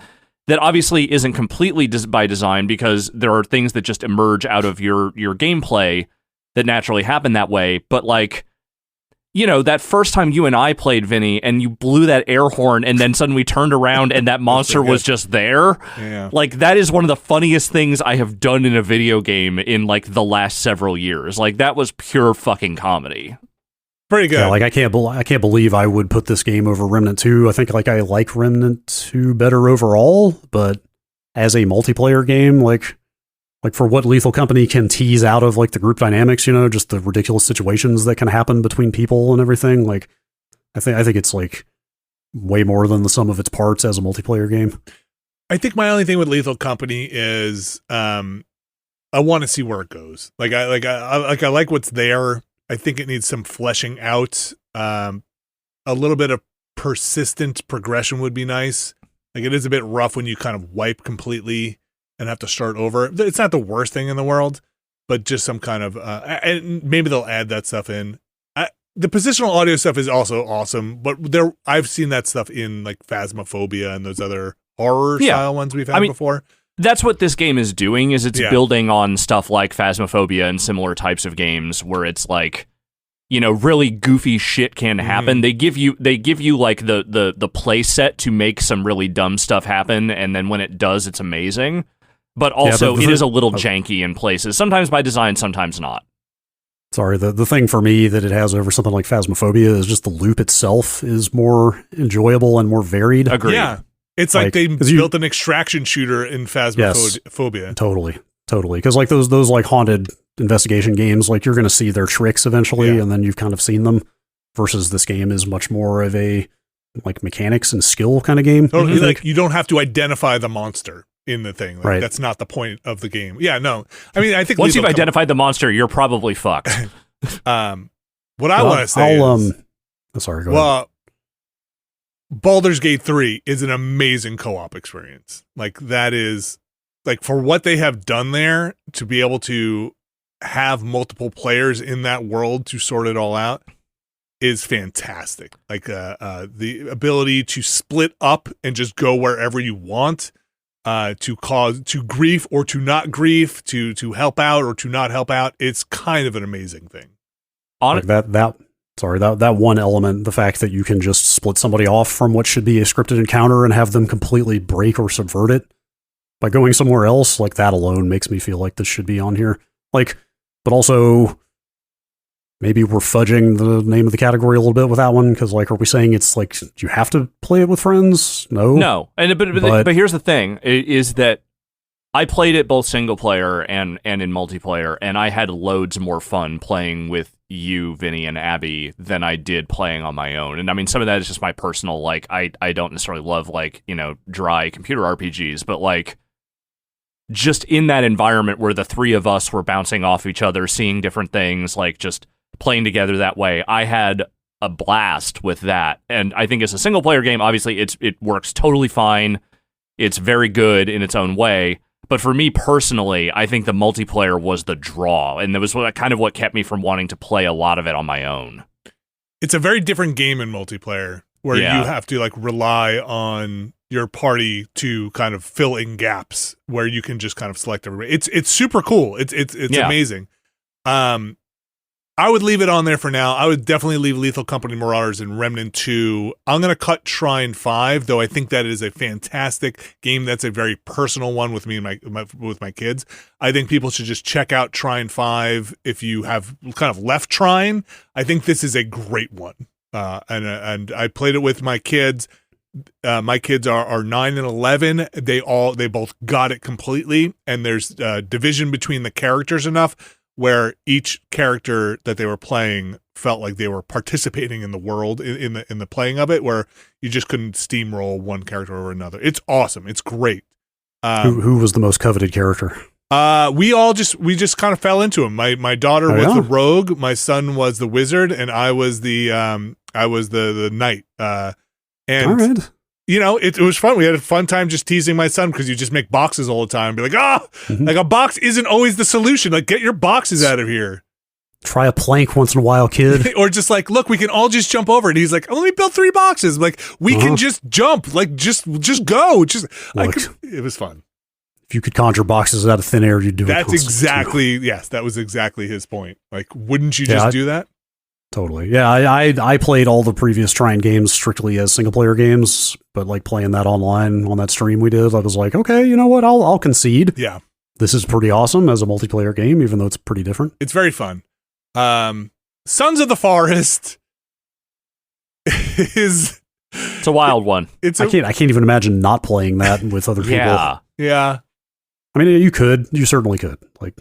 that obviously isn't completely by design, because there are things that just emerge out of your gameplay that naturally happen that way. But like, that first time you and I played, Vinny, and you blew that air horn and then suddenly turned around and that monster was just there. Yeah. Like, that is one of the funniest things I have done in a video game in like the last several years. Like, that was pure fucking comedy. Pretty good. Yeah, like I can't believe I would put this game over Remnant 2. I think like I like Remnant 2 better overall, but as a multiplayer game, like for what Lethal Company can tease out of like the group dynamics, just the ridiculous situations that can happen between people and everything. Like I think it's like way more than the sum of its parts as a multiplayer game. I think my only thing with Lethal Company is I want to see where it goes. I like what's there. I think it needs some fleshing out. A little bit of persistent progression would be nice. Like, it is a bit rough when you kind of wipe completely and have to start over. It's not the worst thing in the world, but just some kind of, and maybe they'll add that stuff in. the positional audio stuff is also awesome, but I've seen that stuff in like Phasmophobia and those other horror style ones we've had before. That's what this game is doing, is it's building on stuff like Phasmophobia and similar types of games where it's like, you know, really goofy shit can happen. They give you like the play set to make some really dumb stuff happen, and then when it does, it's amazing. But also, it is a little janky in places, sometimes by design, sometimes not. Sorry, the thing for me that it has over something like Phasmophobia is just the loop itself is more enjoyable and more varied. Agreed. Yeah. It's like they built an extraction shooter in Phasmophobia. Yes, totally. Because like those like haunted investigation games, like you're going to see their tricks eventually, and then you've kind of seen them. Versus this game is much more of a like mechanics and skill kind of game. Totally, like you don't have to identify the monster in the thing. Like, that's not the point of the game. Yeah, no. I mean, I think once you've identified the monster, you're probably fucked. What I want to say is, sorry, go ahead. Baldur's Gate 3 is an amazing co-op experience. Like that is like for what they have done there to be able to have multiple players in that world to sort it all out is fantastic. Like the ability to split up and just go wherever you want, to grief or to not grief, to help out or to not help out. It's kind of an amazing thing. Like that one element, the fact that you can just split somebody off from what should be a scripted encounter and have them completely break or subvert it by going somewhere else, like that alone makes me feel like this should be on here. Like, but also maybe we're fudging the name of the category a little bit with that one, because like, are we saying it's like you have to play it with friends? No. But here's the thing: is that I played it both single player and in multiplayer, and I had loads more fun playing with you, Vinny, and Abby than I did playing on my own. And I mean, some of that is just my personal, like, I don't necessarily love, like, you know, dry computer RPGs, but like, just in that environment where the three of us were bouncing off each other, seeing different things, like just playing together that way, I had a blast with that. And I think as a single player game, obviously it works totally fine. It's very good in its own way. But for me personally, I think the multiplayer was the draw, and that was kind of what kept me from wanting to play a lot of it on my own. It's a very different game in multiplayer, where you have to like rely on your party to kind of fill in gaps, where you can just kind of select everybody. It's super cool. It's amazing. I would leave it on there for now. I would definitely leave Lethal Company Marauders and Remnant 2. I'm going to cut Shrine 5, though I think that is a fantastic game. That's a very personal one with me and with my kids. I think people should just check out Shrine 5 if you have kind of left Shrine. I think this is a great one. And I played it with my kids. My kids are 9 and 11. They both got it completely, and there's division between the characters enough where each character that they were playing felt like they were participating in the world in the playing of it, where you just couldn't steamroll one character over another. It's awesome. It's great. Who was the most coveted character? We just kind of fell into him. My daughter was the rogue, my son was the wizard, and I was the knight. And all right. You know, it was fun. We had a fun time just teasing my son because you just make boxes all the time and be like, like a box isn't always the solution. Like, get your boxes out of here. Try a plank once in a while, kid. Or just like, look, we can all just jump over it. He's like, oh, let me build 3 boxes. Like, we can just jump. Like, just go. It was fun. If you could conjure boxes out of thin air, you'd do it. That's exactly, yes, that was exactly his point. Like, wouldn't you just do that? Totally. Yeah, I played all the previous Shrine games strictly as single-player games, but like playing that online on that stream we did, I was like, okay, you know what? I'll concede. Yeah. This is pretty awesome as a multiplayer game, even though it's pretty different. It's very fun. Sons of the Forest is... It's a wild one. I can't even imagine not playing that with other people. Yeah. I mean, you certainly could. Like,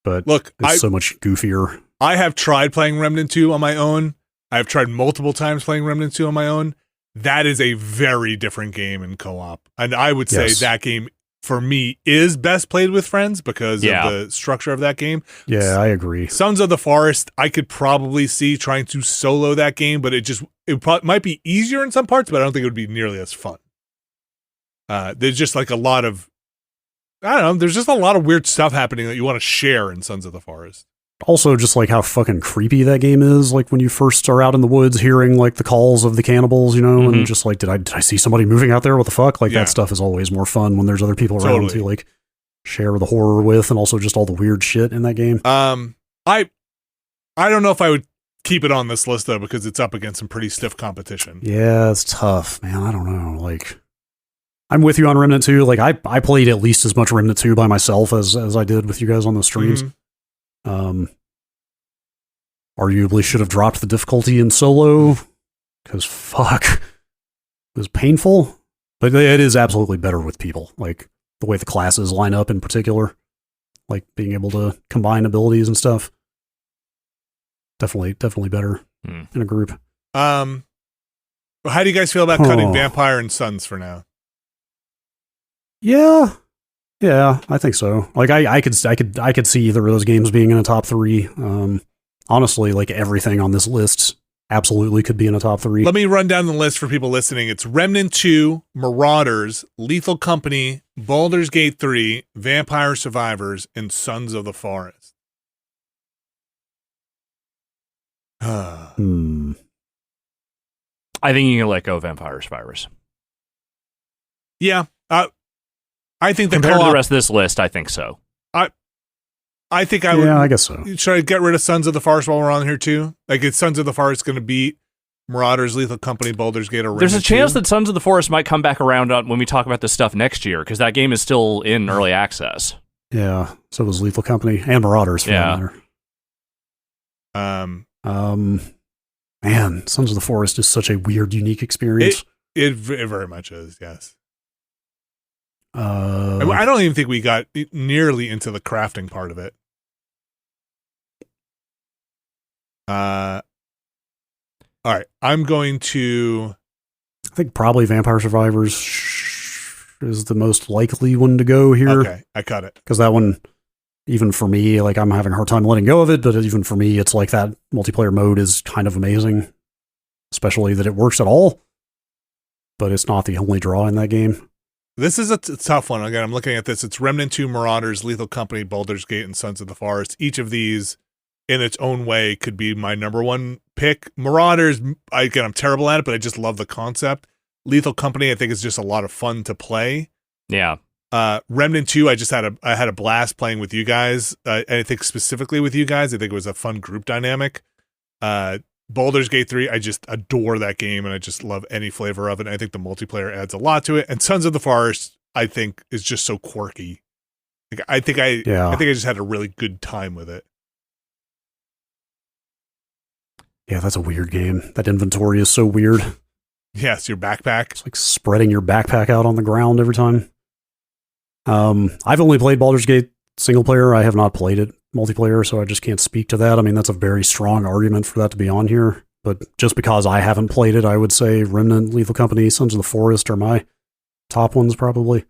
but look, it's so much goofier. I have tried playing Remnant 2 on my own. I have tried multiple times playing Remnant 2 on my own. That is a very different game in co-op. And I would say that game, for me, is best played with friends because of the structure of that game. Yeah, I agree. Sons of the Forest, I could probably see trying to solo that game, but it might be easier in some parts, but I don't think it would be nearly as fun. There's just like a lot of, I don't know, there's just a lot of weird stuff happening that you want to share in Sons of the Forest. also just like how fucking creepy that game is. Like when you first are out in the woods hearing like the calls of the cannibals, you know, and just like, did I see somebody moving out there? What the fuck? Like that stuff is always more fun when there's other people around to like share the horror with, and also just all the weird shit in that game. I don't know if I would keep it on this list though, because it's up against some pretty stiff competition. Yeah, it's tough, man. I don't know. Like, I'm with you on Remnant 2. Like, I played at least as much Remnant 2 by myself as I did with you guys on the streams. Arguably should have dropped the difficulty in solo, because fuck, it was painful. But it is absolutely better with people. Like, the way the classes line up in particular. Like, being able to combine abilities and stuff. Definitely better in a group. How do you guys feel about cutting Vampire and Sons for now? Yeah, I think so. Like I could see either of those games being in a top 3. Honestly, like everything on this list absolutely could be in a top 3. Let me run down the list for people listening. It's Remnant 2, Marauders, Lethal Company, Baldur's Gate 3, Vampire Survivors, and Sons of the Forest. I think you can let go Vampire Survivors. Yeah. I think compared to the rest of this list, I think so. I think I would. Yeah, I guess so. Should I get rid of Sons of the Forest while we're on here too? Like, is Sons of the Forest going to beat Marauders, Lethal Company, Baldur's Gate, or Remnant? There's a chance that Sons of the Forest might come back around when we talk about this stuff next year, because that game is still in early access. Yeah, so was Lethal Company and Marauders for that matter. Man, Sons of the Forest is such a weird, unique experience. It very much is, yes. I don't even think we got nearly into the crafting part of it. All right, I'm going to... I think probably Vampire Survivors is the most likely one to go here. Okay, I cut it. Because that one, even for me, like I'm having a hard time letting go of it, but even for me, it's like that multiplayer mode is kind of amazing. Especially that it works at all. But it's not the only draw in that game. This is a tough one. Again, I'm looking at this. It's Remnant 2, Marauders, Lethal Company, Baldur's Gate, and Sons of the Forest. Each of these, in its own way, could be my number one pick. Marauders, again, I'm terrible at it, but I just love the concept. Lethal Company, I think, is just a lot of fun to play. Yeah. Remnant 2, I had a blast playing with you guys. And I think specifically with you guys, I think it was a fun group dynamic. Baldur's Gate 3, I just adore that game, and I just love any flavor of it. I think the multiplayer adds a lot to it. And Sons of the Forest, I think, is just so quirky. Like, I think I just had a really good time with it. Yeah, that's a weird game. That inventory is so weird. Yes, your backpack. It's like spreading your backpack out on the ground every time. I've only played Baldur's Gate single player. I have not played it multiplayer, so I just can't speak to that. I mean, that's a very strong argument for that to be on here. But just because I haven't played it, I would say Remnant, Lethal Company, Sons of the Forest are my top ones probably.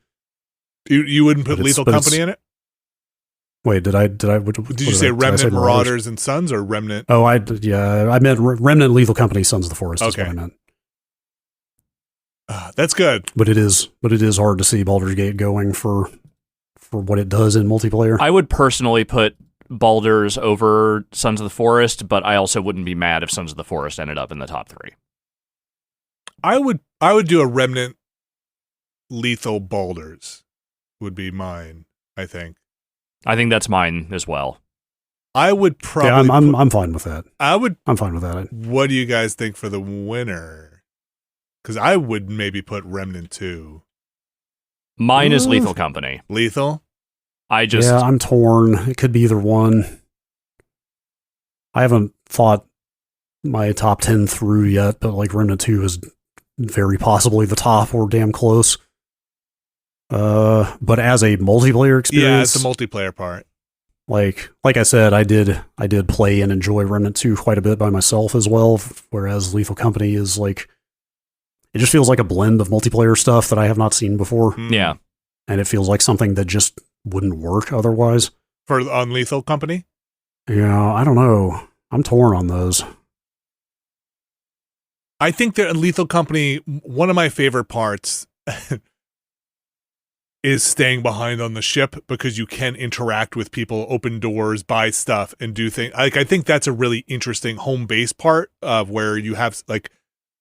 You wouldn't put Lethal Company in it? Wait, did I? Did you say Remnant, Marauders, and Sons, or Remnant? Oh, I meant Remnant, Lethal Company, Sons of the Forest. Okay. Is what I meant. That's good. But it is hard to see Baldur's Gate going for what it does in multiplayer. I would personally put Baldur's over Sons of the Forest, but I also wouldn't be mad if Sons of the Forest ended up in the top 3. I would do a Remnant, Lethal, Baldur's would be mine, I think. I think that's mine as well. I would probably... Yeah, I'm fine with that. I'm fine with that. What do you guys think for the winner? Because I would maybe put Remnant 2. Mine is Lethal Company. Lethal? Yeah, I'm torn. It could be either one. I haven't thought my top 10 through yet, but like Remnant 2 is very possibly the top or damn close. But as a multiplayer experience... Yeah, it's the multiplayer part. Like I said, I did play and enjoy Remnant 2 quite a bit by myself as well, whereas Lethal Company is like... It just feels like a blend of multiplayer stuff that I have not seen before. Yeah. And it feels like something that just wouldn't work otherwise. On Lethal Company? Yeah, I don't know. I'm torn on those. I think that Lethal Company, one of my favorite parts is staying behind on the ship because you can interact with people, open doors, buy stuff, and do things. Like, I think that's a really interesting home base part of where you have like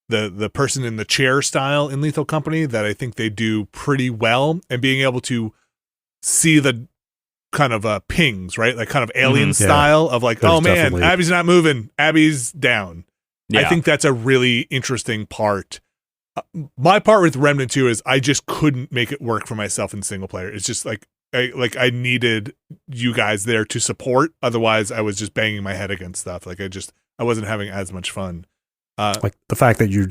the person in the chair style in Lethal Company that I think they do pretty well, and being able to see the kind of pings, right? Like kind of alien style of like, oh man, Abby's not moving, Abby's down. Yeah. I think that's a really interesting part. My part with Remnant 2 is I just couldn't make it work for myself in single player. It's just like I needed you guys there to support. Otherwise, I was just banging my head against stuff. Like I wasn't having as much fun. Like the fact that you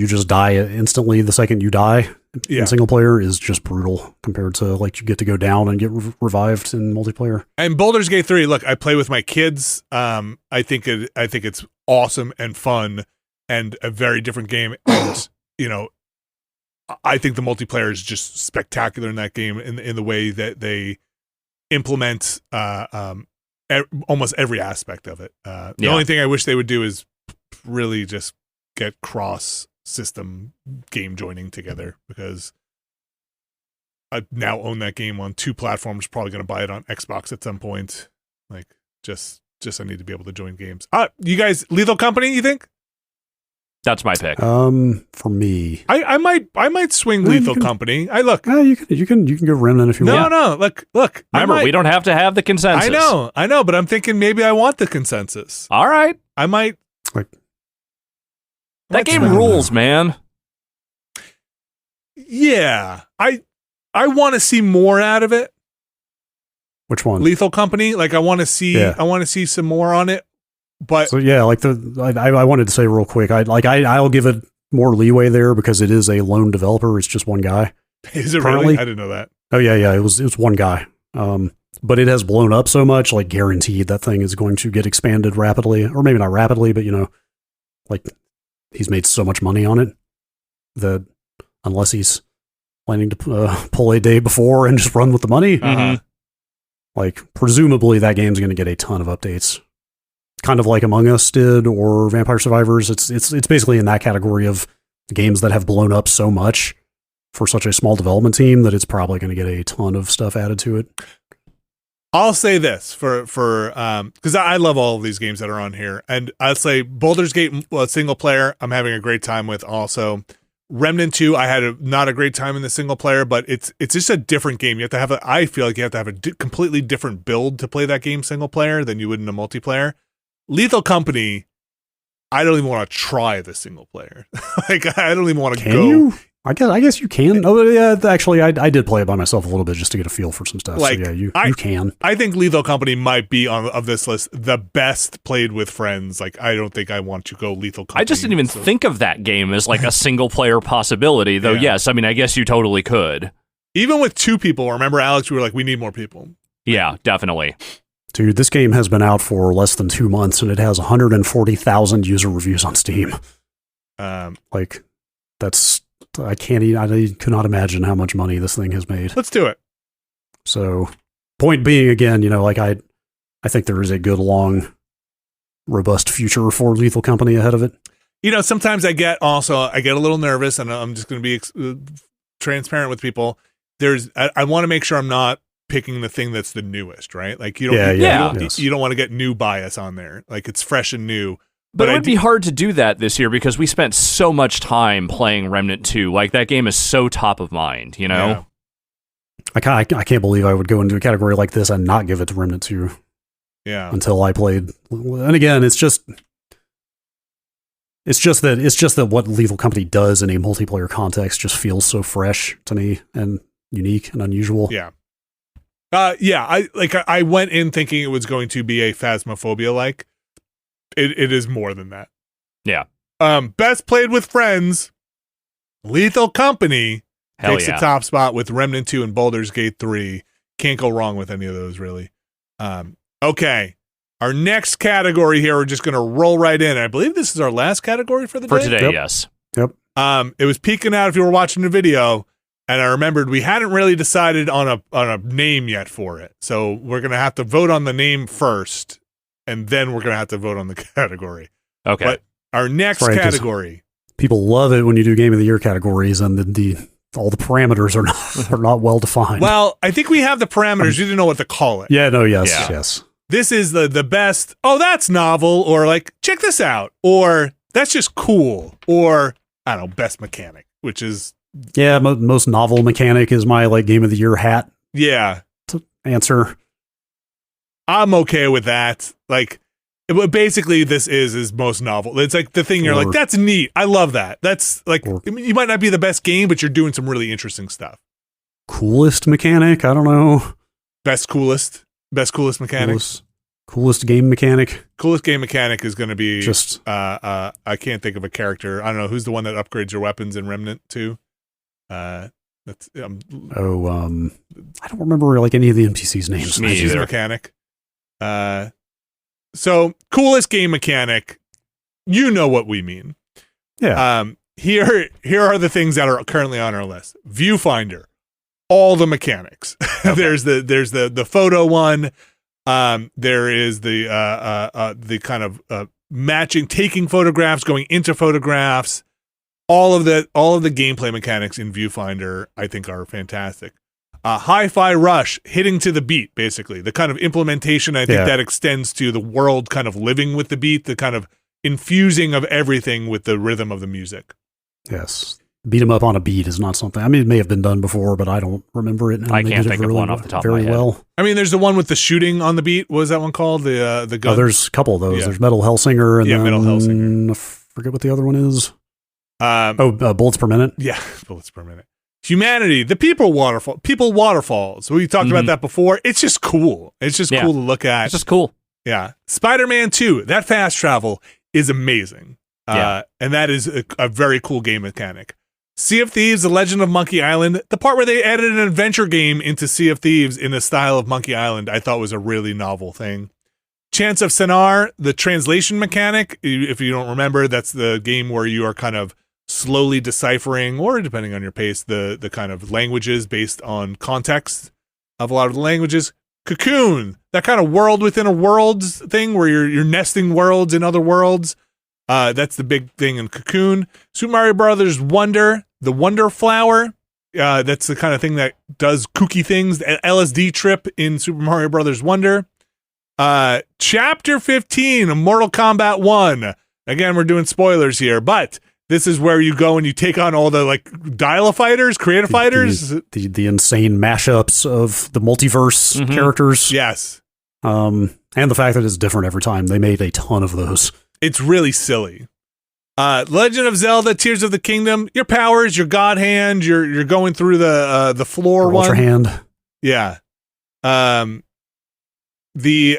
just die instantly the second you die in single player is just brutal compared to like you get to go down and get revived in multiplayer. And Baldur's Gate 3, look, I play with my kids. I think it's awesome and fun and a very different game. And you know, I think the multiplayer is just spectacular in that game in the way that they implement almost every aspect of it. The only thing I wish they would do is really just get cross system game joining together, because I now own that game on 2 platforms, probably going to buy it on Xbox at some point. Like just I need to be able to join games. You guys, Lethal Company, you think? That's my pick. For me, I might swing Lethal Company. You can go Remnant if you want. No, look. Remember, we don't have to have the consensus. I know, but I'm thinking maybe I want the consensus. All right, I might. That game rules, man. Yeah, I want to see more out of it. Which one? Lethal Company. Like I want to see some more on it. But so yeah, like I wanted to say real quick, I'll give it more leeway there because it is a lone developer. It's just one guy. Is it currently? Really? I didn't know that. Oh yeah. It was one guy. But it has blown up so much, like guaranteed that thing is going to get expanded rapidly, or maybe not rapidly, but like he's made so much money on it that unless he's planning to pull a day before and just run with the money, like presumably that game's going to get a ton of updates. Kind of like Among Us did or Vampire Survivors. It's basically in that category of games that have blown up so much for such a small development team that it's probably going to get a ton of stuff added to it. I'll say this for because I love all of these games that are on here, and I'd say Baldur's Gate single player I'm having a great time with. Also, Remnant 2 I had not a great time in the single player, but it's just a different game. You have to have I feel like you have to have a completely different build to play that game single player than you would in a multiplayer. Lethal Company, I don't even want to try the single player. Like I don't even want to go. You? I guess you can. Oh yeah, actually, I did play it by myself a little bit just to get a feel for some stuff. Like, so yeah, you can. I think Lethal Company might be of this list the best played with friends. Like I don't think I want to go Lethal Company. I just didn't even think of that game as like a single player possibility. Though yes, I mean I guess you totally could. Even with 2 people, remember Alex? We were like, we need more people. Yeah, definitely. Dude, this game has been out for less than 2 months, and it has 140,000 user reviews on Steam. Like, that's I could not imagine how much money this thing has made. Let's do it. So, point being, again, like I think there is a good, long, robust future for Lethal Company ahead of it. Sometimes I get a little nervous, and I'm just going to be transparent with people. I want to make sure I'm not picking the thing that's the newest, right? Like you don't want to get new bias on there. Like it's fresh and new. But it would be hard to do that this year because we spent so much time playing Remnant 2. Like that game is so top of mind, Yeah. I can't believe I would go into a category like this and not give it to Remnant 2. Yeah. Until I played. And again, it's just that what Lethal Company does in a multiplayer context just feels so fresh to me and unique and unusual. Yeah. I went in thinking it was going to be a Phasmophobia like. It is more than that. Yeah. Best played with friends. Lethal Company takes the top spot with Remnant 2 and Baldur's Gate 3. Can't go wrong with any of those, really. Okay. Our next category here, we're just going to roll right in. I believe this is our last category for the day. For today, yes. Yep. It was peeking out if you were watching the video. And I remembered we hadn't really decided on a name yet for it. So we're going to have to vote on the name first, and then we're going to have to vote on the category. Okay. But our next category. People love it when you do Game of the Year categories, and the all the parameters are not well defined. Well, I think we have the parameters. You didn't know what to call it. Yeah, no, yes. This is the best. Oh, that's novel, or like check this out, or that's just cool, or I don't know, best mechanic, which is most novel mechanic is my like game of the year hat. Yeah, to answer. I'm okay with that. Like, basically, this is most novel. It's like the thing you're like, that's neat. I love that. That's like, you might not be the best game, but you're doing some really interesting stuff. Coolest mechanic? I don't know. Best coolest mechanic. Coolest game mechanic. Coolest game mechanic is going to be just. I can't think of a character. I don't know who's the one that upgrades your weapons in Remnant 2. That's I don't remember like any of the NPCs' names. She's a mechanic. So coolest game mechanic, you know what we mean. Yeah. Here are the things that are currently on our list. Viewfinder, all the mechanics. Okay. there's the photo one. There is the kind of matching, taking photographs, going into photographs. All of the gameplay mechanics in Viewfinder, I think, are fantastic. Hi-Fi Rush, hitting to the beat, basically. The kind of implementation, I think that extends to the world kind of living with the beat, the kind of infusing of everything with the rhythm of the music. Yes. Beat 'em up on a beat is not something. I mean, it may have been done before, but I don't remember it. I can't think of one off the top of my head. Well. I mean, there's the one with the shooting on the beat. What was that one called? The gun? Oh, there's a couple of those. Yeah. There's Metal Hellsinger and Metal Hellsinger. I forget what the other one is. Bullets per minute. Yeah, bullets per minute. Humanity, the people waterfalls. We talked about that before. It's just cool. It's just cool to look at. It's just cool. Yeah. Spider-Man 2, that fast travel is amazing. And that is a very cool game mechanic. Sea of Thieves, The Legend of Monkey Island, the part where they added an adventure game into Sea of Thieves in the style of Monkey Island, I thought was a really novel thing. Chance of Sonar, the translation mechanic, if you don't remember, that's the game where you are kind of slowly deciphering, or depending on your pace, the kind of languages based on context of a lot of the languages. Cocoon, that kind of world within a worlds thing where you're nesting worlds in other worlds. That's the big thing in Cocoon. Super Mario Brothers Wonder, the Wonder Flower. That's the kind of thing that does kooky things. The LSD trip in Super Mario Brothers Wonder. Chapter 15 of Mortal Kombat 1. Again, we're doing spoilers here, but this is where you go and you take on all the like Dial-A-Fighters, Create-A-Fighters. The insane mashups of the multiverse characters. Yes. And the fact that it's different every time. They made a ton of those. It's really silly. Legend of Zelda, Tears of the Kingdom, your powers, your God Hand, you're going through the floor your one. Ultra Hand. Yeah. The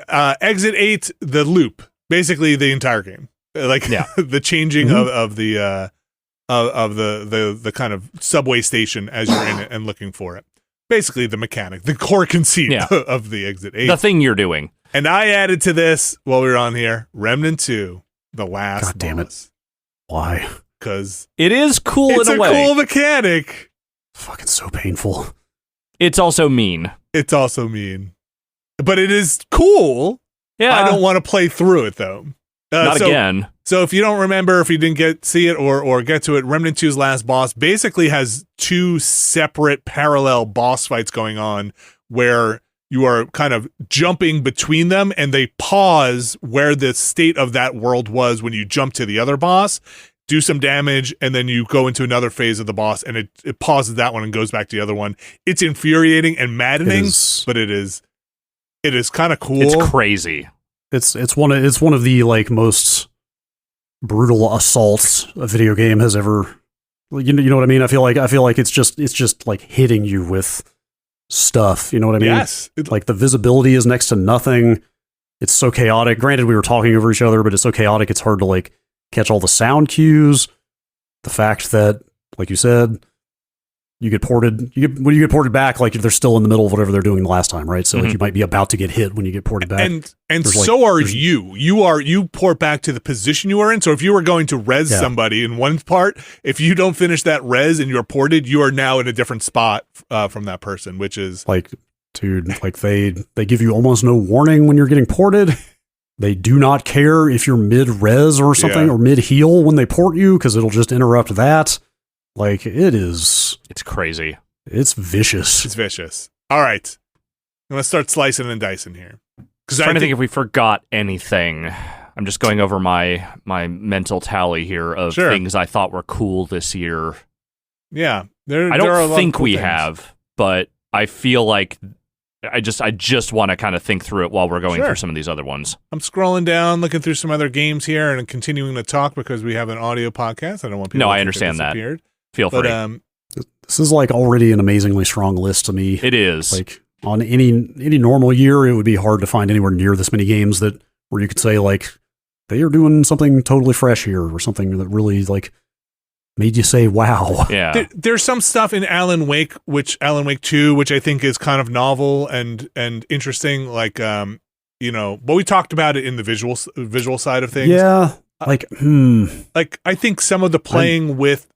Exit 8, the loop. Basically the entire game. Like the changing of the kind of subway station as you're in it and looking for it. Basically the mechanic, the core conceit of the Exit 8. The thing you're doing. And I added to this while we were on here, Remnant 2, the last God damn boss. it. Why? Because it is cool in a way. It's a cool mechanic. Fucking so painful. It's also mean. But it is cool. Yeah. I don't want to play through it though. Not again. So if you don't remember, if you didn't see it or get to it, Remnant 2's last boss basically has two separate parallel boss fights going on where you are kind of jumping between them and they pause where the state of that world was when you jump to the other boss, do some damage, and then you go into another phase of the boss and it pauses that one and goes back to the other one. It's infuriating and maddening, but it is kind of cool. It's crazy. It's one of the like most brutal assaults a video game has ever. You know what I mean? I feel like it's just like hitting you with stuff. You know what I mean? Yes. Like the visibility is next to nothing. It's so chaotic. Granted, we were talking over each other, but it's so chaotic. It's hard to like catch all the sound cues. The fact that, like you said, when you get ported back, like they're still in the middle of whatever they're doing the last time, right? So like you might be about to get hit when you get ported back. And so are you. You port back to the position you are in. So if you were going to res somebody in one part, if you don't finish that res and you're ported, you are now in a different spot from that person, which is like, dude, like they give you almost no warning when you're getting ported. They do not care if you're mid res or something or mid heal when they port you because it'll just interrupt that. Like, it's crazy. It's vicious. It's vicious. All right. I'm going to start slicing and dicing here. I'm trying to think if we forgot anything. I'm just going over my mental tally here of things I thought were cool this year. Yeah. I don't think we have, but I feel like I just want to kind of think through it while we're going through some of these other ones. I'm scrolling down, looking through some other games here, and continuing to talk because we have an audio podcast. I don't want people to I understand that. Feel free. This is like already an amazingly strong list to me. It is. Like on any normal year, it would be hard to find anywhere near this many games where you could say like they are doing something totally fresh here or something that really like made you say wow. Yeah. There's some stuff in Alan Wake 2, which I think is kind of novel and interesting. Like but we talked about it in the visual side of things. Yeah. Like I think some of the playing with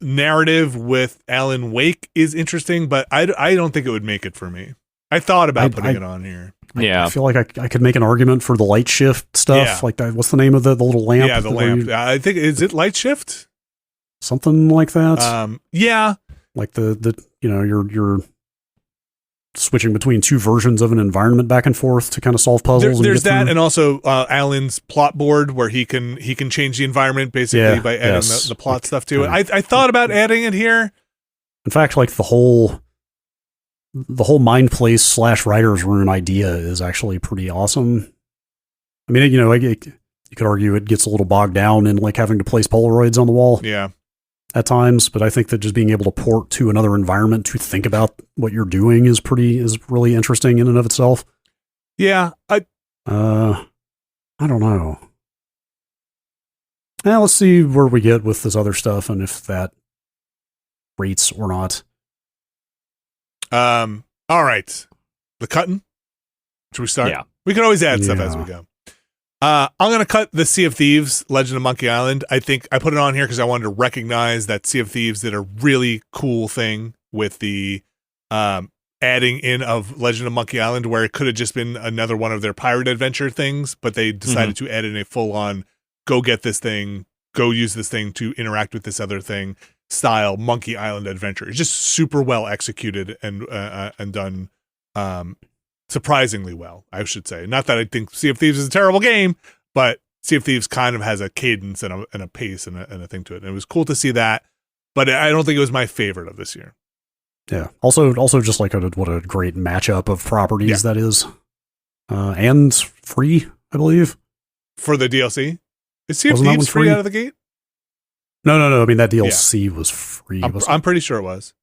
narrative with Alan Wake is interesting, but I don't think it would make it for me. I thought about putting it on here. I feel like I could make an argument for the light shift stuff. Yeah. Like that. What's the name of the little lamp? Yeah, the lamp. I think is it light shift? Something like that. Yeah. Like you're switching between two versions of an environment back and forth to kind of solve puzzles. There's that, and also Alan's plot board where he can change the environment basically by adding the plot stuff to it. I thought about adding it here. In fact, like the whole mind place / writer's room idea is actually pretty awesome. I mean, you could argue it gets a little bogged down in like having to place Polaroids on the wall. Yeah. At times, but I think that just being able to port to another environment to think about what you're doing is really interesting in and of itself. Yeah. I don't know. Now let's see where we get with this other stuff and if that rates or not. All right. The cutting. Should we start? Yeah. We can always add stuff as we go. I'm going to cut the Sea of Thieves, Legend of Monkey Island. I think I put it on here because I wanted to recognize that Sea of Thieves did a really cool thing with the adding in of Legend of Monkey Island, where it could have just been another one of their pirate adventure things, but they decided to add in a full-on, go get this thing, go use this thing to interact with this other thing style Monkey Island adventure. It's just super well executed and done surprisingly well, I should say. Not that I think Sea of Thieves is a terrible game, but Sea of Thieves kind of has a cadence and a pace and a thing to it. And it was cool to see that, but I don't think it was my favorite of this year. Yeah. Also just like what a great matchup of properties that is. And free, I believe. For the DLC? Is Sea of Thieves free out of the gate? No. I mean, that DLC was free. I'm pretty sure it was.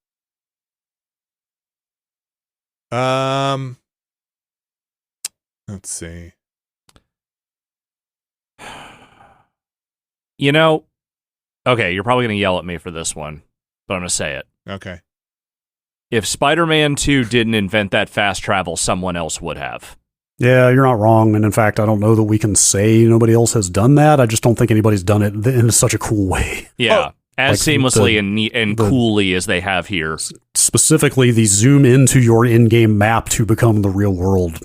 Let's see. Okay, you're probably going to yell at me for this one, but I'm going to say it. Okay. If Spider-Man 2 didn't invent that fast travel, someone else would have. Yeah, you're not wrong. And in fact, I don't know that we can say nobody else has done that. I just don't think anybody's done it in such a cool way. Yeah, as seamlessly and coolly as they have here. Specifically, the zoom into your in-game map to become the real world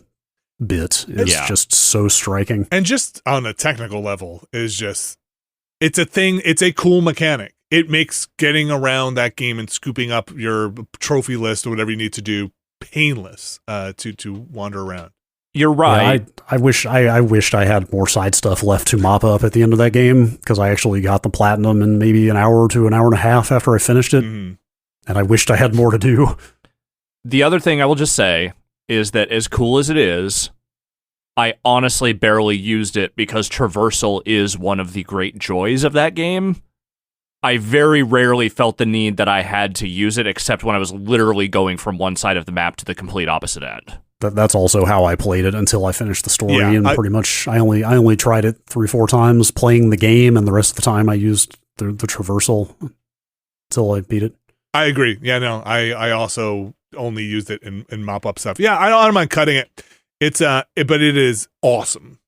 bit is just so striking. And just on a technical level it's a thing, it's a cool mechanic. It makes getting around that game and scooping up your trophy list or whatever you need to do painless to wander around. You're right. Yeah, I wished I had more side stuff left to mop up at the end of that game, because I actually got the platinum in maybe an hour to an hour and a half after I finished it. Mm-hmm. And I wished I had more to do. The other thing I will just say is that as cool as it is, I honestly barely used it because traversal is one of the great joys of that game. I very rarely felt the need that I had to use it, except when I was literally going from one side of the map to the complete opposite end. That's also how I played it until I finished the story, and pretty much I only tried it 3-4 times playing the game, and the rest of the time I used the traversal until I beat it. I agree. Yeah, no, I also only used it in mop up stuff. Yeah, I don't mind cutting it. It's but it is awesome.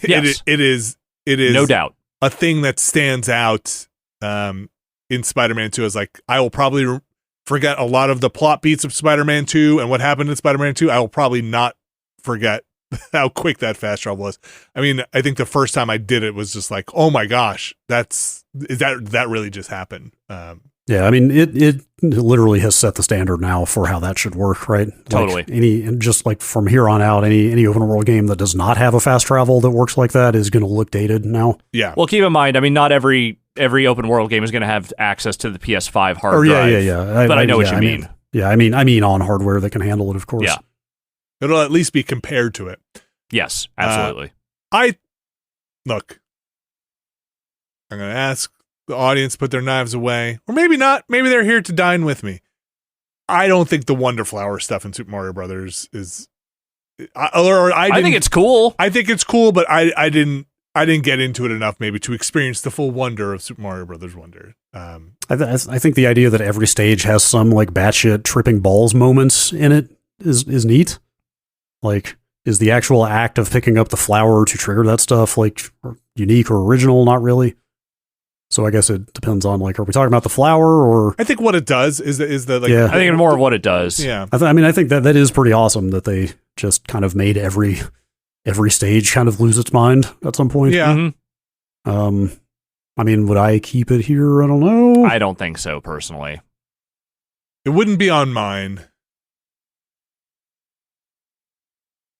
Yes. It is no doubt a thing that stands out in Spider-Man 2 is like, I will probably forget a lot of the plot beats of Spider-Man 2 and what happened in Spider-Man 2. I will probably not forget how quick that fast travel was. I mean, I think the first time I did it was just like, oh my gosh, that really just happened. Yeah, I mean, it literally has set the standard now for how that should work, right? Totally. Just like from here on out, any open world game that does not have a fast travel that works like that is going to look dated now. Yeah. Well, keep in mind, I mean, not every open world game is going to have access to the PS5 hard Oh, drive. yeah. But I know what you mean. I mean on hardware that can handle it, of course. Yeah. It'll at least be compared to it. Yes, absolutely. Look, I'm going to ask the audience to put their knives away, or maybe not. Maybe they're here to dine with me. I don't think the Wonder Flower stuff in Super Mario Brothers is. I think it's cool. I think it's cool, but I didn't get into it enough maybe to experience the full wonder of Super Mario Brothers Wonder. I think the idea that every stage has some like batshit tripping balls moments in it is neat. Like, is the actual act of picking up the flower to trigger that stuff like unique or original? Not really. So I guess it depends on like, are we talking about the flower or? I think what it does is the like. Yeah. I think it's more of what it does. Yeah. I think that is pretty awesome that they just kind of made every stage kind of lose its mind at some point. Yeah. Mm-hmm. I mean, would I keep it here? I don't know. I don't think so, personally. It wouldn't be on mine.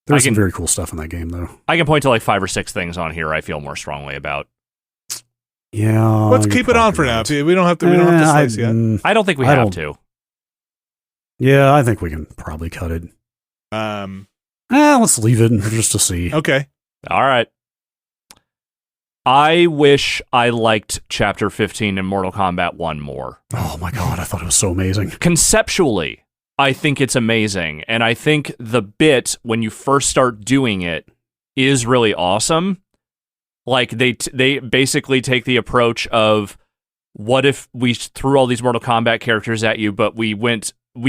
There's some very cool stuff in that game, though. I can point to like 5 or 6 things on here I feel more strongly about. Yeah. Let's keep it on for now. We don't have to. We don't have to slice yet. I don't think we have to. Yeah, I think we can probably cut it. Let's leave it just to see. Okay. All right. I wish I liked Chapter 15 in Mortal Kombat 1 more. Oh my god, I thought it was so amazing. Conceptually, I think it's amazing, and I think the bit when you first start doing it is really awesome. Like they basically take the approach of, what if we threw all these Mortal Kombat characters at you, but we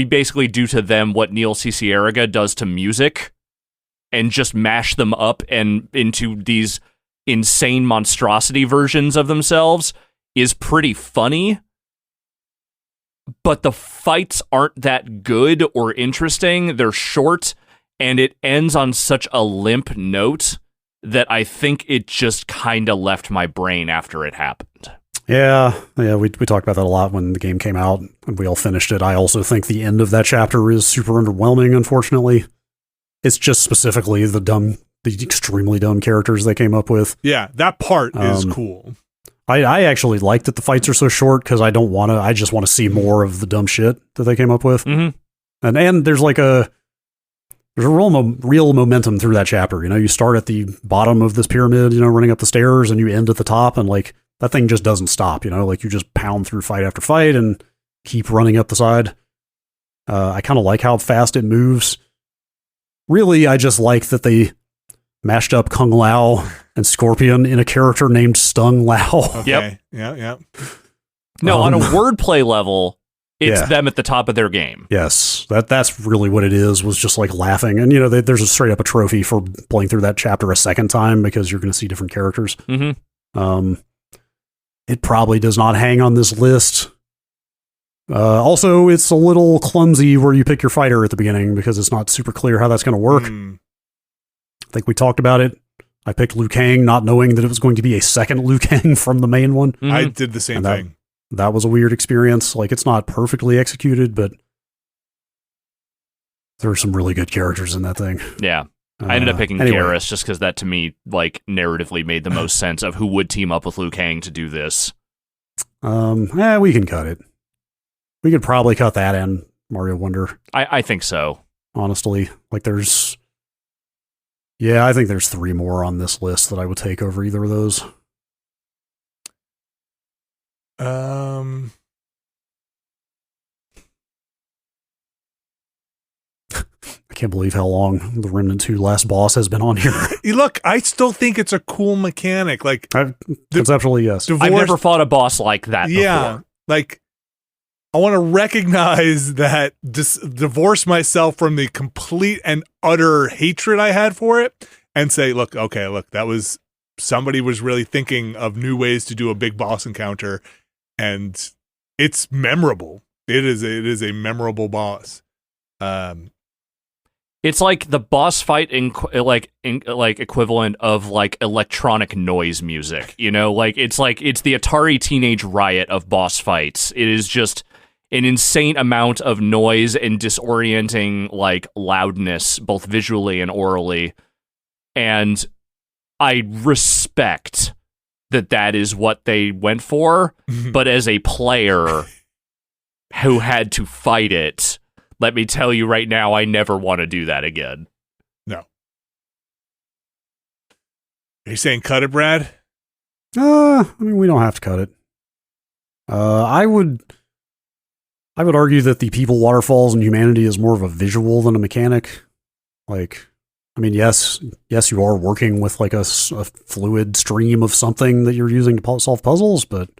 basically do to them what Neil Cicierega does to music, and just mash them up and into these insane monstrosity versions of themselves is pretty funny. But the fights aren't that good or interesting. They're short, and it ends on such a limp note that I think it just kind of left my brain after it happened. Yeah, we talked about that a lot when the game came out, and we all finished it. I also think the end of that chapter is super underwhelming, unfortunately. It's just specifically the extremely dumb characters they came up with. Yeah, that part is cool. I actually like that the fights are so short because I just want to see more of the dumb shit that they came up with. Mm-hmm. And there's like there's a real momentum through that chapter. You know, you start at the bottom of this pyramid, you know, running up the stairs, and you end at the top, and like that thing just doesn't stop. You know, like you just pound through fight after fight and keep running up the side. I kind of like how fast it moves. Really, I just like that they mashed up Kung Lao and Scorpion in a character named Stung Lao. Okay. Yep. Yeah. No, on a wordplay level, it's Yeah. them at the top of their game. Yes, that's really what it is, was just like laughing. And, you know, there's a straight up a trophy for playing through that chapter a second time because you're going to see different characters. Mm-hmm. It probably does not hang on this list. Also, it's a little clumsy where you pick your fighter at the beginning because it's not super clear how that's going to work. I think we talked about it. I picked Liu Kang not knowing that it was going to be a second Liu Kang from the main one. Mm-hmm. I did the same thing. That was a weird experience. Like, it's not perfectly executed, but there are some really good characters in that thing. Yeah. I ended up picking anyway. Garrus just because that to me, like, narratively made the most sense of who would team up with Liu Kang to do this. We can cut it. We could probably cut that and Mario Wonder. I think so. Honestly, like I think there's 3 more on this list that I would take over either of those. I can't believe how long the Remnant 2 last boss has been on here. Look, I still think it's a cool mechanic. Like, Conceptually, yes. I've never fought a boss like that before. Like, I want to recognize that, divorce myself from the complete and utter hatred I had for it, and say, look, that was, somebody was really thinking of new ways to do a big boss encounter, and it's memorable. It is a memorable boss. It's like the boss fight equivalent of like electronic noise music, you know? It's the Atari Teenage Riot of boss fights. It is just an insane amount of noise and disorienting like loudness, both visually and orally. And I respect that is what they went for, but as a player who had to fight it, let me tell you right now, I never want to do that again. No. Are you saying cut it, Brad? I mean, we don't have to cut it. I would argue that the people waterfalls in humanity is more of a visual than a mechanic. Like, I mean, yes, you are working with like a fluid stream of something that you're using to solve puzzles, but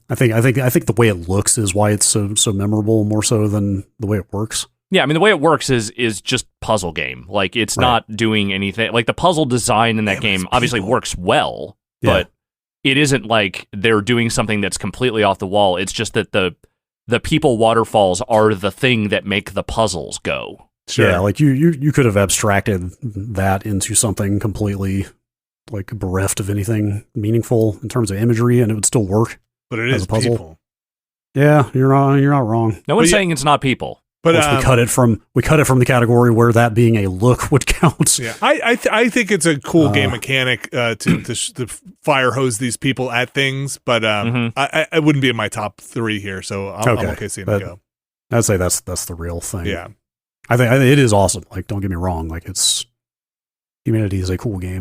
I think the way it looks is why it's so memorable, more so than the way it works. Yeah, I mean, the way it works is just puzzle game. Like, it's not doing anything. Like, the puzzle design in that game obviously works well, but it isn't like they're doing something that's completely off the wall. It's just that the people waterfalls are the thing that make the puzzles go. Sure. Yeah, like you could have abstracted that into something completely like bereft of anything meaningful in terms of imagery, and it would still work. But it is people. Yeah, you're not wrong. No one's saying it's not people. But we cut it from the category where that being a look would count. Yeah, I think it's a cool game mechanic to fire hose these people at things, but I wouldn't be in my top 3 here, so I'm okay seeing it go. I'd say that's the real thing. Yeah, I think it is awesome. Like, don't get me wrong. Like, Humanity is a cool game.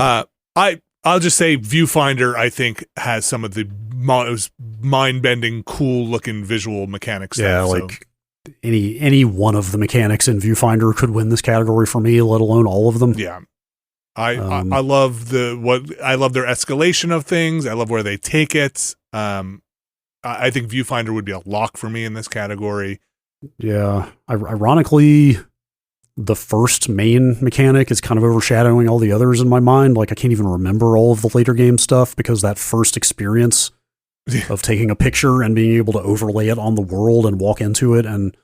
I'll just say Viewfinder, I think, has some of the most mind-bending, cool-looking visual mechanics. Yeah, like any one of the mechanics in Viewfinder could win this category for me, let alone all of them. Yeah, I love their escalation of things. I love where they take it. I think Viewfinder would be a lock for me in this category. Yeah, ironically, the first main mechanic is kind of overshadowing all the others in my mind. Like, I can't even remember all of the later game stuff because that first experience of taking a picture and being able to overlay it on the world and walk into it, and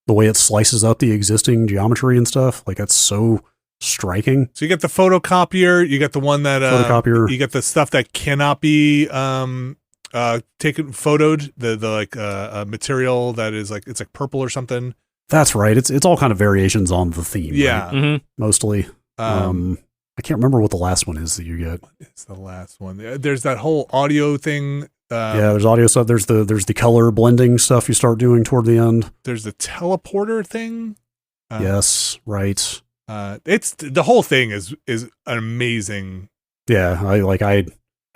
the way it slices up the existing geometry and stuff, like, that's so striking. So you get the photocopier, you get the one that photocopier, you get the stuff that cannot be taken photoed, the material that is like, it's like purple or something. That's right. It's all kind of variations on the theme. Yeah, right? Mostly. I can't remember what the last one is that you get. It's the last one. There's that whole audio thing. Yeah, there's audio stuff. There's the color blending stuff you start doing toward the end. There's the teleporter thing. Yes, right. It's the whole thing is an amazing. Yeah,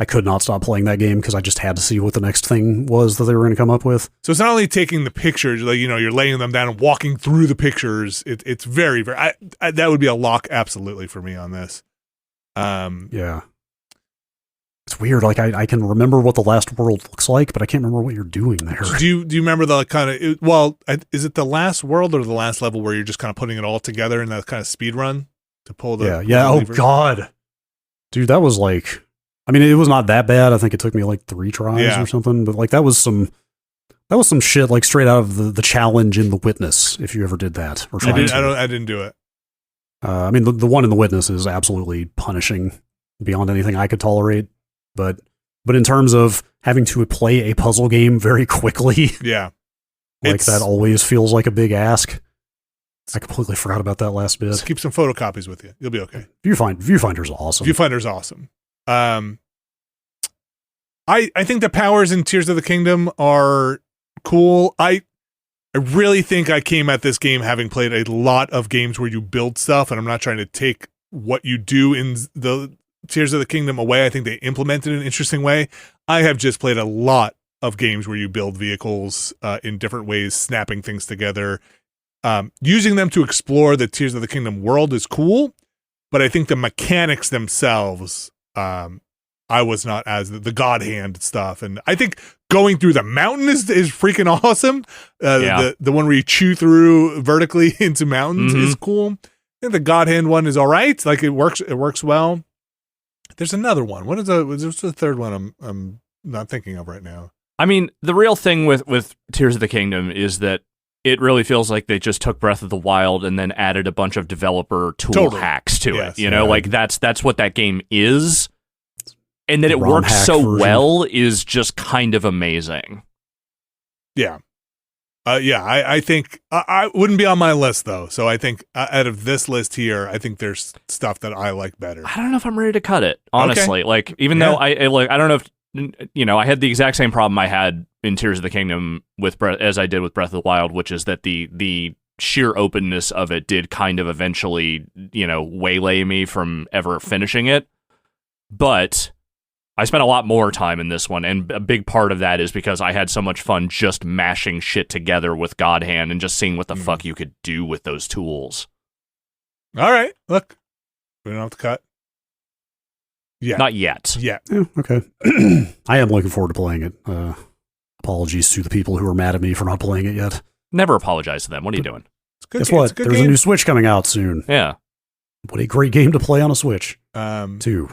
I could not stop playing that game because I just had to see what the next thing was that they were going to come up with. So it's not only taking the pictures, like, you're laying them down and walking through the pictures. It's very, very. That would be a lock, absolutely, for me on this. Yeah, it's weird. Like, I can remember what the last world looks like, but I can't remember what you're doing there. Do you remember the kind of? Is it the last world or the last level where you're just kind of putting it all together in that kind of speed run to pull the? Yeah. Oh God, dude, that was like. I mean, it was not that bad. I think it took me like 3 tries or something, but like that was some shit like straight out of the challenge in The Witness. If you ever did that, or I didn't do it. I mean, the one in The Witness is absolutely punishing beyond anything I could tolerate. But in terms of having to play a puzzle game very quickly, yeah, like that always feels like a big ask. I completely forgot about that last bit. Just keep some photocopies with you. You'll be okay. Viewfinder's awesome. Viewfinder's awesome. I think the powers in Tears of the Kingdom are cool. I really think I came at this game having played a lot of games where you build stuff, and I'm not trying to take what you do in the Tears of the Kingdom away. I think they implement it in an interesting way. I have just played a lot of games where you build vehicles in different ways, snapping things together. Using them to explore the Tears of the Kingdom world is cool, but I think the mechanics themselves, I was not as the God Hand stuff. And I think going through the mountain is freaking awesome. The one where you chew through vertically into mountains is cool. I think the God Hand one is all right. Like, it works well. There's another one. What's the third one I'm not thinking of right now? I mean, the real thing with Tears of the Kingdom is that it really feels like they just took Breath of the Wild and then added a bunch of developer tool hacks to it. You know, like that's what that game is. And that it works so well is just kind of amazing. Yeah. I think I wouldn't be on my list though. So I think out of this list here, I think there's stuff that I like better. I don't know if I'm ready to cut it, honestly. Okay. Like, even though I don't know if, you know, I had the exact same problem I had in Tears of the Kingdom as I did with Breath of the Wild, which is that the sheer openness of it did kind of eventually, you know, waylay me from ever finishing it. But I spent a lot more time in this one, and a big part of that is because I had so much fun just mashing shit together with God Hand and just seeing what the fuck you could do with those tools. All right, look, we don't have to cut. Yeah, not yet. Yeah, okay. I am looking forward to playing it. Apologies to the people who are mad at me for not playing it yet. Never apologize to them. What are you doing? Guess what? There's a new Switch coming out soon. Yeah. What a great game to play on a Switch. 2.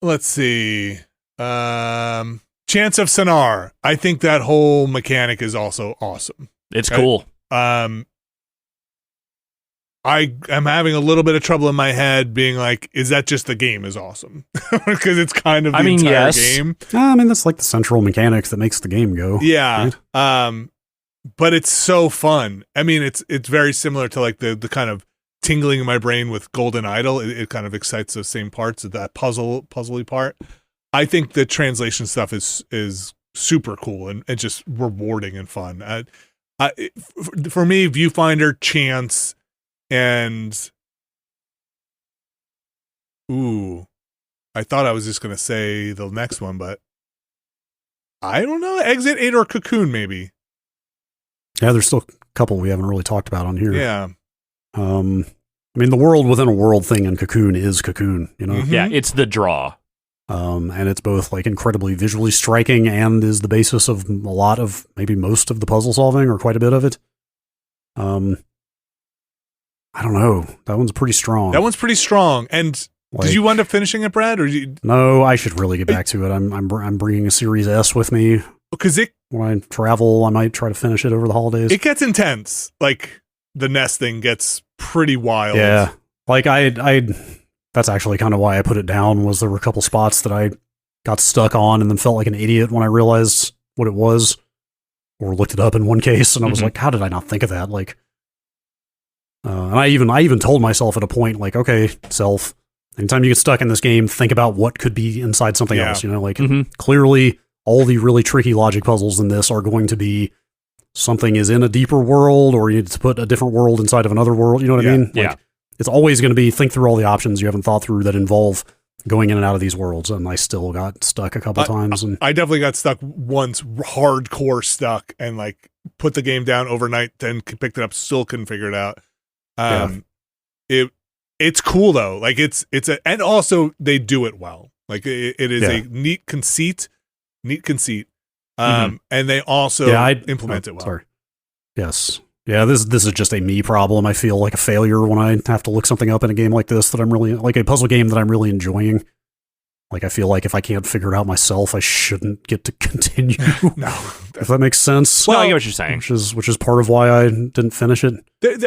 Let's see. Chance of Sonar. I think that whole mechanic is also awesome. It's cool. I am having a little bit of trouble in my head being like, is that just the game is awesome? Because it's kind of the entire game. I mean, that's like the central mechanics that makes the game go. Yeah. Right? But it's so fun. I mean, it's very similar to like the kind of tingling in my brain with Golden Idol. It kind of excites those same parts of that puzzly part. I think the translation stuff is super cool and just rewarding and fun. For me, Viewfinder, Chance, and I thought I was just gonna say the next one, but I don't know. Exit 8 or Cocoon, maybe. Yeah, there's still a couple we haven't really talked about on here. Yeah. I mean, the world within a world thing in Cocoon is Cocoon, you know? Yeah, it's the draw. And it's both like incredibly visually striking and is the basis of a lot of, maybe most of the puzzle solving or quite a bit of it. I don't know. That one's pretty strong. And did you wind up finishing it, Brad? Or No, I should really get back to it. I'm bringing a Series S with me. Because when I travel, I might try to finish it over the holidays. It gets intense. Like the NES thing gets pretty wild. Yeah. Like that's actually kind of why I put it down, was there were a couple spots that I got stuck on and then felt like an idiot when I realized what it was, or looked it up in one case, and I was like, how did I not think of that? Like, and I even told myself at a point, like, okay, self, anytime you get stuck in this game, think about what could be inside something else, you know, like clearly all the really tricky logic puzzles in this are going to be something is in a deeper world, or you need to put a different world inside of another world. You know what I mean? Like, it's always going to be think through all the options you haven't thought through that involve going in and out of these worlds. And I still got stuck a couple times. And I definitely got stuck once, hardcore stuck, and like put the game down overnight, then picked it up, still couldn't figure it out. It's cool though. Like and also they do it well. Like it is a neat conceit. And they also implement it well. Sorry. Yes. Yeah, this is just a me problem. I feel like a failure when I have to look something up in a game like this that I'm really, like a puzzle game that I'm really enjoying. Like, I feel like if I can't figure it out myself, I shouldn't get to continue. No. If that makes sense. Well, I get what you're saying. Which is part of why I didn't finish it.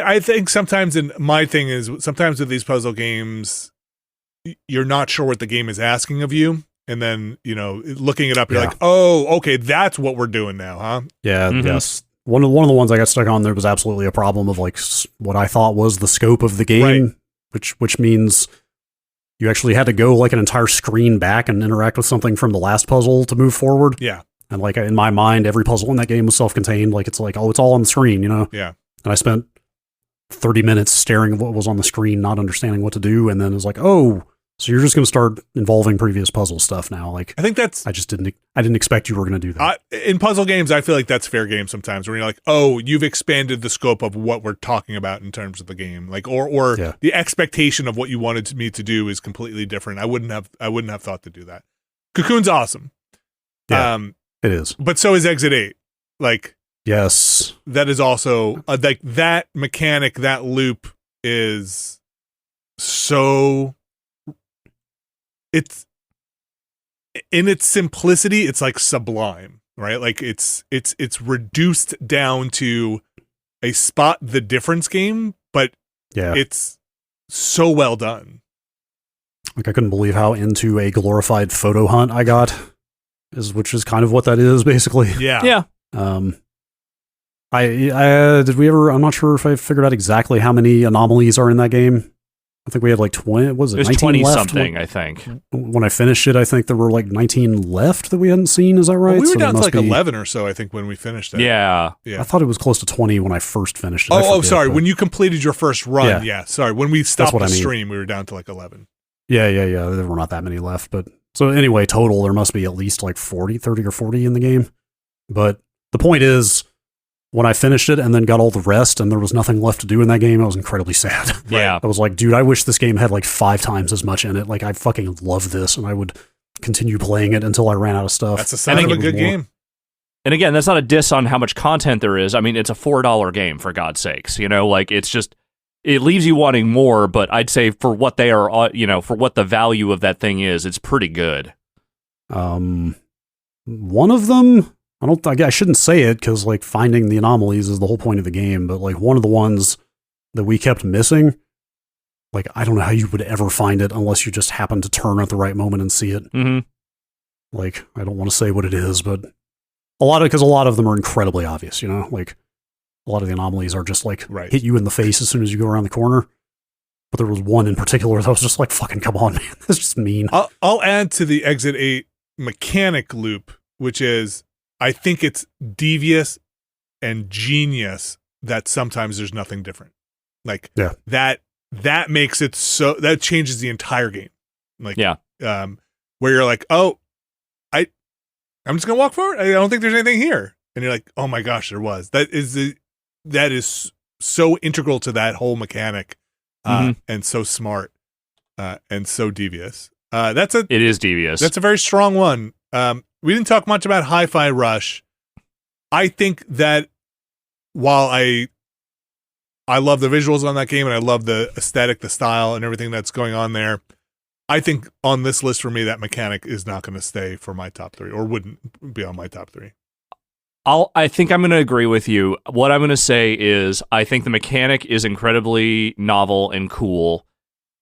I think sometimes, and my thing is, sometimes with these puzzle games, you're not sure what the game is asking of you. And then, you know, looking it up, you're like, oh, okay, that's what we're doing now, huh? Yeah, yes. One of the ones I got stuck on, there was absolutely a problem of like what I thought was the scope of the game, which means you actually had to go like an entire screen back and interact with something from the last puzzle to move forward. Yeah. And like in my mind, every puzzle in that game was self-contained. Like it's like, oh, it's all on the screen, you know? Yeah. And I spent 30 minutes staring at what was on the screen, not understanding what to do. And then it was like, oh, so you're just going to start involving previous puzzle stuff now. Like, I think I didn't expect you were going to do that. In puzzle games, I feel like that's fair game sometimes, where you're like, oh, you've expanded the scope of what we're talking about in terms of the game. Like, or the expectation of what you wanted me to do is completely different. I wouldn't have thought to do that. Cocoon's awesome. Yeah, it is. But so is Exit 8. Like, yes, that is also like that mechanic, that loop is so. It's in its simplicity, it's like sublime. right? Like it's reduced down to a spot the difference game, but it's so well done. Like I couldn't believe how into a glorified photo hunt I got, which is kind of what that is basically. Yeah. Did we ever? I'm not sure if I figured out exactly how many anomalies are in that game. I think we had like 20. Was it There's 19 20 left? something, I think. When I finished it, I think there were like 19 left that we hadn't seen. Is that right? Well, we were So down to there like must be- 11 or so, I think, when we finished it. Yeah. I thought it was close to 20 when I first finished it. I Oh, forget, sorry. but- When you completed your first run, sorry. When we stopped what the I mean. stream, we were down to like 11. Yeah. There were not that many left, but so anyway, total there must be at least like 30 or 40 in the game. But the point is, when I finished it and then got all the rest and there was nothing left to do in that game, I was incredibly sad. Yeah. I was like, dude, I wish this game had like 5 times as much in it. Like, I fucking love this, and I would continue playing it until I ran out of stuff. That's a sign of a good game. And again, that's not a diss on how much content there is. I mean, it's a $4 game, for God's sakes. You know, like, it's just, it leaves you wanting more, but I'd say for what they are, you know, for what the value of that thing is, it's pretty good. One of them, I shouldn't say it because like finding the anomalies is the whole point of the game, but like one of the ones that we kept missing, like I don't know how you would ever find it unless you just happen to turn at the right moment and see it. Mm-hmm. Like, I don't want to say what it is, but a lot of them are incredibly obvious, you know, like a lot of the anomalies are just like hit you in the face as soon as you go around the corner. But there was one in particular that was just like, fucking come on, man. That's just mean. I'll add to the Exit 8 mechanic loop, which is, I think it's devious and genius that sometimes there's nothing different. Like that makes it so that changes the entire game. Like where you're like, oh, I'm just gonna walk forward. I don't think there's anything here, and you're like, oh my gosh, there was. That is so integral to that whole mechanic, and so smart, and so devious. It is devious. That's a very strong one. We didn't talk much about Hi-Fi Rush. I think that while I love the visuals on that game and I love the aesthetic, the style, and everything that's going on there, I think on this list for me, that mechanic is not going to stay for my top 3, or wouldn't be on my top 3. I think I'm going to agree with you. What I'm going to say is I think the mechanic is incredibly novel and cool.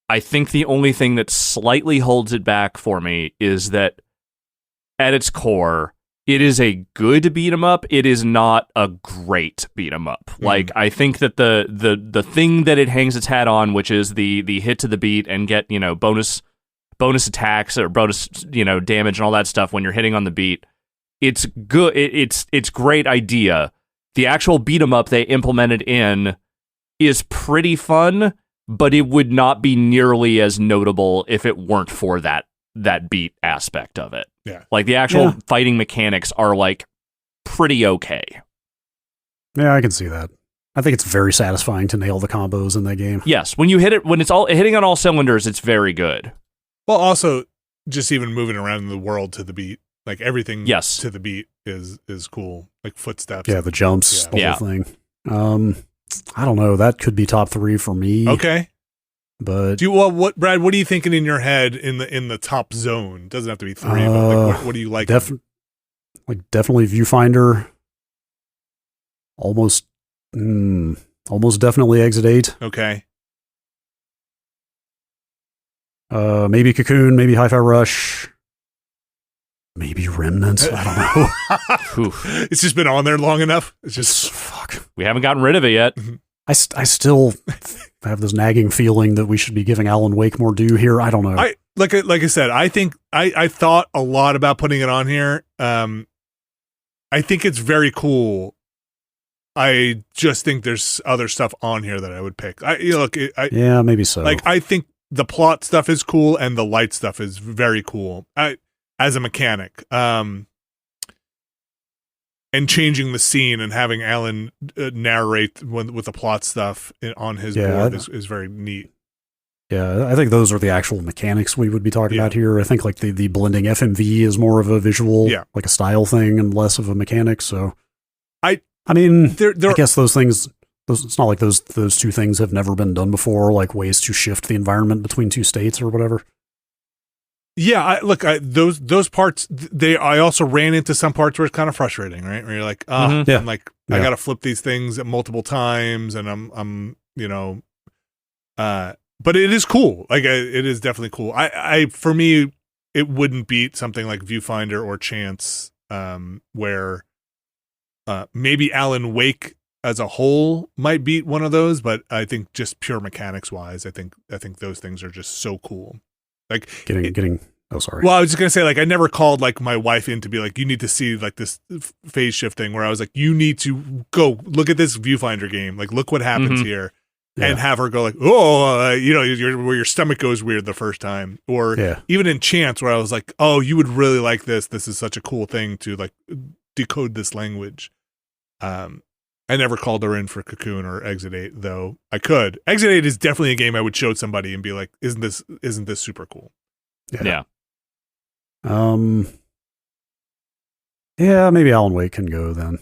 I think the only thing that slightly holds it back for me is that at its core, it is a good beat 'em up. It is not a great beat 'em up. Like, I think that the thing that it hangs its hat on, which is the hit to the beat and get, you know, bonus attacks or bonus, you know, damage and all that stuff when you're hitting on the beat. It's good. It's great idea. The actual beat 'em up they implemented in is pretty fun, but it would not be nearly as notable if it weren't for that beat aspect of it. Yeah. Like, the actual fighting mechanics are like pretty okay. Yeah, I can see that. I think it's very satisfying to nail the combos in that game. Yes, when you hit it, when it's all hitting on all cylinders, it's very good. Well, also just even moving around in the world to the beat, like everything to the beat is cool. Like footsteps. Yeah, the jumps, the whole thing. I don't know. That could be top 3 for me. Okay. But Brad, what are you thinking in your head in the top zone? Doesn't have to be 3, but like what do you like? Definitely Viewfinder. Almost definitely Exit 8. Okay. Maybe Cocoon, maybe Hi-Fi Rush, maybe Remnant. I don't know. It's just been on there long enough. It's just fuck. We haven't gotten rid of it yet. I still have this nagging feeling that we should be giving Alan Wake more due here. I don't know. Like I said, I think I thought a lot about putting it on here. I think it's very cool. I just think there's other stuff on here that I would pick. Yeah, maybe so. Like, I think the plot stuff is cool and the light stuff is very cool. As a mechanic, and changing the scene and having Alan narrate with the plot stuff on his board is very neat. Yeah, I think those are the actual mechanics we would be talking about here. I think like the blending FMV is more of a visual, like a style thing, and less of a mechanic. So, I mean, I guess those things. It's not like those two things have never been done before, like ways to shift the environment between two states or whatever. Yeah, those parts. I also ran into some parts where it's kind of frustrating, right? Where you're like, I got to flip these things at multiple times, and I'm but it is cool. Like it is definitely cool. I for me, it wouldn't beat something like Viewfinder or Chance, where maybe Alan Wake as a whole might beat one of those, but I think just pure mechanics wise, I think those things are just so cool. Like getting. Oh, sorry. Well, I was just gonna say, like, I never called like my wife in to be like, you need to see like this phase shifting. Where I was like, you need to go look at this Viewfinder game. Like, look what happens here, and have her go like, where your stomach goes weird the first time, or even in Chance, where I was like, oh, you would really like this. This is such a cool thing to like decode this language. I never called her in for Cocoon or Exit 8, though I could. Exit 8 is definitely a game I would show somebody and be like, isn't this super cool? Yeah. Yeah, maybe Alan Wake can go then.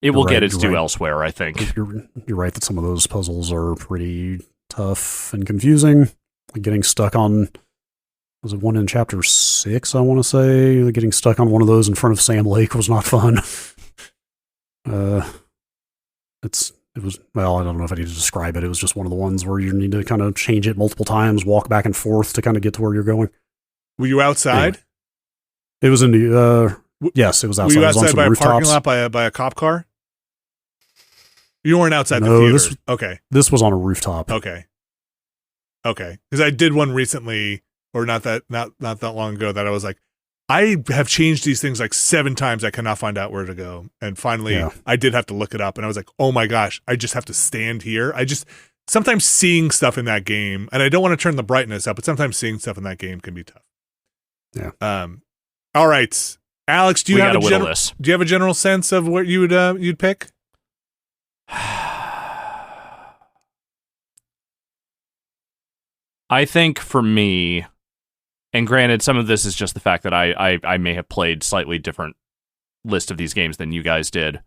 It will get its due elsewhere, I think. You're right that some of those puzzles are pretty tough and confusing. Like getting stuck on, was it one in chapter 6, I want to say? Like getting stuck on one of those in front of Sam Lake was not fun. Well, I don't know if I need to describe it. It was just one of the ones where you need to kind of change it multiple times, walk back and forth to kind of get to where you're going. Were you outside? Anyway, it was in the, yes, it was outside. Were you outside by a rooftops. parking lot by a cop car? You weren't outside the theater. Okay. This was on a rooftop. Okay. Because I did one recently, or not that long ago, that I was like, I have changed these things like 7 times. I cannot find out where to go. And finally, I did have to look it up. And I was like, oh my gosh, I just have to stand here. Sometimes seeing stuff in that game, and I don't want to turn the brightness up, but sometimes seeing stuff in that game can be tough. Yeah. All right. Alex, do you have a general sense of what you'd pick? I think for me, and granted, some of this is just the fact that I may have played slightly different list of these games than you guys did.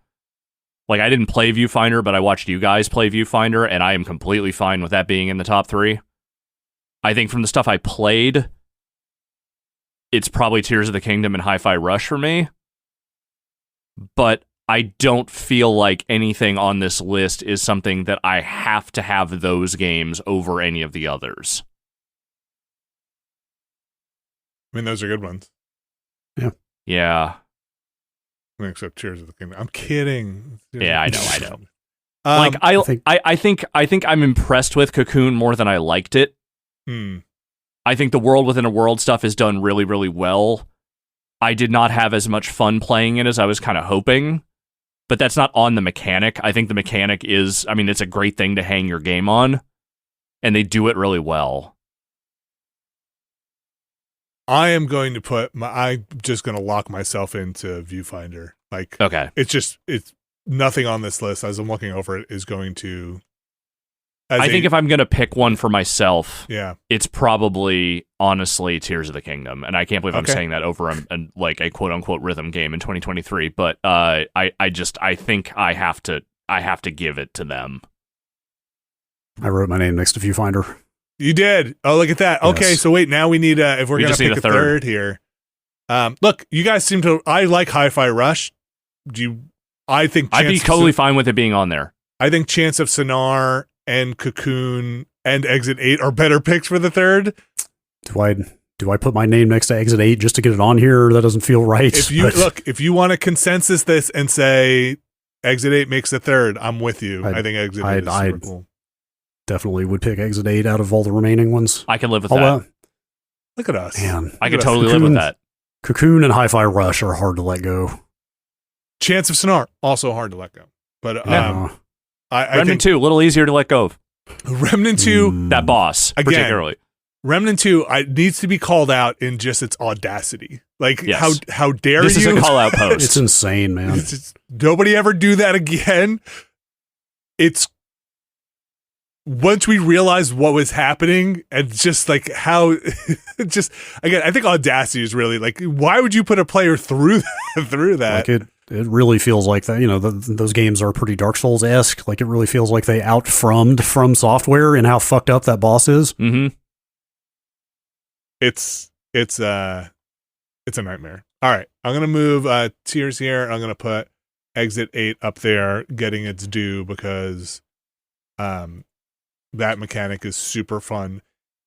Like, I didn't play Viewfinder, but I watched you guys play Viewfinder, and I am completely fine with that being in the top 3. I think from the stuff I played, it's probably Tears of the Kingdom and Hi-Fi Rush for me. But I don't feel like anything on this list is something that I have to have those games over any of the others. I mean, those are good ones. Yeah. Except Tears of the Kingdom. I'm kidding. Yeah, I know. I think I'm impressed with Cocoon more than I liked it. I think the world within a world stuff is done really, really well. I did not have as much fun playing it as I was kind of hoping, but that's not on the mechanic. I think the mechanic is, it's a great thing to hang your game on, and they do it really well. I'm just going to lock myself into Viewfinder. Like, okay. It's nothing on this list as I'm looking over it is going to. I think if I'm going to pick one for myself, it's probably honestly Tears of the Kingdom. And I can't believe I'm saying that over like a quote unquote rhythm game in 2023. But I think I have to give it to them. I wrote my name next to Viewfinder. You did. Oh, look at that. Yes. Okay, so wait, now we need if we're going to pick a third here. Look, you guys seem to. I like Hi-Fi Rush. I'd be totally fine with it being on there. I think Chance of Sonar and Cocoon and Exit 8 are better picks for the third. Do I put my name next to Exit 8 just to get it on here? That doesn't feel right. If you want to consensus this and say Exit 8 makes the third, I'm with you. I think Exit 8 is super cool. Definitely would pick Exit 8 out of all the remaining ones. I can live with that. Look at us. Man, I can totally live with that. Cocoon and Hi-Fi Rush are hard to let go. Chance of Sonar, also hard to let go. But Remnant 2, a little easier to let go of. Remnant 2, that boss, again, particularly. Remnant 2 needs to be called out in just its audacity. Like, how dare this you? This is a call-out post. It's insane, man. Nobody ever do that again. Once we realized what was happening and just like how again, I think audacity is really like, why would you put a player through that? Like it really feels like that, those games are pretty Dark Souls-esque. Like, it really feels like they out-frommed From Software and how fucked up that boss is. Mm-hmm. it's a nightmare. All right, I'm gonna move tiers here. I'm gonna put Exit 8 up there, getting its due because that mechanic is super fun.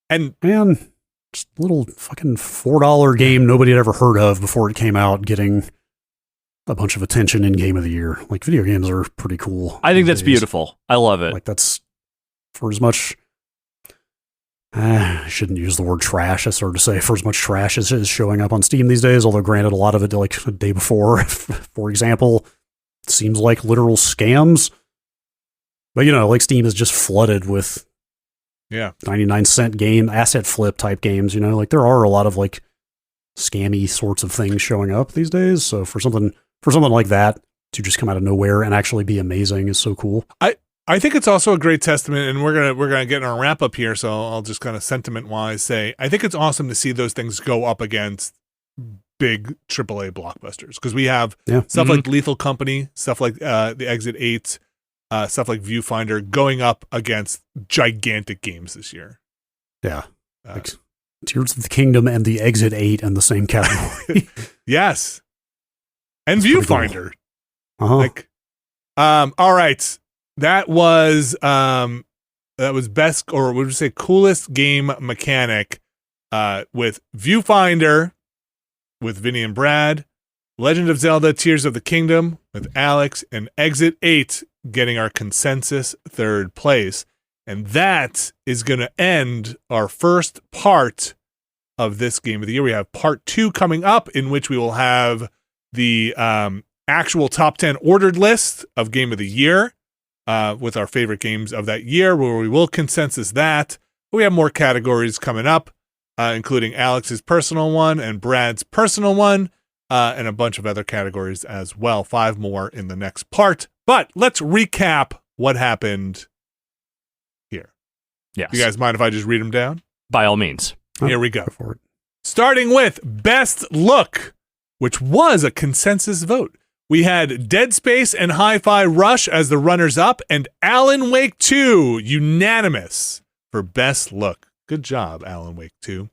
And man, just a little fucking $4 game nobody had ever heard of before it came out, getting a bunch of attention in Game of the Year. Like, video games are pretty cool. I think that's days. beautiful. I love it. Like, that's for as much. I shouldn't use the word trash. It's hard to say. For as much trash as is showing up on Steam these days, although granted, a lot of it, like the day before, for example, seems like literal scams. But, you know, like Steam is just flooded with 99-cent game, asset flip type games, you know? Like, there are a lot of, like, scammy sorts of things showing up these days. So for something like that to just come out of nowhere and actually be amazing is so cool. I think it's also a great testament, and we're gonna get in our wrap up here. So I'll just kind of sentiment wise say I think it's awesome to see those things go up against big AAA blockbusters, because we have stuff like Lethal Company, stuff like the Exit 8, stuff like Viewfinder going up against gigantic games this year. Yeah, like Tears of the Kingdom and the Exit 8 in the same category. Yes, and that's Viewfinder. Cool. Like, all right. That was best, or would you say coolest game mechanic with Viewfinder with Vinny and Brad, Legend of Zelda Tears of the Kingdom with Alex, and Exit 8 getting our consensus third place. And that is going to end our first part of this Game of the Year. We have part 2 coming up, in which we will have the actual top 10 ordered list of Game of the Year. With our favorite games of that year, where we will consensus that. We have more categories coming up, including Alex's personal one and Brad's personal one, and a bunch of other categories as well. 5 more in the next part. But let's recap what happened here. Yes. You guys mind if I just read them down? By all means. Here we go. Go for it. Starting with Best Look, which was a consensus vote. We had Dead Space and Hi-Fi Rush as the runners-up, and Alan Wake 2 unanimous for Best Look. Good job, Alan Wake 2.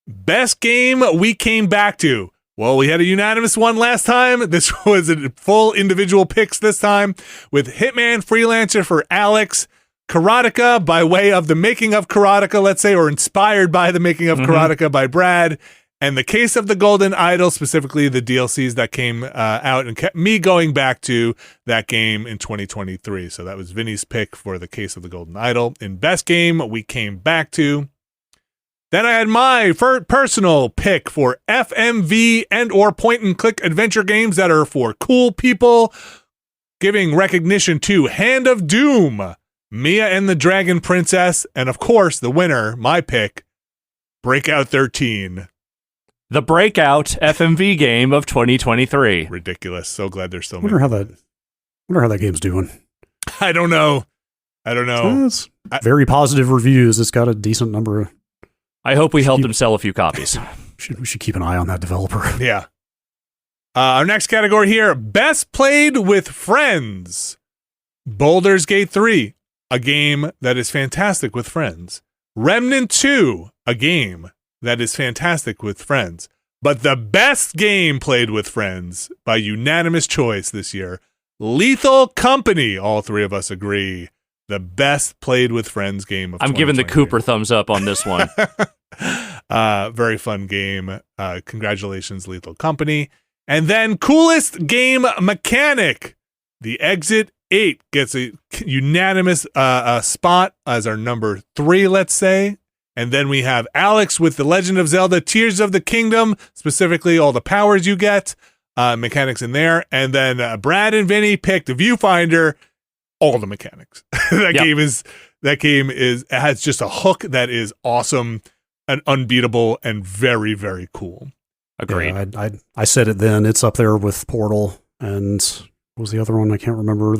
Best Game we came back to. Well, we had a unanimous one last time. This was a full individual picks this time, with Hitman Freelancer for Alex, Karateka by way of the making of Karateka, let's say, or inspired by the making of Karateka by Brad, and The Case of the Golden Idol, specifically the DLCs that came out and kept me going back to that game in 2023. So that was Vinny's pick for The Case of the Golden Idol. In Best Game, we came back to. Then I had my personal pick for FMV and or point-and-click adventure games that are for cool people, giving recognition to Hand of Doom, Mia and the Dragon Princess, and of course, the winner, my pick, Breakout 13. The breakout FMV game of 2023. Ridiculous. So glad there's so Wonder many. how that game's doing. I don't know. It's very positive reviews. It's got a decent number of. I hope we helped him sell a few copies. We should keep an eye on that developer. Yeah. Our next category here, Best Played with Friends. Baldur's Gate 3, a game that is fantastic with friends. Remnant 2, a game that is fantastic with friends. But the best game played with friends, by unanimous choice this year, Lethal Company. All three of us agree. The best played with friends game of I'm giving the Cooper thumbs up on this one. Very fun game. Congratulations, Lethal Company. And then coolest game mechanic. The Exit 8 gets a unanimous spot as our number 3, let's say. And then we have Alex with The Legend of Zelda Tears of the Kingdom, specifically all the powers you get, mechanics in there. And then Brad and Vinny picked Viewfinder, all the mechanics. That game has just a hook that is awesome and unbeatable and very, very cool. Agreed. Yeah, I said it then. It's up there with Portal, and what was the other one? I can't remember.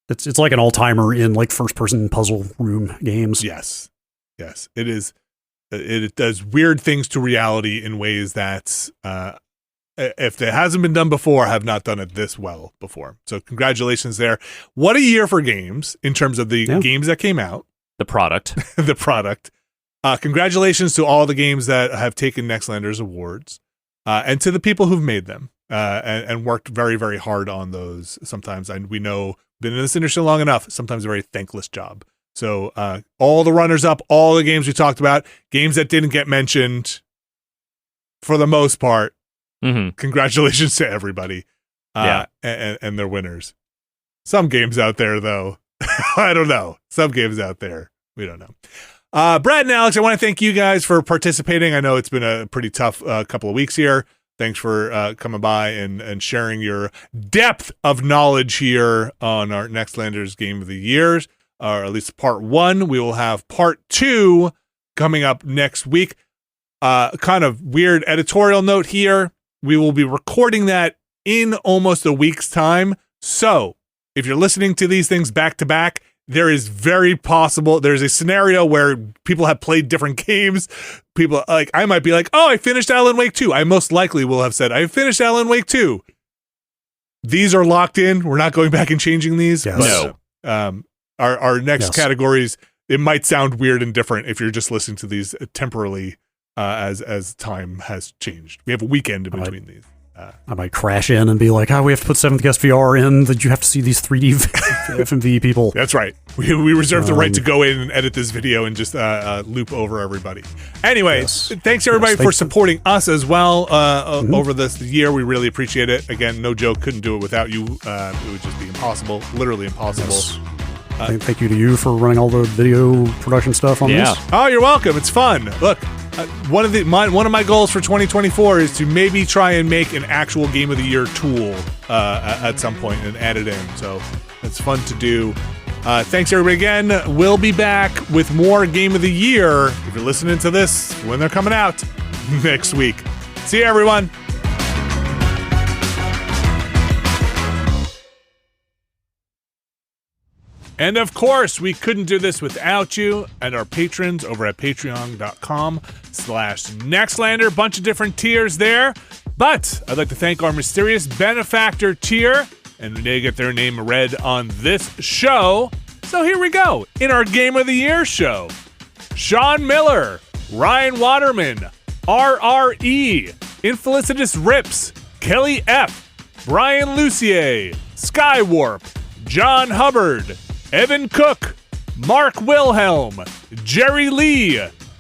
It's like an all-timer in like first-person puzzle room games. Yes, it is. It does weird things to reality in ways that, if it hasn't been done before, have not done it this well before. So congratulations there. What a year for games in terms of the games that came out. The product. The product. Congratulations to all the games that have taken Nextlander's awards, and to the people who've made them and worked very, very hard on those. Sometimes, and we know, been in this industry long enough, sometimes a very thankless job. So all the runners-up, all the games we talked about, games that didn't get mentioned, for the most part, congratulations to everybody and their winners. Some games out there, though, I don't know. Some games out there, we don't know. Brad and Alex, I want to thank you guys for participating. I know it's been a pretty tough couple of weeks here. Thanks for coming by and sharing your depth of knowledge here on our Nextlander's Game of the Years, or at least part 1. We will have part 2 coming up next week. Kind of weird editorial note here. We will be recording that in almost a week's time. So if you're listening to these things back to back, there is very possible, there's a scenario where people have played different games. People, like, I might be like, oh, I finished Alan Wake 2. I most likely will have said, I finished Alan Wake 2. These are locked in. We're not going back and changing these. Yes. No. Our next categories, it might sound weird and different if you're just listening to these temporarily as time has changed. We have a weekend in between these. I might crash in and be like, we have to put 7th Guest VR in, that you have to see these 3D FMV people. That's right. We reserve the right to go in and edit this video and just loop over everybody. Anyway, thanks everybody for supporting us as well over this year. We really appreciate it. Again, no joke, couldn't do it without you. It would just be impossible, literally impossible. Yes. Thank you to you for running all the video production stuff on this. Oh, you're welcome. It's fun. Look, one of my goals for 2024 is to maybe try and make an actual Game of the Year tool at some point and add it in. So it's fun to do. Thanks everybody again. We'll be back with more Game of the Year, if you're listening to this when they're coming out, next week. See you, everyone. And of course, we couldn't do this without you and our patrons over at patreon.com/Nextlander. Bunch of different tiers there. But I'd like to thank our mysterious Benefactor tier, and they get their name read on this show. So here we go. In our Game of the Year show, Sean Miller, Ryan Waterman, RRE, Infelicitous Rips, Kelly F., Brian Lucier, Skywarp, John Hubbard, Evan Cook, Mark Wilhelm, Jerry Lee,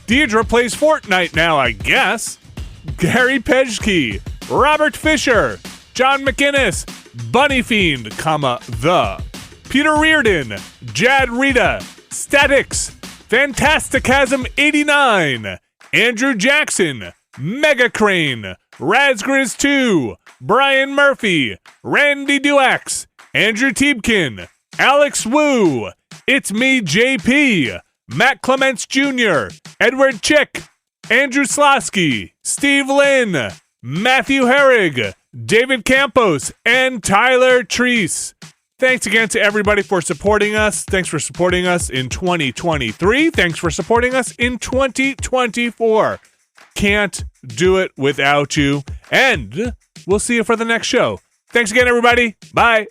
Deidre plays Fortnite now, I guess, Gary Pejke, Robert Fisher, John McInnes, Bunny Fiend, the, Peter Reardon, Jad Rita, Statics, Fantasticasm 89, Andrew Jackson, Mega Crane, Razgriz 2, Brian Murphy, Randy Duax, Andrew Tiebkin, Alex Wu, It's Me JP, Matt Clements Jr., Edward Chick, Andrew Slosky, Steve Lynn, Matthew Herrig, David Campos, and Tyler Treese. Thanks again to everybody for supporting us. Thanks for supporting us in 2023. Thanks for supporting us in 2024. Can't do it without you. And we'll see you for the next show. Thanks again, everybody. Bye.